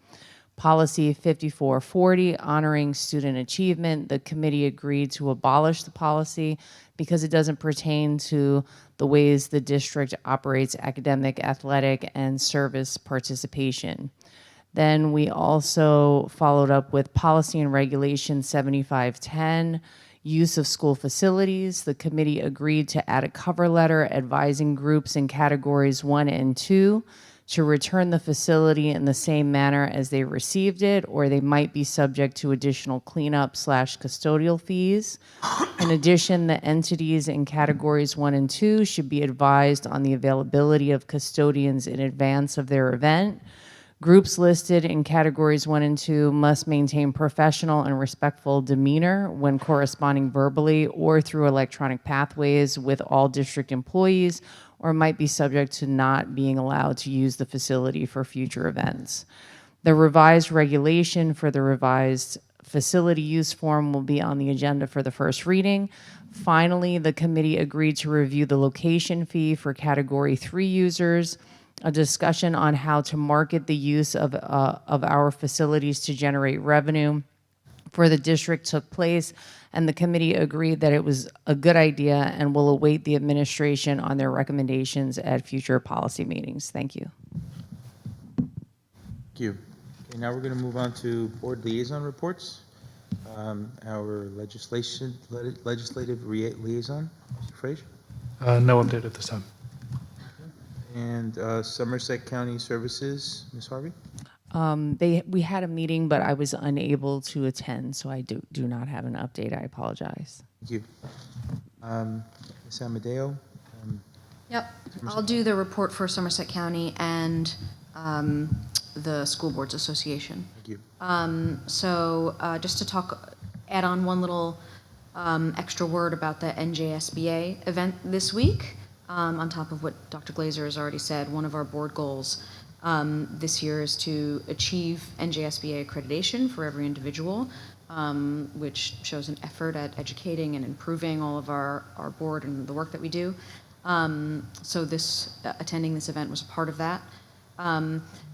Policy 5440, honoring student achievement. The committee agreed to abolish the policy because it doesn't pertain to the ways the district operates academic, athletic, and service participation. Then we also followed up with Policy and Regulation 7510, use of school facilities. The committee agreed to add a cover letter advising groups in categories 1 and 2 to return the facility in the same manner as they received it, or they might be subject to additional cleanup/custodial fees. In addition, the entities in categories 1 and 2 should be advised on the availability of custodians in advance of their event. Groups listed in categories 1 and 2 must maintain professional and respectful demeanor when corresponding verbally or through electronic pathways with all district employees, or might be subject to not being allowed to use the facility for future events. The revised regulation for the revised facility use form will be on the agenda for the first reading. Finally, the committee agreed to review the location fee for Category 3 users. A discussion on how to market the use of our facilities to generate revenue for the district took place, and the committee agreed that it was a good idea and will await the administration on their recommendations at future policy meetings. Thank you. Thank Thank you. Okay, now we're going to move on to board liaison reports. Our legislative liaison, Mr. Frazier, No update at this time. and Somerset County Services, Ms. Harvey. We had a meeting, but I was unable to attend, so I do not have an update. I apologize. Thank you. Ms. Amadeo. Yep, I'll do the report for Somerset County and the School Boards Association. Thank you. So just to add on one little extra word about the NJSBA event this week, on top of what Dr. Glazer has already said, one of our board goals this year is to achieve NJSBA accreditation for every individual, which shows an effort at educating and improving all of our board and the work that we do. So attending this event was a part of that.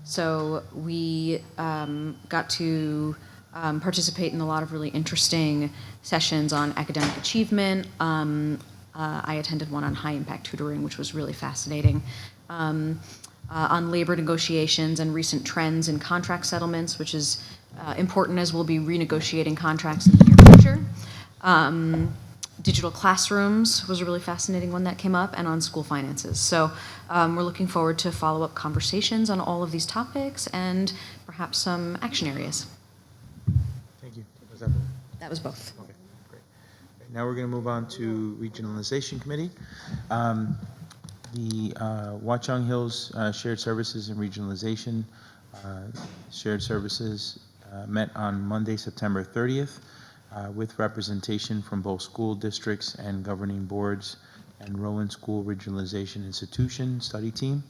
So we got to participate in a lot of really interesting sessions on academic achievement. I attended one on high impact tutoring, which was really fascinating. On labor negotiations and recent trends in contract settlements, which is important as we'll be renegotiating contracts in the near future. Digital classrooms was a really fascinating one that came up, and on school finances. So we're looking forward to follow-up conversations on all of these topics and perhaps some action areas. Thank you. Was that That was both. okay? Great. Okay, now we're going to move on to Regionalization Committee. The Watchung Hills Shared Services and Regionalization Shared Services met on Monday, September 30th. With representation from both school districts and governing boards and Rowan School Regionalization Institution study team.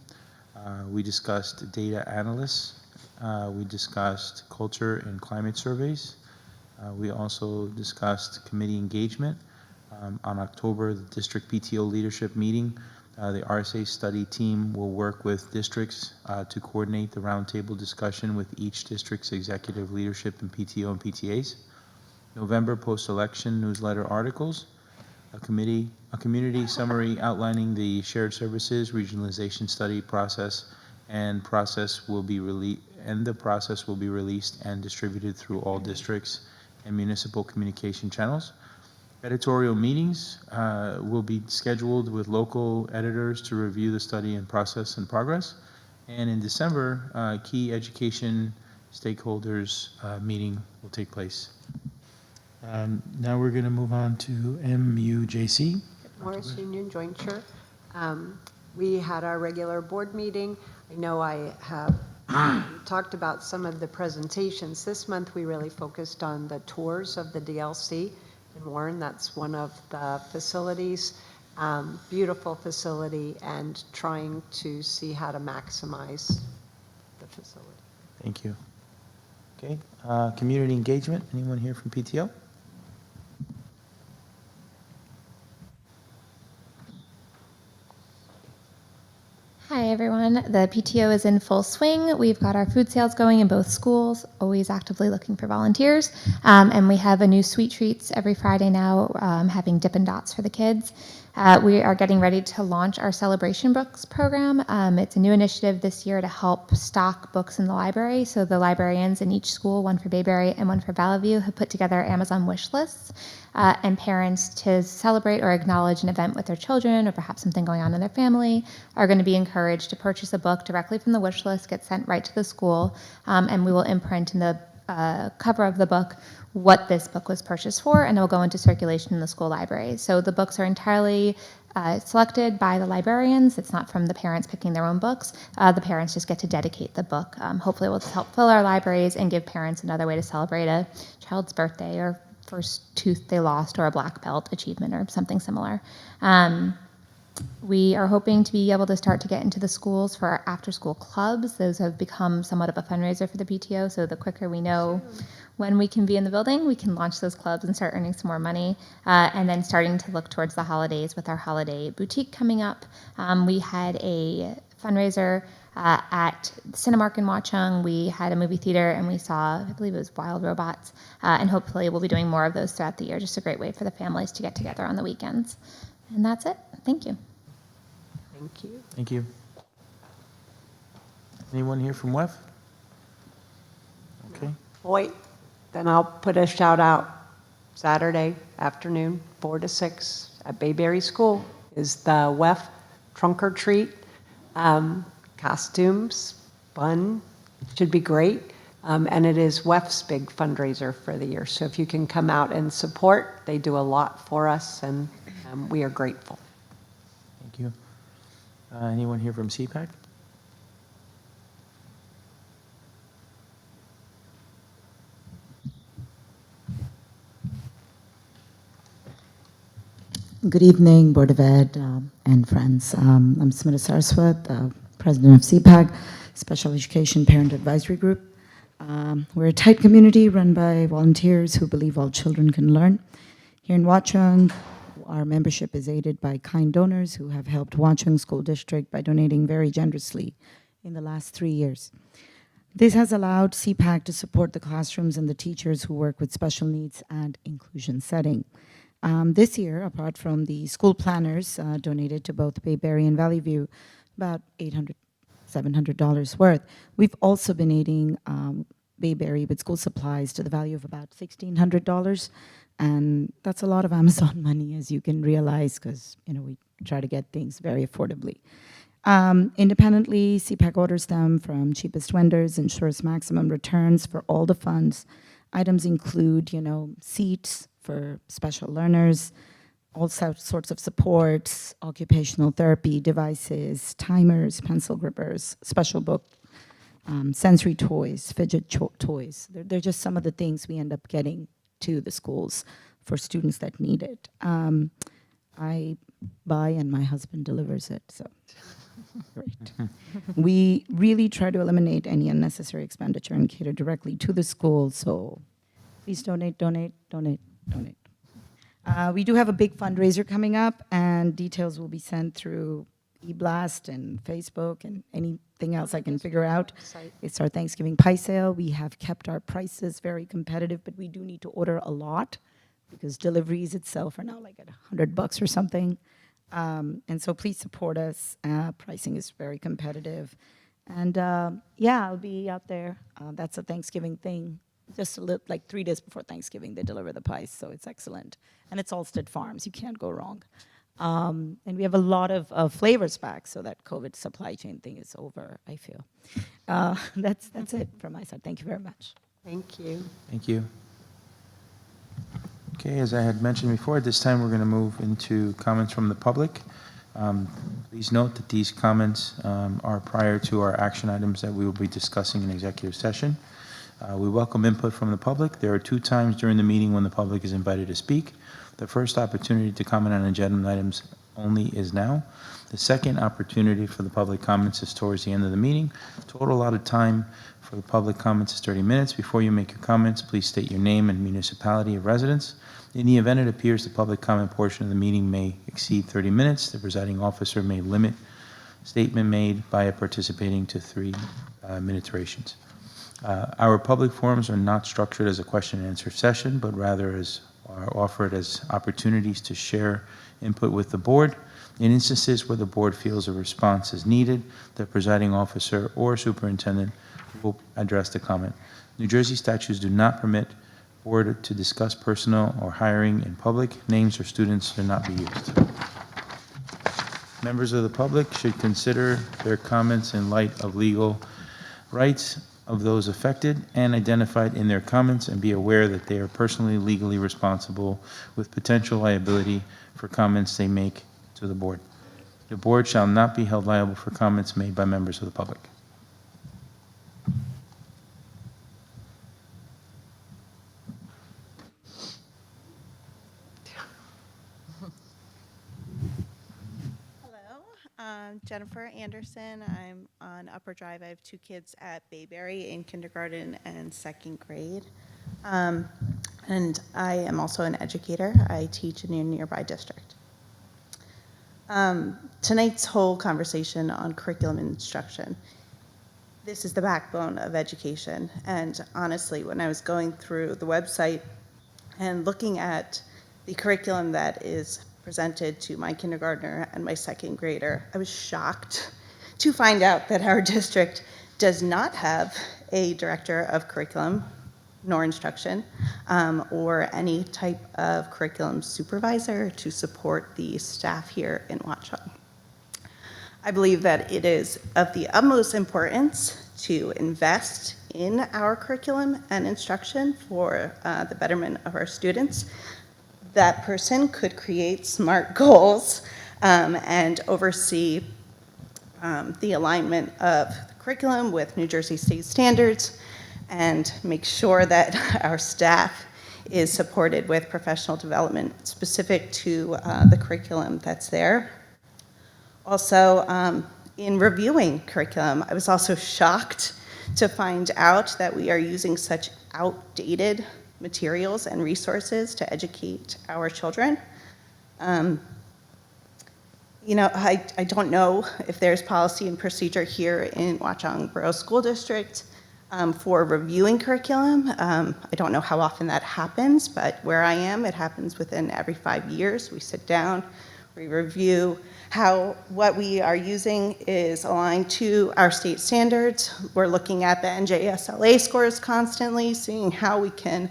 We discussed data analysts. We discussed culture and climate surveys. We also discussed committee engagement. On October, the district PTO leadership meeting, the RSA study team will work with districts to coordinate the roundtable discussion with each district's executive leadership and PTO and PTAs. November post-election newsletter articles, a community summary outlining the shared services regionalization study process, and the process will be released and distributed through all districts and municipal communication channels. Editorial meetings will be scheduled with local editors to review the study and process and progress. And in December, key education stakeholders meeting will take place. Now we're going to move on to MUJC. Morris Union Jointure. We had our regular board meeting. I know I have talked about some of the presentations. This month we really focused on the tours of the DLC in Warren. That's one of the facilities, beautiful facility, and trying to see how to maximize the facility. Thank you. Okay, community engagement. Anyone here from PTO? Hi everyone, the PTO is in full swing. We've got our food sales going in both schools, always actively looking for volunteers. And we have a new Sweet Treats every Friday now, having Dippin' Dots for the kids. We are getting ready to launch our Celebration Books program. It's a new initiative this year to help stock books in the library. So the librarians in each school, one for Bayberry and one for Valley View, have put together Amazon wish lists. And parents, to celebrate or acknowledge an event with their children or perhaps something going on in their family, are going to be encouraged to purchase a book directly from the wish list, get sent right to the school, and we will imprint in the cover of the book what this book was purchased for, and it will go into circulation in the school library. So the books are entirely selected by the librarians. It's not from the parents picking their own books. The parents just get to dedicate the book. Hopefully it will help fill our libraries and give parents another way to celebrate a child's birthday or first tooth they lost or a black belt achievement or something similar. We are hoping to be able to start to get into the schools for our after-school clubs. Those have become somewhat of a fundraiser for the PTO, so the quicker we know when we can be in the building, we can launch those clubs and start earning some more money. And then starting to look towards the holidays with our holiday boutique coming up. We had a fundraiser at Cinemark in Watchung. We had a movie theater and we saw, I believe it was Wild Robots, and hopefully we'll be doing more of those throughout the year. Just a great way for the families to get together on the weekends. And that's it. Thank you. Thank you. Thank you. Anyone here from WEF? Boy, then I'll put a shout out. Saturday afternoon, 4 to 6 at Bayberry School is the WEF trunk or treat. Costumes, fun, should be great. And it is WEF's big fundraiser for the year. So if you can come out and support, they do a lot for us, and we are grateful. Thank you. Anyone here from CPAC? Good evening, Board of Ed and friends. I'm Smita Saraswat, President of CPAC, Special Education Parent Advisory Group. We're a tight community run by volunteers who believe all children can learn. Here in Watchung, our membership is aided by kind donors who have helped Watchung School District by donating very generously in the last 3 years. This has allowed CPAC to support the classrooms and the teachers who work with special needs and inclusion setting. This year, apart from the school planners donated to both Bayberry and Valley View, about $800, $700 worth, we've also been aiding Bayberry with school supplies to the value of about $1,600. And that's a lot of Amazon money, as you can realize, because we try to get things very affordably. Independently, CPAC orders them from cheapest vendors, ensures maximum returns for all the funds. Items include, seats for special learners, all sorts of supports, occupational therapy devices, timers, pencil grippers, special book, sensory toys, fidget toys. They're just some of the things we end up getting to the schools for students that need it. I buy and my husband delivers it, so great. We really try to eliminate any unnecessary expenditure and cater directly to the school, so please donate, donate, donate, donate. We do have a big fundraiser coming up, and details will be sent through eBlast and Facebook and anything else I can figure out. It's our Thanksgiving pie sale. We have kept our prices very competitive, but we do need to order a lot because deliveries itself are now like at $100 or something. And so please support us. Pricing is very competitive. And yeah, I'll be out there. That's a Thanksgiving thing. Just like 3 days before Thanksgiving, they deliver the pies, so it's excellent. And it's Allstead Farms. You can't go wrong. And we have a lot of flavors back, so that COVID supply chain thing is over, I feel. That's it from my side. Thank you very much. Thank you. Thank you. Okay, as I had mentioned before, at this time we're going to move into comments from the public. Please note that these comments are prior to our action items that we will be discussing in executive session. We welcome input from the public. There are 2 times during the meeting when the public is invited to speak. The first opportunity to comment on agenda items only is now. The second opportunity for the public comments is towards the end of the meeting. Total allotted time for the public comments is 30 minutes. Before you make your comments, please state your name and municipality of residence. In the event it appears the public comment portion of the meeting may exceed 30 minutes, the presiding officer may limit statement made by a participating to 3-minute durations. Our public forums are not structured as a question and answer session, but rather are offered as opportunities to share input with the board. In instances where the board feels a response is needed, the presiding officer or superintendent will address the comment. New Jersey statutes do not permit board to discuss personnel or hiring in public. Names or students should not be used. Members of the public should consider their comments in light of legal rights of those affected and identified in their comments, and be aware that they are personally legally responsible with potential liability for comments they make to the board. The board shall not be held liable for comments made by members of the public. Jennifer Anderson. I'm on Upper Drive. I have 2 kids at Bayberry in kindergarten and 2nd grade. And I am also an educator. I teach in a nearby district. Tonight's whole conversation on curriculum and instruction. This is the backbone of education. And honestly, when I was going through the website and looking at the curriculum that is presented to my kindergartner and my 2nd grader, I was shocked to find out that our district does not have a director of curriculum, nor instruction, or any type of curriculum supervisor to support the staff here in Watchung. I believe that it is of the utmost importance to invest in our curriculum and instruction for the betterment of our students. That person could create SMART goals and oversee the alignment of the curriculum with New Jersey state standards and make sure that our staff is supported with professional development specific to the curriculum that's there. Also, in reviewing curriculum, I was also shocked to find out that we are using such outdated materials and resources to educate our children. You know, I don't know if there's policy and procedure here in Watchung Borough School District for reviewing curriculum. I don't know how often that happens, but where I am, it happens within every 5 years. We sit down, we review how what we are using is aligned to our state standards. We're looking at the NJSLA scores constantly, seeing how we can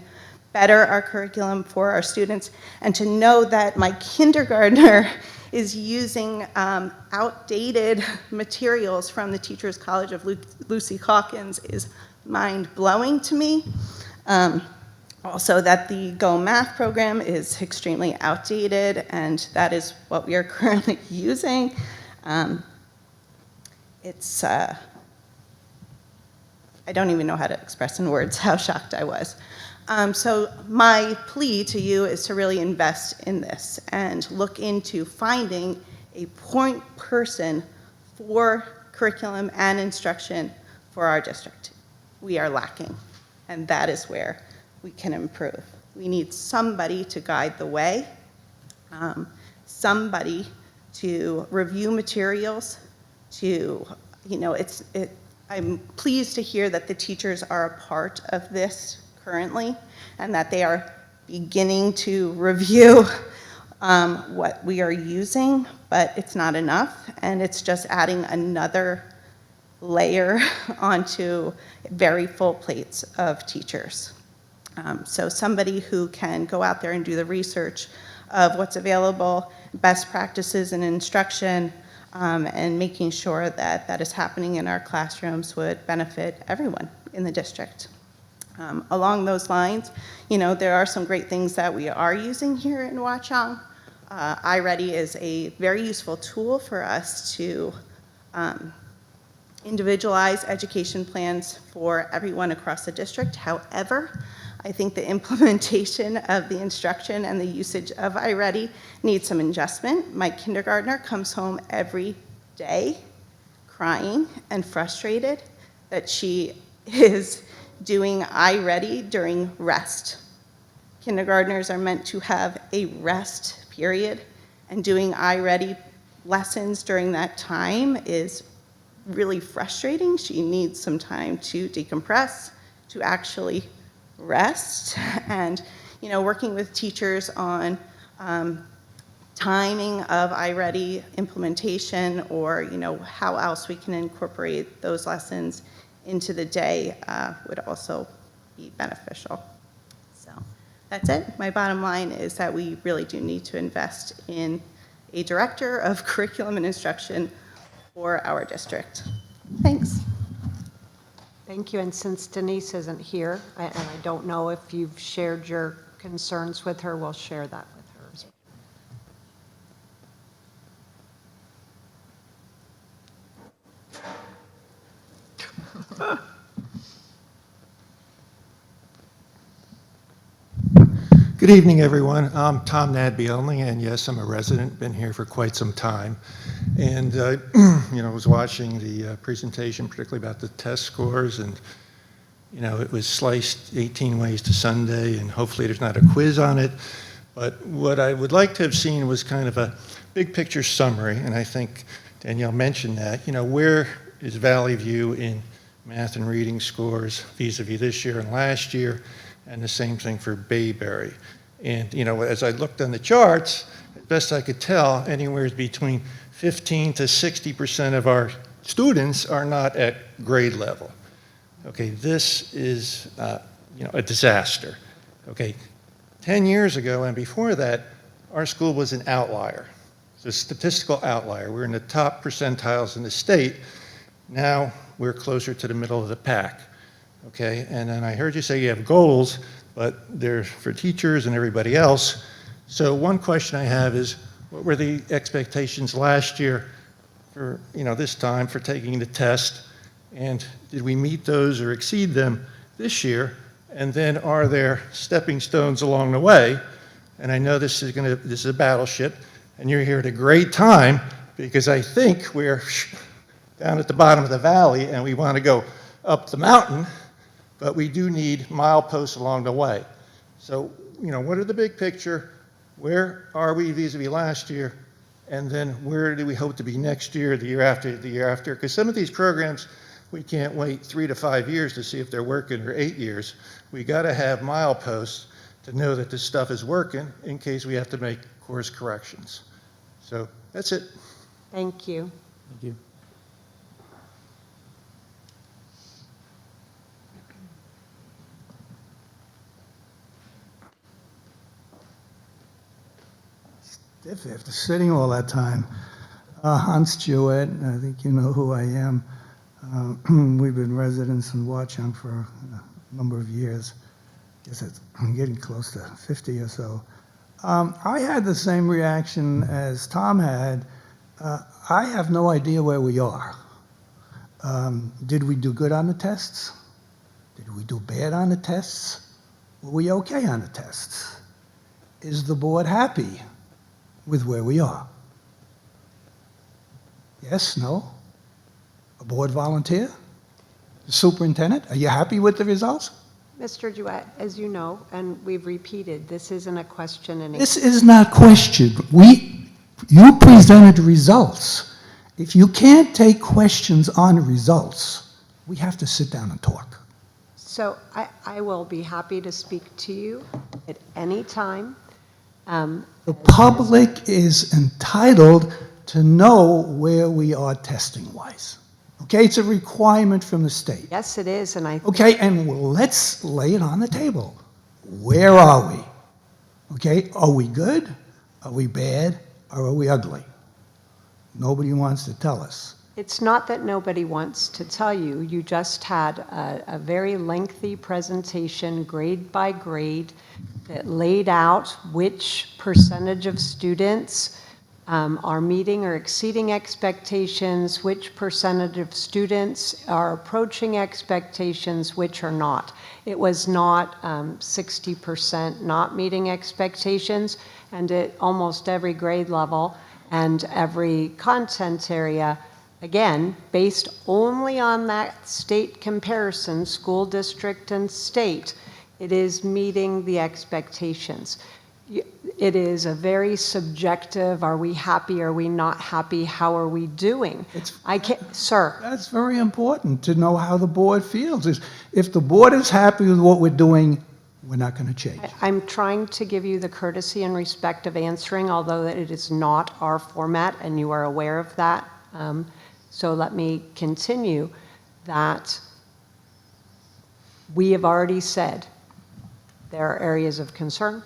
better our curriculum for our students. And to know that my kindergartner is using outdated materials from the Teachers College of Lucy Hawkins is mind-blowing to me. Also that the Go Math program is extremely outdated, and that is what we are currently using. I don't even know how to express in words how shocked I was. So my plea to you is to really invest in this and look into finding a point person for curriculum and instruction for our district. We are lacking, and that is where we can improve. We need somebody to guide the way, somebody to review materials, to, you know, I'm pleased to hear that the teachers are a part of this currently and that they are beginning to review what we are using, but it's not enough, and it's just adding another layer onto very full plates of teachers. So somebody who can go out there and do the research of what's available, best practices in instruction, and making sure that that is happening in our classrooms would benefit everyone in the district. Along those lines, you know, there are some great things that we are using here in Watchung. iReady is a very useful tool for us to individualize education plans for everyone across the district. However, I think the implementation of the instruction and the usage of iReady needs some adjustment. My kindergartner comes home every day crying and frustrated that she is doing iReady during rest. Kindergartners are meant to have a rest period, and doing iReady lessons during that time is really frustrating. She needs some time to decompress, to actually rest, and, you know, working with teachers on timing of iReady implementation, or, you know, how else we can incorporate those lessons into the day would also be beneficial. So that's it. My bottom line is that we really do need to invest in a director of curriculum and instruction for our district. Thanks. Thank you, and since Denise isn't here, and I don't know if you've shared your concerns with her, we'll share that with her as well. Good evening, everyone. I'm Tom Nadby-Only, and yes, I'm a resident, been here for quite some time. And, you know, I was watching the presentation, particularly about the test scores, and, you know, it was sliced 18 ways to Sunday, and hopefully there's not a quiz on it. But what I would like to have seen was kind of a big picture summary, and I think Danielle mentioned that. You know, where is Valley View in math and reading scores vis-a-vis this year and last year, and the same thing for Bayberry. And, you know, as I looked on the charts, best I could tell, anywhere between 15 to 60% of our students are not at grade level. Okay, this is a disaster. Okay, 10 years ago and before that, our school was an outlier. It's a statistical outlier. We're in the top percentiles in the state. Now we're closer to the middle of the pack. Okay, and then I heard you say you have goals, but they're for teachers and everybody else. So one question I have is, what were the expectations last year for, this time for taking the test? And did we meet those or exceed them this year? And then are there stepping stones along the way? And I know this is a battleship, and you're here at a great time, because I think we're down at the bottom of the valley and we want to go up the mountain, but we do need mileposts along the way. So, what are the big picture? Where are we vis-a-vis last year? And then where do we hope to be next year, the year after, the year after? Because some of these programs, we can't wait 3 to 5 years to see if they're working, or 8 years. We got to have mileposts to know that this stuff is working in case we have to make course corrections. So that's it. Thank you. Thank you. Stiff after sitting all that time. Hans Jewett, I think you know who I am. We've been residents in Watchung for a number of years. I'm getting close to 50 or so. I had the same reaction as Tom had. I have no idea where we are. Did we do good on the tests? Did we do bad on the tests? Were we okay on the tests? Is the board happy with where we are? Yes, no? A board volunteer? The superintendent? Are you happy with the results? Mr. Duet, as you know, and we've repeated, this isn't a question and This is not question. You presented results. If you can't take questions on results, we have to sit down and talk. So I will be happy to speak to you at any time. The public is entitled to know where we are testing-wise. Okay, it's a requirement from the state. Yes, it is, and I think Okay, and let's lay it on the table. Where are we? Okay, are we good? Are we bad? Or are we ugly? Nobody wants to tell us. it's not that nobody wants to tell you. You just had a very lengthy presentation, grade by grade, that laid out which percentage of students are meeting or exceeding expectations, which percentage of students are approaching expectations, which are not. It was not 60% not meeting expectations, and at almost every grade level and every content area, again, based only on that state comparison, school district and state, it is meeting the expectations. It is a very subjective, are we happy, are we not happy, how are we doing? Sir. That's very important to know how the board feels. If the board is happy with what we're doing, we're not going to change. I'm trying to give you the courtesy and respect of answering, although it is not our format, and you are aware of that. So let me continue that we have already said there are areas of concern.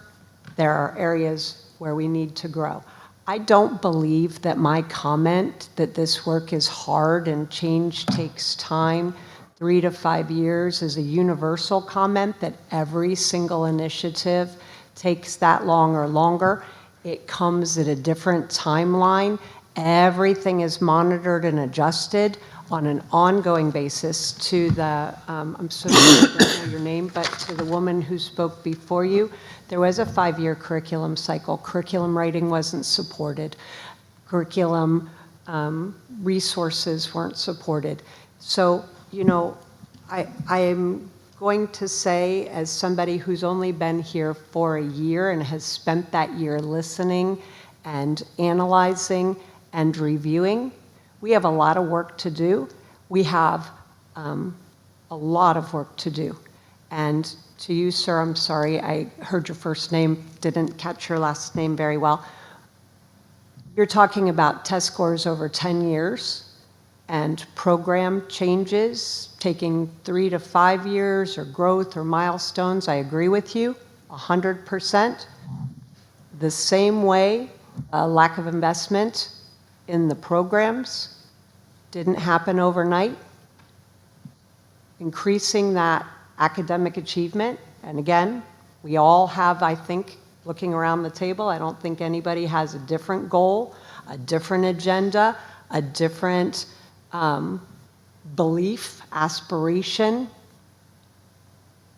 There are areas where we need to grow. I don't believe that my comment that this work is hard and change takes time, 3 to 5 years, is a universal comment that every single initiative takes that long or longer. It comes at a different timeline. Everything is monitored and adjusted on an ongoing basis. To the, I'm sorry, I don't know your name, but to the woman who spoke before you, there was a 5-year curriculum cycle. Curriculum writing wasn't supported. Curriculum resources weren't supported. So, you know, I am going to say, as somebody who's only been here for a year and has spent that year listening and analyzing and reviewing, we have a lot of work to do. We have a lot of work to do. And to you, sir, I'm sorry, I heard your first name, didn't catch your last name very well. You're talking about test scores over 10 years, and program changes, taking 3 to 5 years or growth or milestones, I agree with you 100%. The same way, a lack of investment in the programs didn't happen overnight. Increasing that academic achievement, and again, we all have, I think, looking around the table, I don't think anybody has a different goal, a different agenda, a different belief, aspiration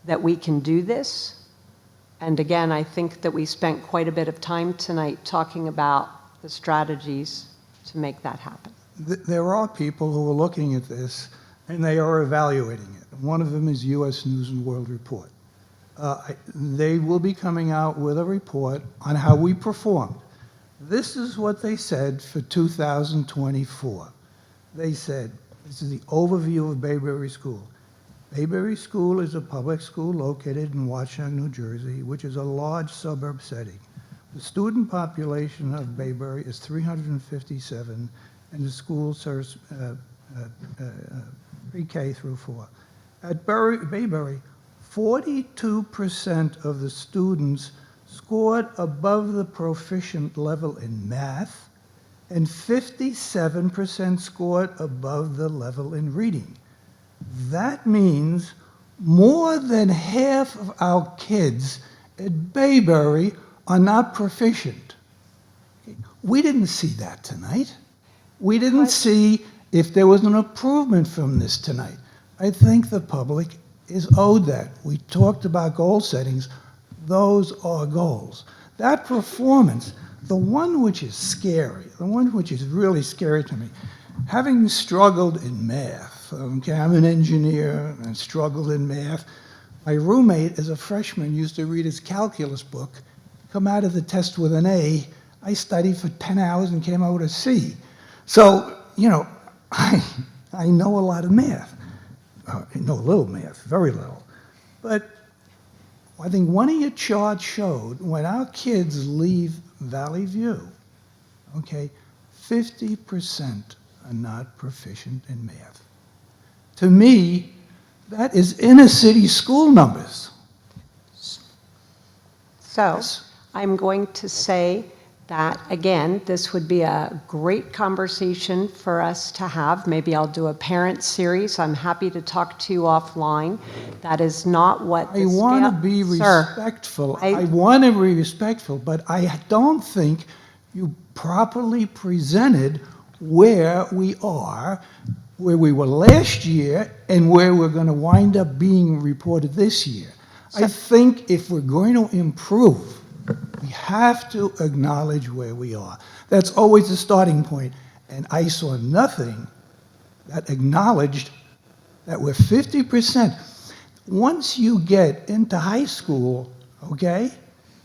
that we can do this. And again, I think that we spent quite a bit of time tonight talking about the strategies to make that happen. There are people who are looking at this and they are evaluating it. One of them is U.S. News and World Report. They will be coming out with a report on how we performed. This is what they said for 2024. They said, this is the overview of Bayberry School. Bayberry School is a public school located in Watchung, New Jersey, which is a large suburb setting. The student population of Bayberry is 357, and the school serves pre-K through 4. At Bayberry, 42% of the students scored above the proficient level in math, and 57% scored above the level in reading. That means more than half of our kids at Bayberry are not proficient. We didn't see that tonight. We didn't see if there was an improvement from this tonight. I think the public is owed that. We talked about goal settings. Those are goals. That performance, the one which is scary, the one which is really scary to me, having struggled in math, okay, I'm an engineer and struggled in math. My roommate, as a freshman, used to read his calculus book, come out of the test with an A. I studied for 10 hours and came out with a C. So, you know, I know a lot of math. I know a little math, very little. But I think one of your charts showed when our kids leave Valley View, okay, 50% are not proficient in math. To me, that is inner city school numbers. So I'm going to say that, again, this would be a great conversation for us to have. Maybe I'll do a parent series. I'm happy to talk to you offline. That is not what I want to be respectful. I want to be respectful, but I don't think you properly presented where we are, where we were last year, and where we're going to wind up being reported this year. I think if we're going to improve, we have to acknowledge where we are. That's always the starting point. And I saw nothing that acknowledged that we're 50%. Once you get into high school, okay,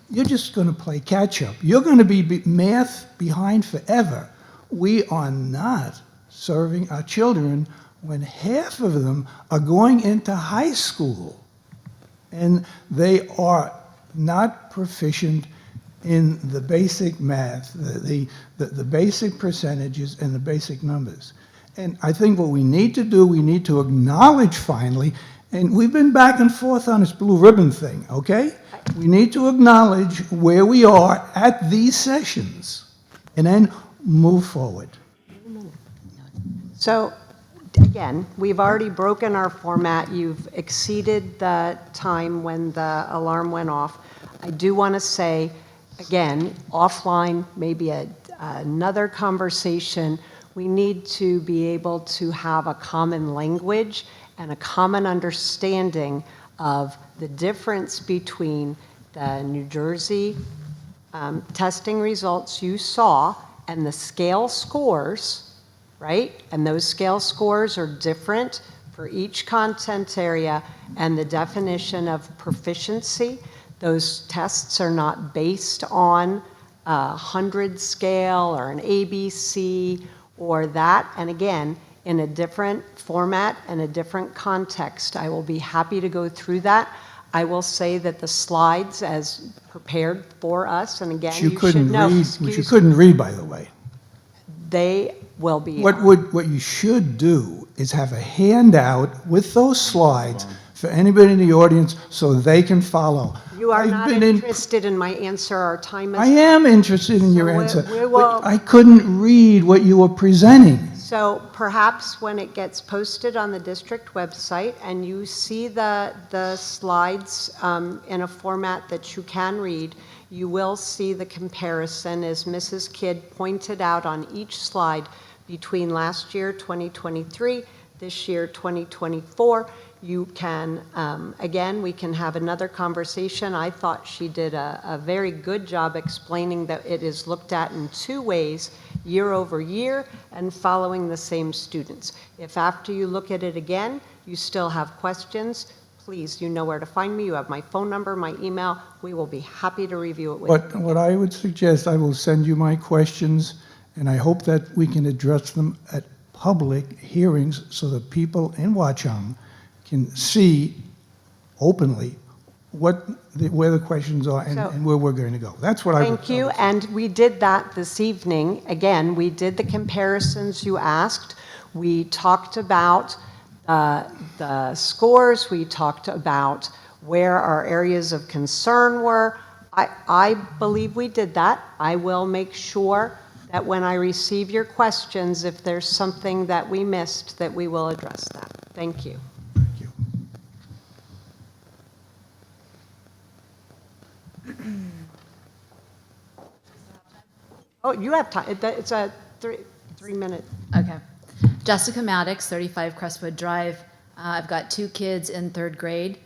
you're just going to play catch up. You're going to be math behind forever. We are not serving our children when half of them are going into high school and they are not proficient in the basic math, the basic percentages and the basic numbers. And I think what we need to do, we need to acknowledge finally, and we've been back and forth on this blue ribbon thing, okay? We need to acknowledge where we are at these sessions and then move forward. So, again, we've already broken our format. You've exceeded the time when the alarm went off. I do want to say, again, offline, maybe another conversation, we need to be able to have a common language and a common understanding of the difference between the New Jersey testing results you saw and the scale scores, right? And those scale scores are different for each content area, and the definition of proficiency. Those tests are not based on a 100 scale or an ABC or that. And again, in a different format and a different context. I will be happy to go through that. I will say that the slides as prepared for us, and again, you should know. Which you couldn't read, by the way. They will be What on. what you should do is have a handout with those slides for anybody in the audience so they can follow. You are I've not been interested in my answer. Our time is I am interested in your So we- answer, we but will- I couldn't read what you were presenting. So perhaps when it gets posted on the district website and you see the slides in a format that you can read, you will see the comparison, as Mrs. Kidd pointed out on each slide, between last year, 2023, this year, 2024. You can, again, we can have another conversation. I thought she did a very good job explaining that it is looked at in two ways, year over year, and following the same students. If after you look at it again, you still have questions, please, you know where to find me. You have my phone number, my email. We will be happy to review it with you. What I would suggest, I will send you my questions, and I hope that we can address them at public hearings so that people in Watchung can see openly where the questions are So- and where we're going to go. That's what I would. Thank you, and we did that this evening. Again, we did the comparisons you asked. We talked about the scores. We talked about where our areas of concern were. I believe we did that. I will make sure that when I receive your questions, if there's something that we missed, that we will address that. Thank you. Thank you. Oh, you have time. It's a three-minute. Okay. Jessica Maddox, 35 Crestwood Drive. I've got 2 kids in 3rd grade,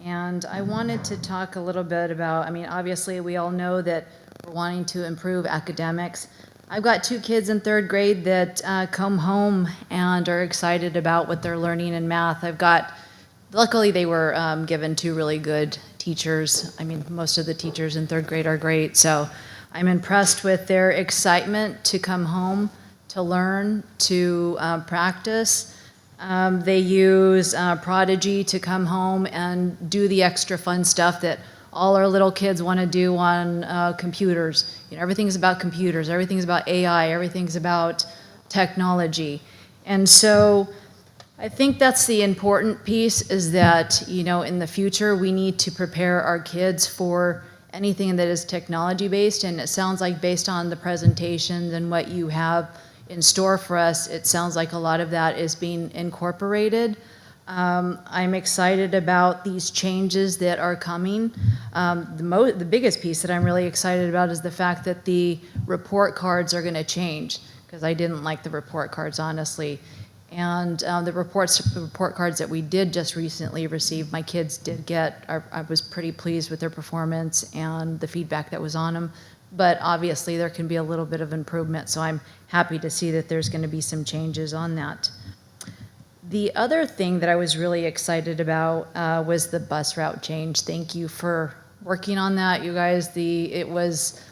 and I wanted to talk a little bit about, I mean, obviously, we all know that we're wanting to improve academics. I've got 2 kids in 3rd grade that come home and are excited about what they're learning in math. Luckily, they were given 2 really good teachers. I mean, most of the teachers in 3rd grade are great, so I'm impressed with their excitement to come home, to learn, to practice. They use Prodigy to come home and do the extra fun stuff that all our little kids want to do on computers. You know, everything's about computers, everything's about AI, everything's about technology. And so I think that's the important piece, is that, you know, in the future, we need to prepare our kids for anything that is technology-based, and it sounds like based on the presentations and what you have in store for us, it sounds like a lot of that is being incorporated. I'm excited about these changes that are coming. The biggest piece that I'm really excited about is the fact that the report cards are going to change, because I didn't like the report cards, honestly. And the report cards that we did just recently receive, my kids did get, I was pretty pleased with their performance and the feedback that was on them. But obviously, there can be a little bit of improvement, so I'm happy to see that there's going to be some changes on that. The other thing that I was really excited about was the bus route change. Thank you for working on that, you guys.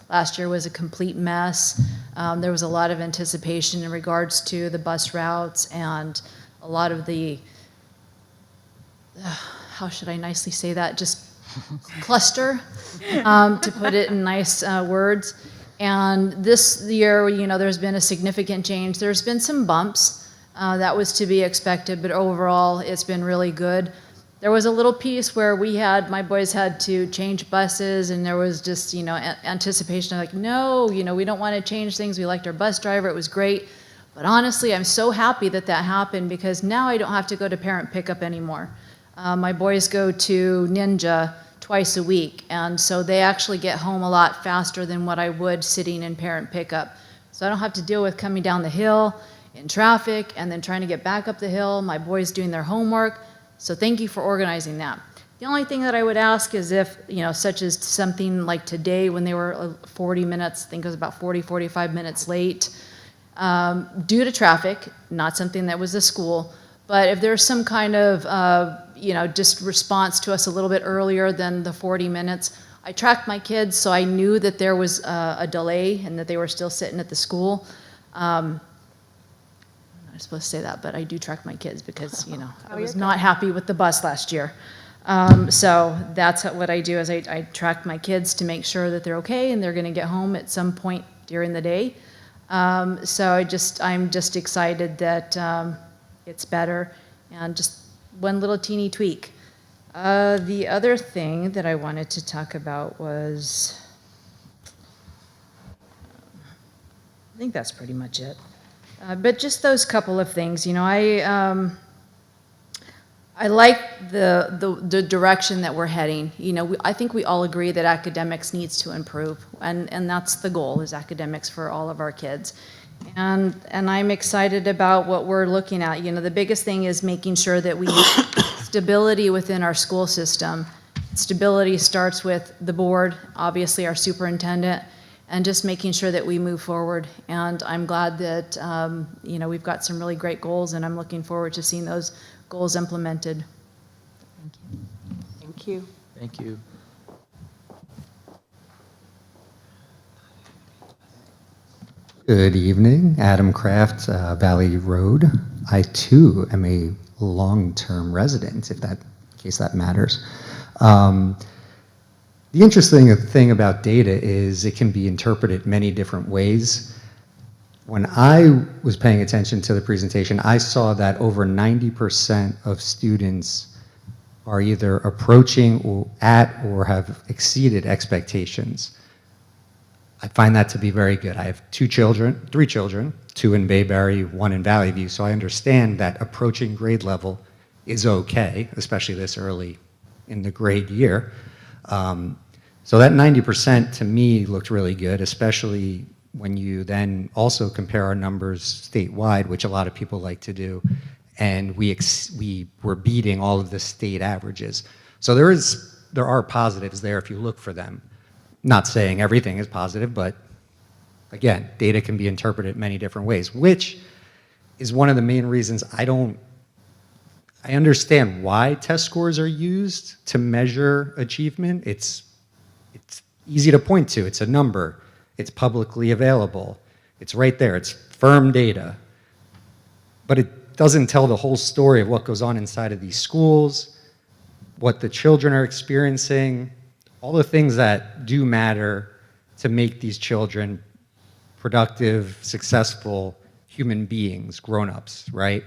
Last year was a complete mess. There was a lot of anticipation in regards to the bus routes and a lot of the, how should I nicely say that, just cluster, to put it in nice words. And this year, you know, there's been a significant change. There's been some bumps. That was to be expected, but overall, it's been really good. There was a little piece where my boys had to change buses, and there was just, you know, anticipation of like, no, you know, we don't want to change things. We liked our bus driver. It was great. But honestly, I'm so happy that that happened, because now I don't have to go to parent pickup anymore. My boys go to Ninja twice a week, and so they actually get home a lot faster than what I would sitting in parent pickup. So I don't have to deal with coming down the hill in traffic and then trying to get back up the hill. My boys doing their homework. So thank you for organizing that. The only thing that I would ask is if, you know, such as something like today when they were 40 minutes, I think it was about 40, 45 minutes late, due to traffic, not something that was the school, but if there's some kind of, you know, just response to us a little bit earlier than the 40 minutes, I tracked my kids, so I knew that there was a delay and that they were still sitting at the school. I'm not supposed to say that, but I do track my kids because, you know, I was not happy with the bus last year. So that's what I do, is I track my kids to make sure that they're okay and they're going to get home at some point during the day. So I'm just excited that it's better, and just one little teeny tweak. The other thing that I wanted to talk about was, I think that's pretty much it. But just those couple of things, you know, I like the direction that we're heading. You know, I think we all agree that academics needs to improve, and that's the goal, is academics for all of our kids. And I'm excited about what we're looking at. You know, the biggest thing is making sure that we have stability within our school system. Stability starts with the board, obviously our superintendent, and just making sure that we move forward. And I'm glad that, you know, we've got some really great goals, and I'm looking forward to seeing those goals implemented. Thank you. Thank you. Good evening, Adam Kraft, Valley Road. I too am a long-term resident, in case that matters. The interesting thing about data is it can be interpreted many different ways. When I was paying attention to the presentation, I saw that over 90% of students are either approaching or or have exceeded expectations. I find that to be very good. I have three children, 2 in Bayberry, 1 in Valley View, so I understand that approaching grade level is okay, especially this early in the grade year. So that 90% to me looked really good, especially when you then also compare our numbers statewide, which a lot of people like to do, and we were beating all of the state averages. So there are positives there if you look for them. Not saying everything is positive, but again, data can be interpreted many different ways, which is one of the main reasons I understand why test scores are used to measure achievement. It's easy to point to. It's a number. It's publicly available. It's right there. It's firm data. But it doesn't tell the whole story of what goes on inside of these schools, what the children are experiencing, all the things that do matter to make these children productive, successful human beings, grown-ups, right?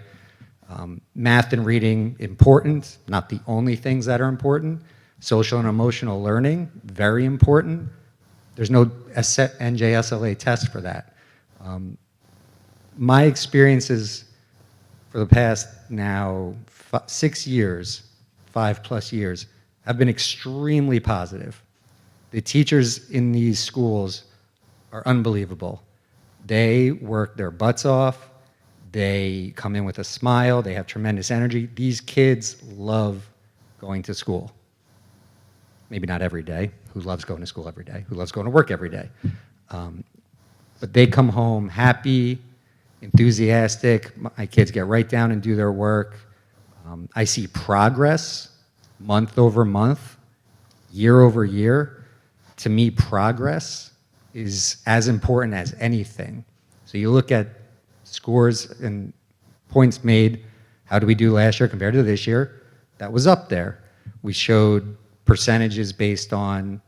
Math and reading, important, not the only things that are important. Social and emotional learning, very important. There's no NJSLA test for that. My experiences for the past now 6 years, 5+ years, have been extremely positive. The teachers in these schools are unbelievable. They work their butts off. They come in with a smile. They have tremendous energy. These kids love going to school. Maybe not every day. Who loves going to school every day? Who loves going to work every day? But they come home happy, enthusiastic. My kids get right down and do their work. I see progress month over month, year over year. To me, progress is as important as anything. So you look at scores and points made, how do we do last year compared to this year? That was up there. We showed percentages based on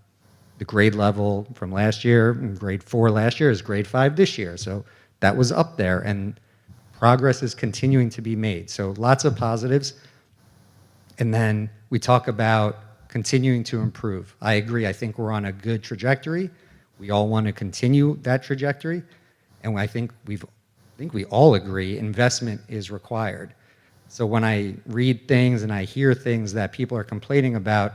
the grade level from last year, and grade 4 last year is grade 5 this year. So that was up there, and progress is continuing to be made. So lots of positives. And then we talk about continuing to improve. I agree. I think we're on a good trajectory. We all want to continue that trajectory. And I think we all agree investment is required. So when I read things and I hear things that people are complaining about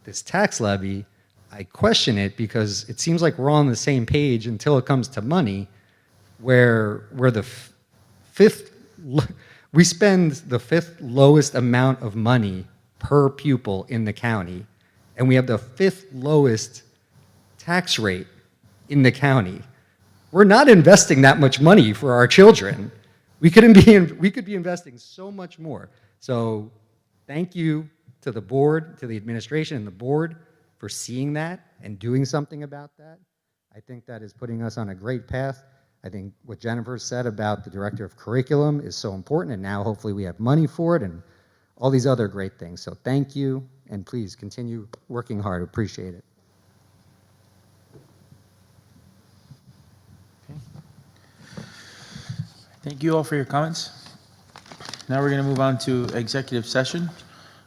this tax levy, I question it because it seems like we're all on the same page until it comes to money, where we're the we spend the 5th lowest amount of money per pupil in the county, and we have the 5th lowest tax rate in the county. We're not investing that much money for our children. We could be investing so much more. So thank you to the board, to the administration and the board for seeing that and doing something about that. I think that is putting us on a great path. I think what Jennifer said about the director of curriculum is so important, and now hopefully we have money for it and all these other great things. So thank you, and please continue working hard. Appreciate it. Thank you all for your comments. Now we're going to move on to executive session.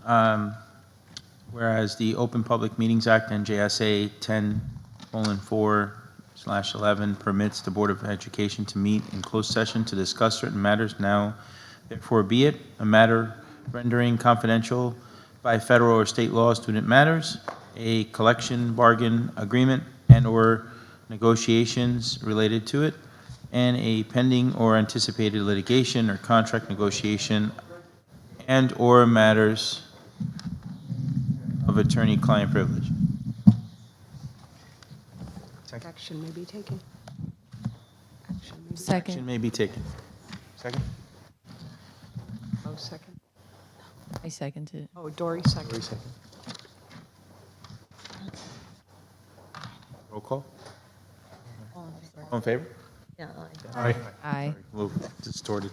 Um, Whereas the Open Public Meetings Act and JSA 10:4/11 permits the Board of Education to meet in closed session to discuss certain matters, now therefore be it a matter rendering confidential by federal or state law student matters, a collection bargain agreement and/or negotiations related to it, and a pending or anticipated litigation or contract negotiation and/or matters of attorney-client privilege. Action may be taken. Action may be Action may be taken. Second? Oh, second. I second it. Oh, Dory second. Roll call? All in favor? Yeah, Aye. Aye. A little distorted.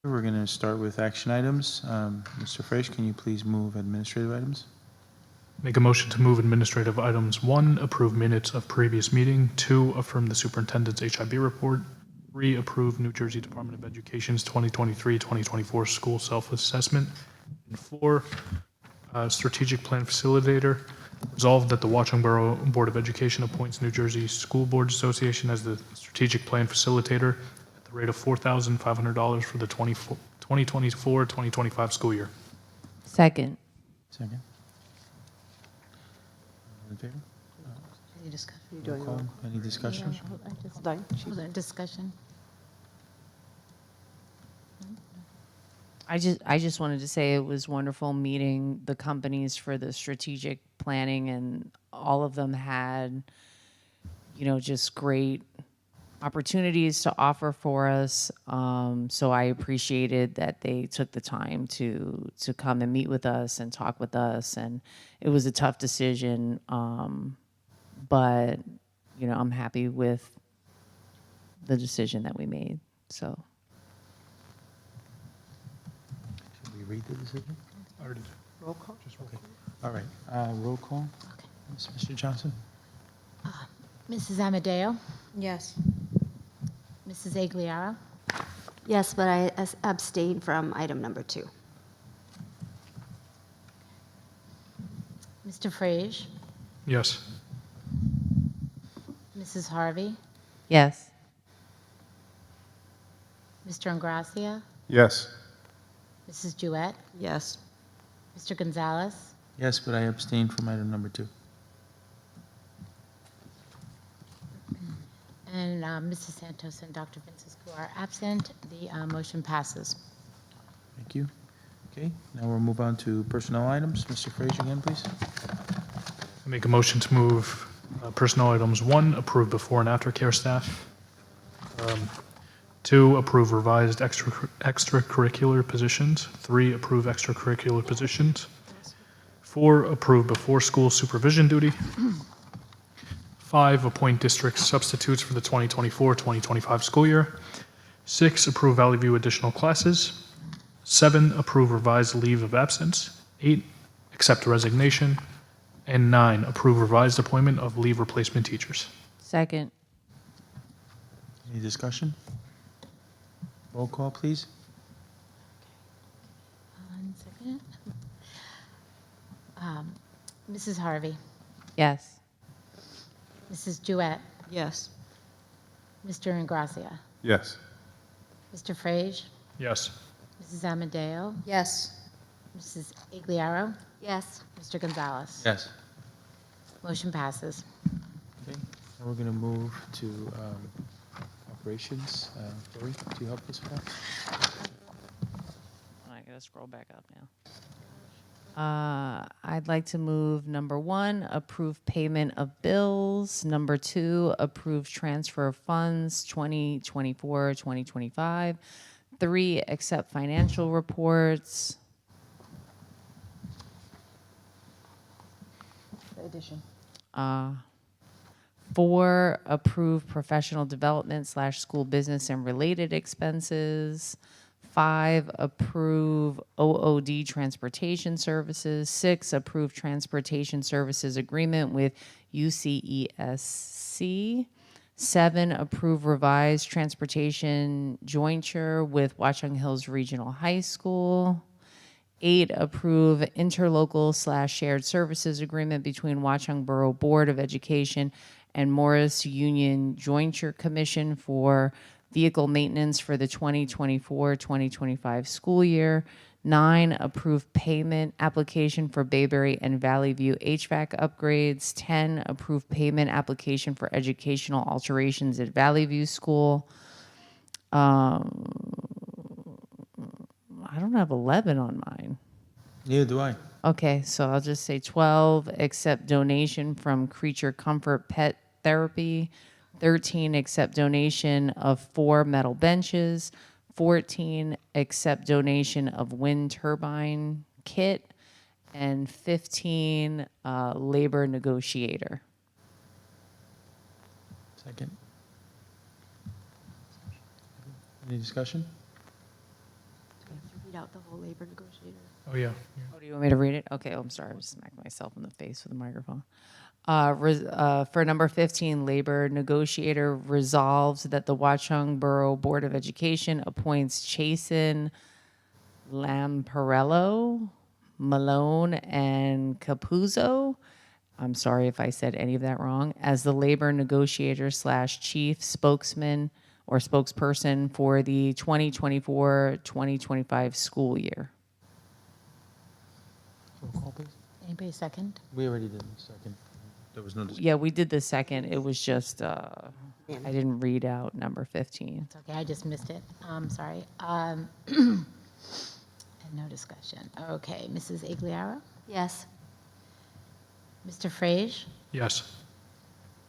We're going to start with action items. Mr. Frasch, can you please move administrative items? Make a motion to move administrative items. 1, approve minutes of previous meeting. 2, affirm the superintendent's HIB report. 3, approve New Jersey Department of Education's 2023-2024 school self-assessment. And 4, strategic plan facilitator. Resolved that the Watchung Borough Board of Education appoints New Jersey School Boards Association as the strategic plan facilitator at the rate of $4,500 for the 2024-2025 school year. Second. Second. All in favor? Any discussion? You're Roll doing call. Any discussion? Hold on. Hold on, discussion. I just wanted to say it was wonderful meeting the companies for the strategic planning, and all of them had, just great opportunities to offer for us. So I appreciated that they took the time to come and meet with us and talk with us. And it was a tough decision, but I'm happy with the decision that we made. So. Should we read the decision? I already did. Roll call? Just roll call. All right. Roll call. Mr. Johnson? Mrs. Amadeo, Yes. Mrs. Agliaro, Yes, but I abstain from item number 2. Mr. Frage, Yes. Mrs. Harvey, Yes. Mr. Ingracia, Yes. Mrs. Jewett, Yes. Mr. Gonzalez, Yes, but I abstain from item number 2. and Mrs. Santos and Dr. Francisco are absent. The motion passes. Thank you. Okay, now we'll move on to personnel items. Mr. Frazier again, please. I make a motion to move personnel items. 1, approve before and after care staff. 2, approve revised extracurricular positions. 3, approve extracurricular positions. 4, approve before school supervision duty. 5, appoint district substitutes for the 2024-2025 school year. 6, approve Valley View additional classes. 7, approve revised leave of absence. 8, accept resignation. And 9, approve revised appointment of leave replacement teachers. Second. Any discussion? Roll call, please. 1 second. Mrs. Harvey, Yes. Mrs. Jewett, Yes. Mr. Ingracia, Yes. Mr. Frage, Yes. Mrs. Amadeo, Yes. Mrs. Agliaro, Yes. Mr. Gonzalez. Yes. Motion passes. Okay, now we're going to move to operations. Lori, do you help us with that? I gotta scroll back up now. I'd like to move number 1, approve payment of bills. Number 2, approve transfer of funds 2024, 2025. 3, accept financial reports. The addition. 4, approve professional development / school business and related expenses. 5, approve OOD transportation services. 6, approve transportation services agreement with UCESC. 7, approve revised transportation jointure with Watchung Hills Regional High School. 8, approve interlocal / shared services agreement between Watchung Borough Board of Education and Morris Union Jointure Commission for vehicle maintenance for the 2024-2025 school year. 9, approve payment application for Bayberry and Valley View HVAC upgrades. 10, approve payment application for educational alterations at Valley View School. I don't have 11 on mine. Neither do I. Okay, so I'll just say 12, accept donation from Creature Comfort Pet Therapy. 13, accept donation of 4 metal benches. 14, accept donation of wind turbine kit. And 15, labor negotiator. Second. Any discussion? read out the whole labor negotiator. Oh, yeah. Oh, do you want me to read it? Okay, I'm sorry, I just smacked myself in the face with the microphone. For number 15, labor negotiator resolves that the Watchung Borough Board of Education appoints Chasen Lamparello, Malone, and Capuzzo, I'm sorry if I said any of that wrong, as the labor negotiator / chief spokesman or spokesperson for the 2024-2025 school year. Roll call, please. Anybody second? We already did the second. There was no discussion. Yeah, we did the second. It was just, I didn't read out number 15. It's okay, I just missed it. Sorry. And no discussion. Okay, Mrs. Igliaro? Yes. Mr. Frage? Yes.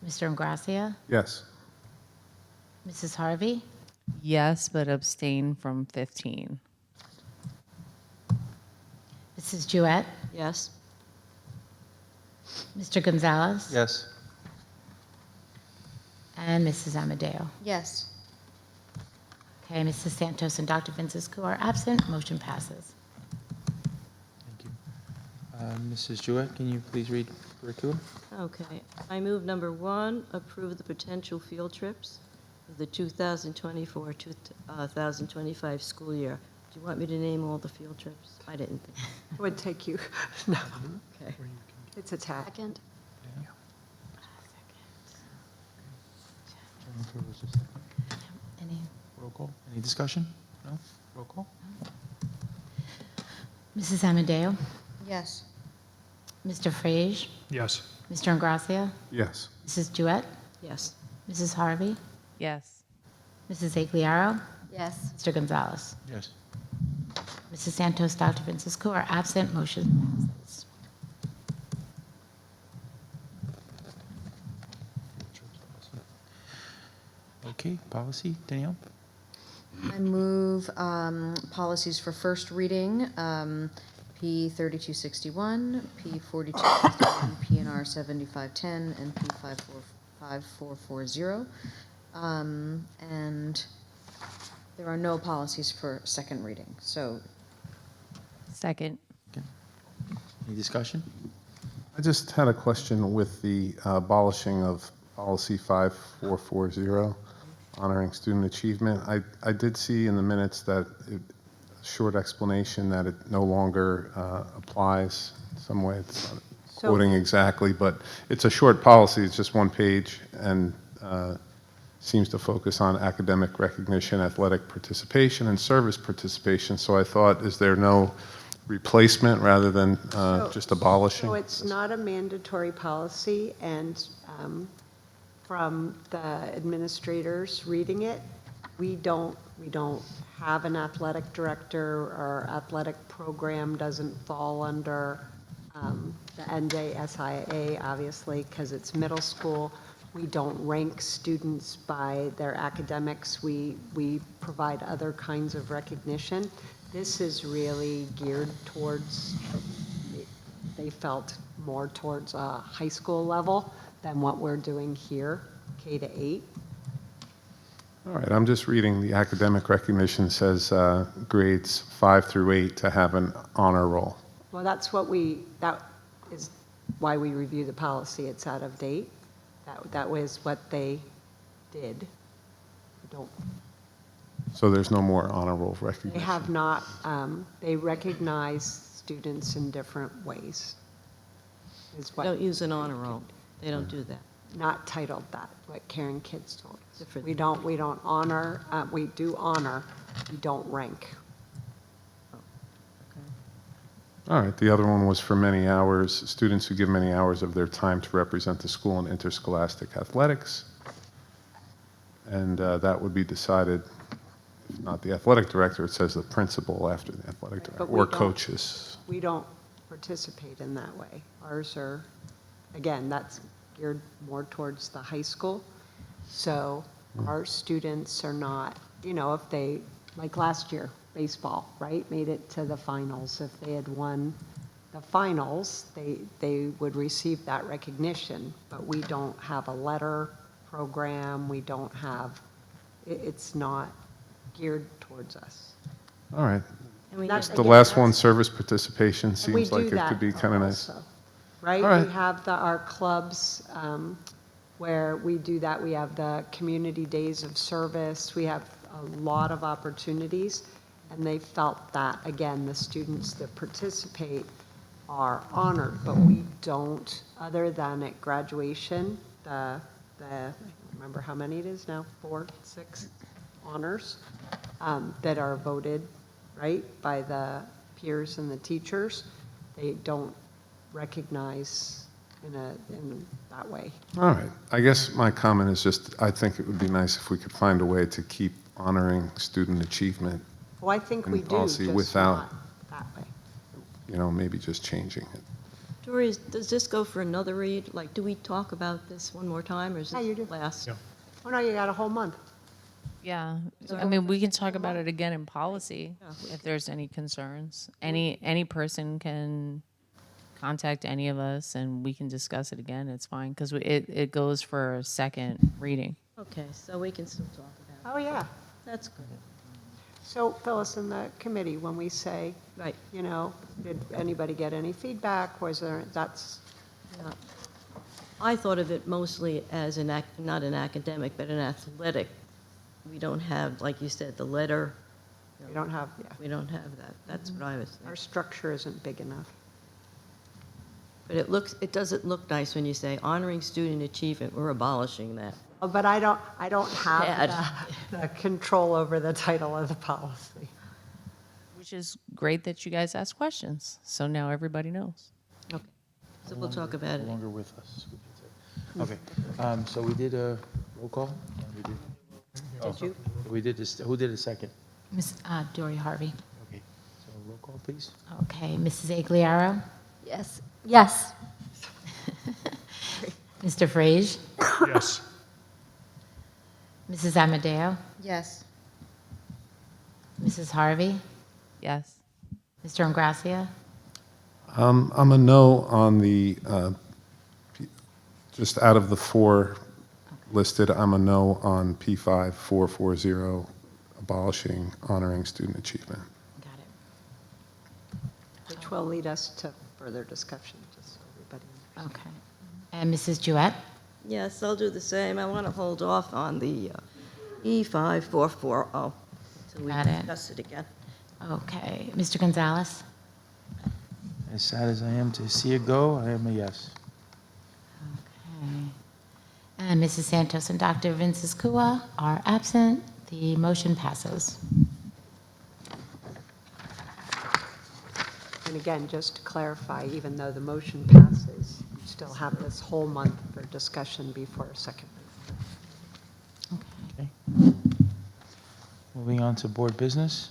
Mr. Ingracia? Yes. Mrs. Harvey? Yes, but abstain from 15. Mrs. Jewett? Yes. Mr. Gonzalez? Yes. And Mrs. Amadeo? Yes. Okay, Mrs. Santos and Dr. Vincenzo are absent. Motion passes. Thank you. Mrs. Jewett, can you please read curriculum? Okay. I move number 1, approve the potential field trips for the 2024-2025 school year. Do you want me to name all the field trips? I didn't think. It would take you, no, Okay. it's a tack. Second? Jennifer was the second. Any? Roll call. Any discussion? No? Roll call. Mrs. Amadeo? Yes. Mr. Frage? Yes. Mr. Ingracia? Yes. Mrs. Jewett? Yes. Mrs. Harvey? Yes. Mrs. Igliaro? Yes. Mr. Gonzalez? Yes. Mrs. Santos, Dr. Vincenzo are absent. Motion passes. Okay, policy, Danielle? I move policies for first reading, P 3261, P 4261, PNR 7510, and P 5440. And there are no policies for second reading, so Second. Any discussion? I just had a question with the abolishing of policy 5440, honoring student achievement. I did see in the minutes that short explanation that it no longer applies in some way. It's not quoting exactly, but it's a short policy. It's just one page and seems to focus on academic recognition, athletic participation, and service participation. So I thought, is there no replacement rather than just abolishing? So it's not a mandatory policy, and from the administrators reading it, we don't have an athletic director. Our athletic program doesn't fall under the NJSIA, obviously, because it's middle school. We don't rank students by their academics. We provide other kinds of recognition. This is really geared towards, they felt more towards a high school level than what we're doing here, K to 8. All right, I'm just reading the academic recognition says grades 5 through 8 to have an honor roll. Well, that is why we review the policy. It's out of date. That was what they did. So there's no more honor roll recognition. They have not, they recognize students in different ways. Is what, They don't use an honor roll. They don't do that. not titled that, what Karen Kids told us. Different. We don't honor, we do honor, we don't rank. All right, the other one was for many hours, students who give many hours of their time to represent the school in interscholastic athletics. And that would be decided, if not the athletic director, it says the principal after the athletic director, But we or don't- coaches. We don't participate in that way. Ours are, again, that's geared more towards the high school. So our students are not, if they, like last year, baseball, right, made it to the finals. If they had won the finals, they would receive that recognition. But we don't have a letter program. We don't have, it's not geared towards us. All right, And we That's get- The again, last that's- one, service participation, And we seems like do it could be that kind of nice. also, right? All right. We have our clubs where we do that. We have the community days of service. We have a lot of opportunities. And they felt that, again, the students that participate are honored, but we don't, other than at graduation, I don't remember how many it is now, 4, 6 honors that are voted, right, by the peers and the teachers. They don't recognize in that way. All right. I guess my comment is just, I think it would be nice if we could find a way to keep honoring student achievement, Well, I think we And do, policy just without- not that way. maybe just changing it. Dory, does this go for another read? Like, do we talk about this one more time, or is Yeah, you this do. last? Yeah. Oh, no, you got a whole month. Yeah, I mean, we can talk about it again in policy if there's any concerns. Any person can contact any of us and we can discuss it again. It's fine, because it goes for a second reading. Okay, so we can still talk about Oh, yeah. it. That's good. So Phyllis, in the committee, when we say, Right. Did anybody get any feedback? Was there, that's, Yeah. I thought of it mostly as not an academic, but an athletic. We don't have, like you said, the letter. we don't have, We don't have that. That's what I was our thinking. structure isn't big enough. But it doesn't look nice when you say honoring student achievement. We're abolishing that. Oh, but I don't have Bad. the control over the title of the policy. Which is great that you guys ask questions, so now everybody knows. Okay. So we'll talk about No it. longer with us. we could say. Okay, so we did a roll call? Did you? We did this, who did a second? Miss Dory Harvey. Okay, so roll call, please. Okay, Mrs. Agliaro, Yes. Yes. Mr. Frage, Yes. Mrs. Amadeo, Yes. Mrs. Harvey, yes. Mr. Ingracia, I'm a no on the, just out of the 4 listed, I'm a no on P5440, abolishing honoring student achievement. got it. Which will lead us to further discussion, just so everybody understands. Okay. And Mrs. Jewett? Yes, I'll do the same. I want to hold off on the E5440 until we Got it. discuss it again. Okay. Mr. Gonzalez? As sad as I am to see it go, I am a yes. Okay. And Mrs. Santos and Dr. Vinces Kua are absent. The motion passes. And again, just to clarify, even though the motion passes, you still have this whole month for discussion before a second reading. Okay. Moving on to board business.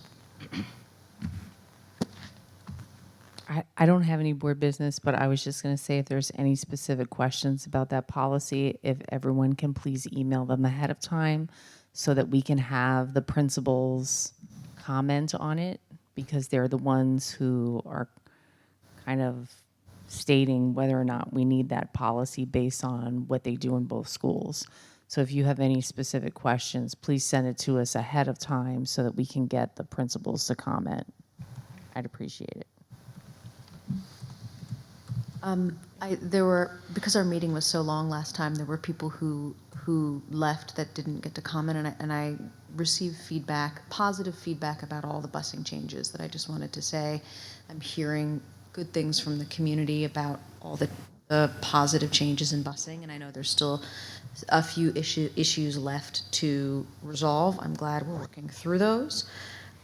I don't have any board business, but I was just going to say if there's any specific questions about that policy, if everyone can please email them ahead of time so that we can have the principals comment on it, because they're the ones who are kind of stating whether or not we need that policy based on what they do in both schools. So if you have any specific questions, please send it to us ahead of time so that we can get the principals to comment. I'd appreciate it. Because our meeting was so long last time, there were people who left that didn't get to comment, and I received feedback, positive feedback about all the busing changes that I just wanted to say. I'm hearing good things from the community about all the positive changes in busing, and I know there's still a few issues left to resolve. I'm glad we're working through those.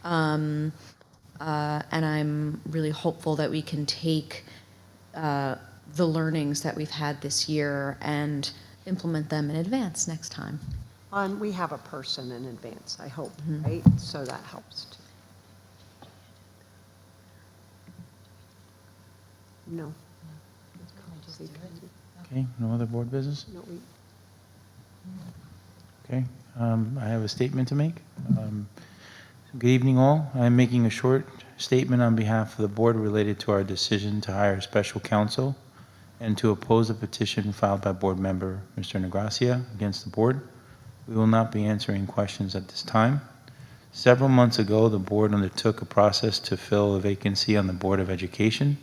And I'm really hopeful that we can take the learnings that we've had this year and implement them in advance next time. And we have a person in advance, I hope, right? So that helps too. No. Okay, no other board business? No, Okay, I have a statement to make. Good evening, all. I'm making a short statement on behalf of the board related to our decision to hire special counsel and to oppose a petition filed by board member Mr. Negracia against the board. We will not be answering questions at this time. Several months ago, the board undertook a process to fill a vacancy on the Board of Education.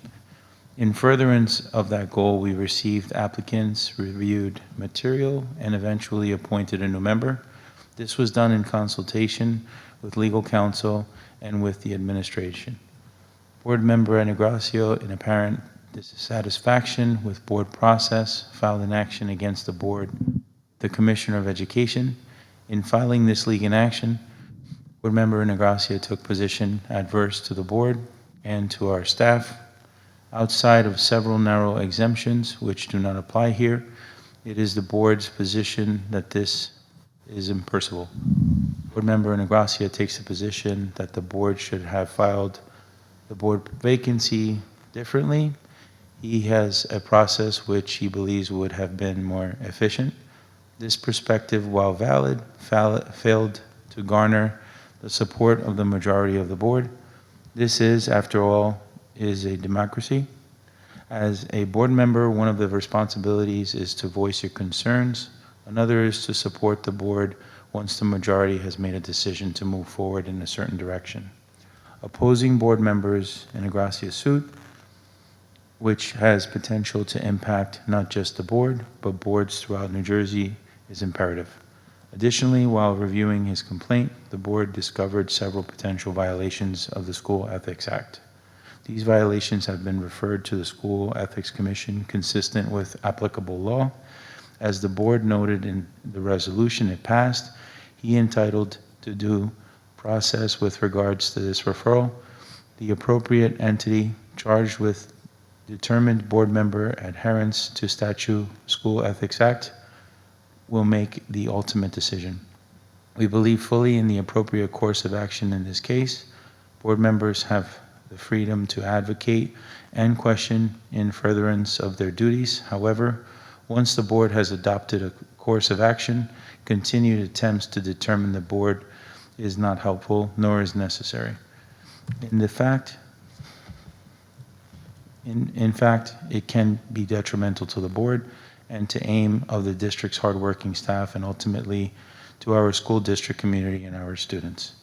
In furtherance of that goal, we received applicants, reviewed material, and eventually appointed a new member. This was done in consultation with legal counsel and with the administration. Board member Anagracio, in apparent dissatisfaction with board process, filed an action against the board, the Commissioner of Education. In filing this legal action, board member Anagracio took position adverse to the board and to our staff. Outside of several narrow exemptions which do not apply here, it is the board's position that this is impermissible. Board member Anagracio takes the position that the board should have filed the board vacancy differently. He has a process which he believes would have been more efficient. This perspective, while valid, failed to garner the support of the majority of the board. This is, after all, is a democracy. As a board member, one of the responsibilities is to voice your concerns. Another is to support the board once the majority has made a decision to move forward in a certain direction. Opposing board members in Anagracio's suit, which has potential to impact not just the board, but boards throughout New Jersey, is imperative. Additionally, while reviewing his complaint, the board discovered several potential violations of the School Ethics Act. These violations have been referred to the School Ethics Commission consistent with applicable law. As the board noted in the resolution it passed, he entitled to due process with regards to this referral. The appropriate entity charged with determined board member adherence to statute School Ethics Act will make the ultimate decision. We believe fully in the appropriate course of action in this case. Board members have the freedom to advocate and question in furtherance of their duties. However, once the board has adopted a course of action, continued attempts to determine the board is not helpful nor is necessary. In fact, it can be detrimental to the board and to aim of the district's hardworking staff and ultimately to our school district community and our students.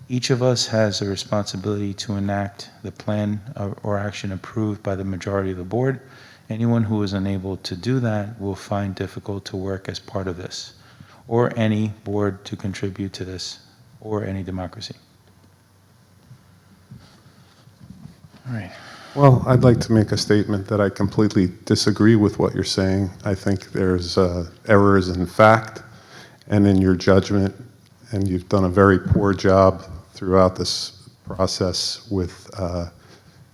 Each of us has a responsibility to enact the plan or action approved by the majority of the board. Anyone who is unable to do that will find difficult to work as part of this, or any board to contribute to this, or any democracy. All right. Well, I'd like to make a statement that I completely disagree with what you're saying. I think there's errors in fact and in your judgment, and you've done a very poor job throughout this process with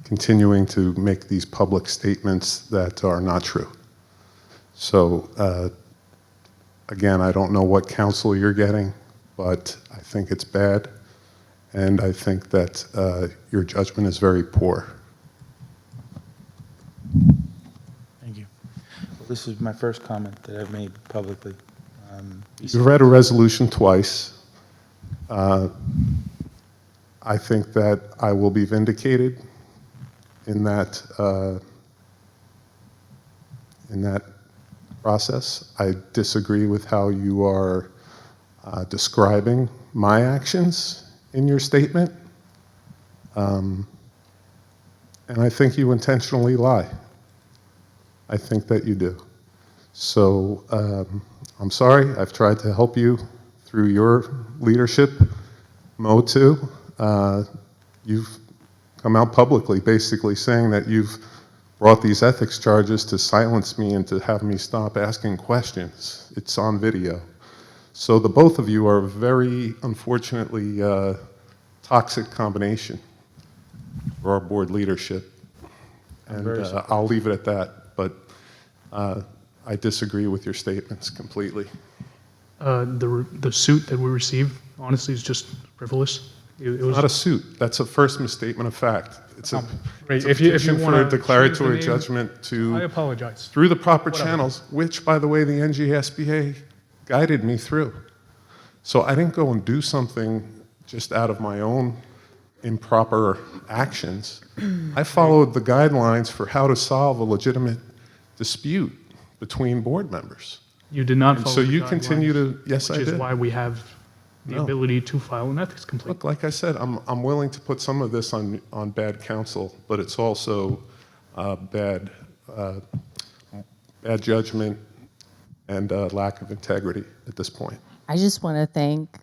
continuing to make these public statements that are not true. So, again, I don't know what counsel you're getting, but I think it's bad, and I think that your judgment is very poor. Thank you. Well, this is my first comment that I've made publicly. You've read a resolution twice. I think that I will be vindicated in that process. I disagree with how you are describing my actions in your statement. And I think you intentionally lie. I think that you do. So I'm sorry. I've tried to help you through your leadership. Mo too. You've come out publicly basically saying that you've brought these ethics charges to silence me and to have me stop asking questions. It's on video. So the both of you are a very, unfortunately, toxic combination for our board leadership. And I'll leave it at that, but I disagree with your statements completely. The suit that we received, honestly, is just frivolous. It was not a suit. That's a first misstatement of fact. It's a, right. it's a If you petition for wanna a declaratory change the name, judgment to I apologize. through the proper Whatever. channels, which, by the way, the NJSBA guided me through. So I didn't go and do something just out of my own improper actions. I followed the guidelines for how to solve a legitimate dispute between board members. You did not And follow so the you continue guidelines, to, yes, I which did. is why we have the No. ability to file an ethics complaint. Look, like I said, I'm willing to put some of this on bad counsel, but it's also bad judgment and lack of integrity at this point. I just want to thank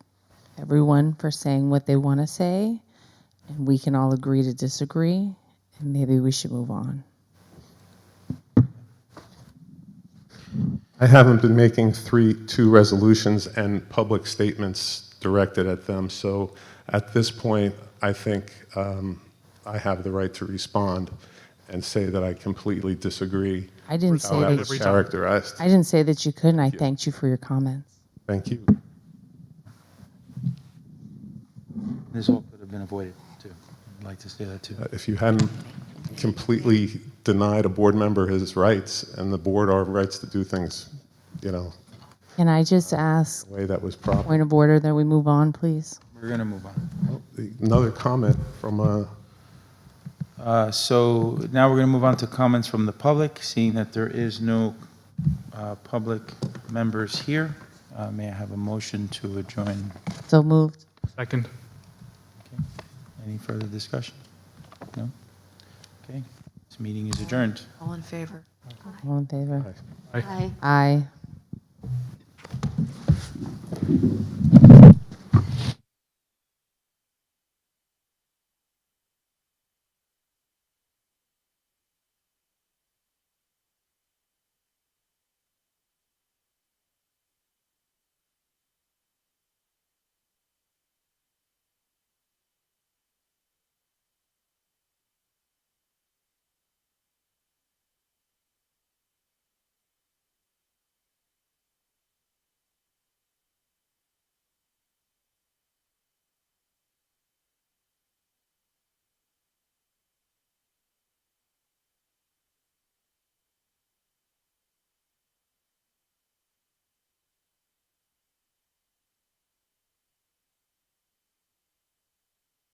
everyone for saying what they want to say, and we can all agree to disagree, and maybe we should move on. I haven't been making two resolutions and public statements directed at them, so at this point, I think I have the right to respond and say that I completely disagree I didn't with say how that that was characterized. I didn't say that you couldn't. I thanked you for your comments. Thank you. This all could have been avoided, too. I'd like to say that, too. If you hadn't completely denied a board member his rights, and the board our rights to do things, Can I just ask, the way that was proper. point of order, that we move on, please? We're going to move on. Another comment from So now we're going to move on to comments from the public, seeing that there is no public members here. May I have a motion to adjourn? So moved. Second. Any further discussion? No? Okay. This meeting is adjourned. All in favor? All in favor? Aye. Aye. Aye.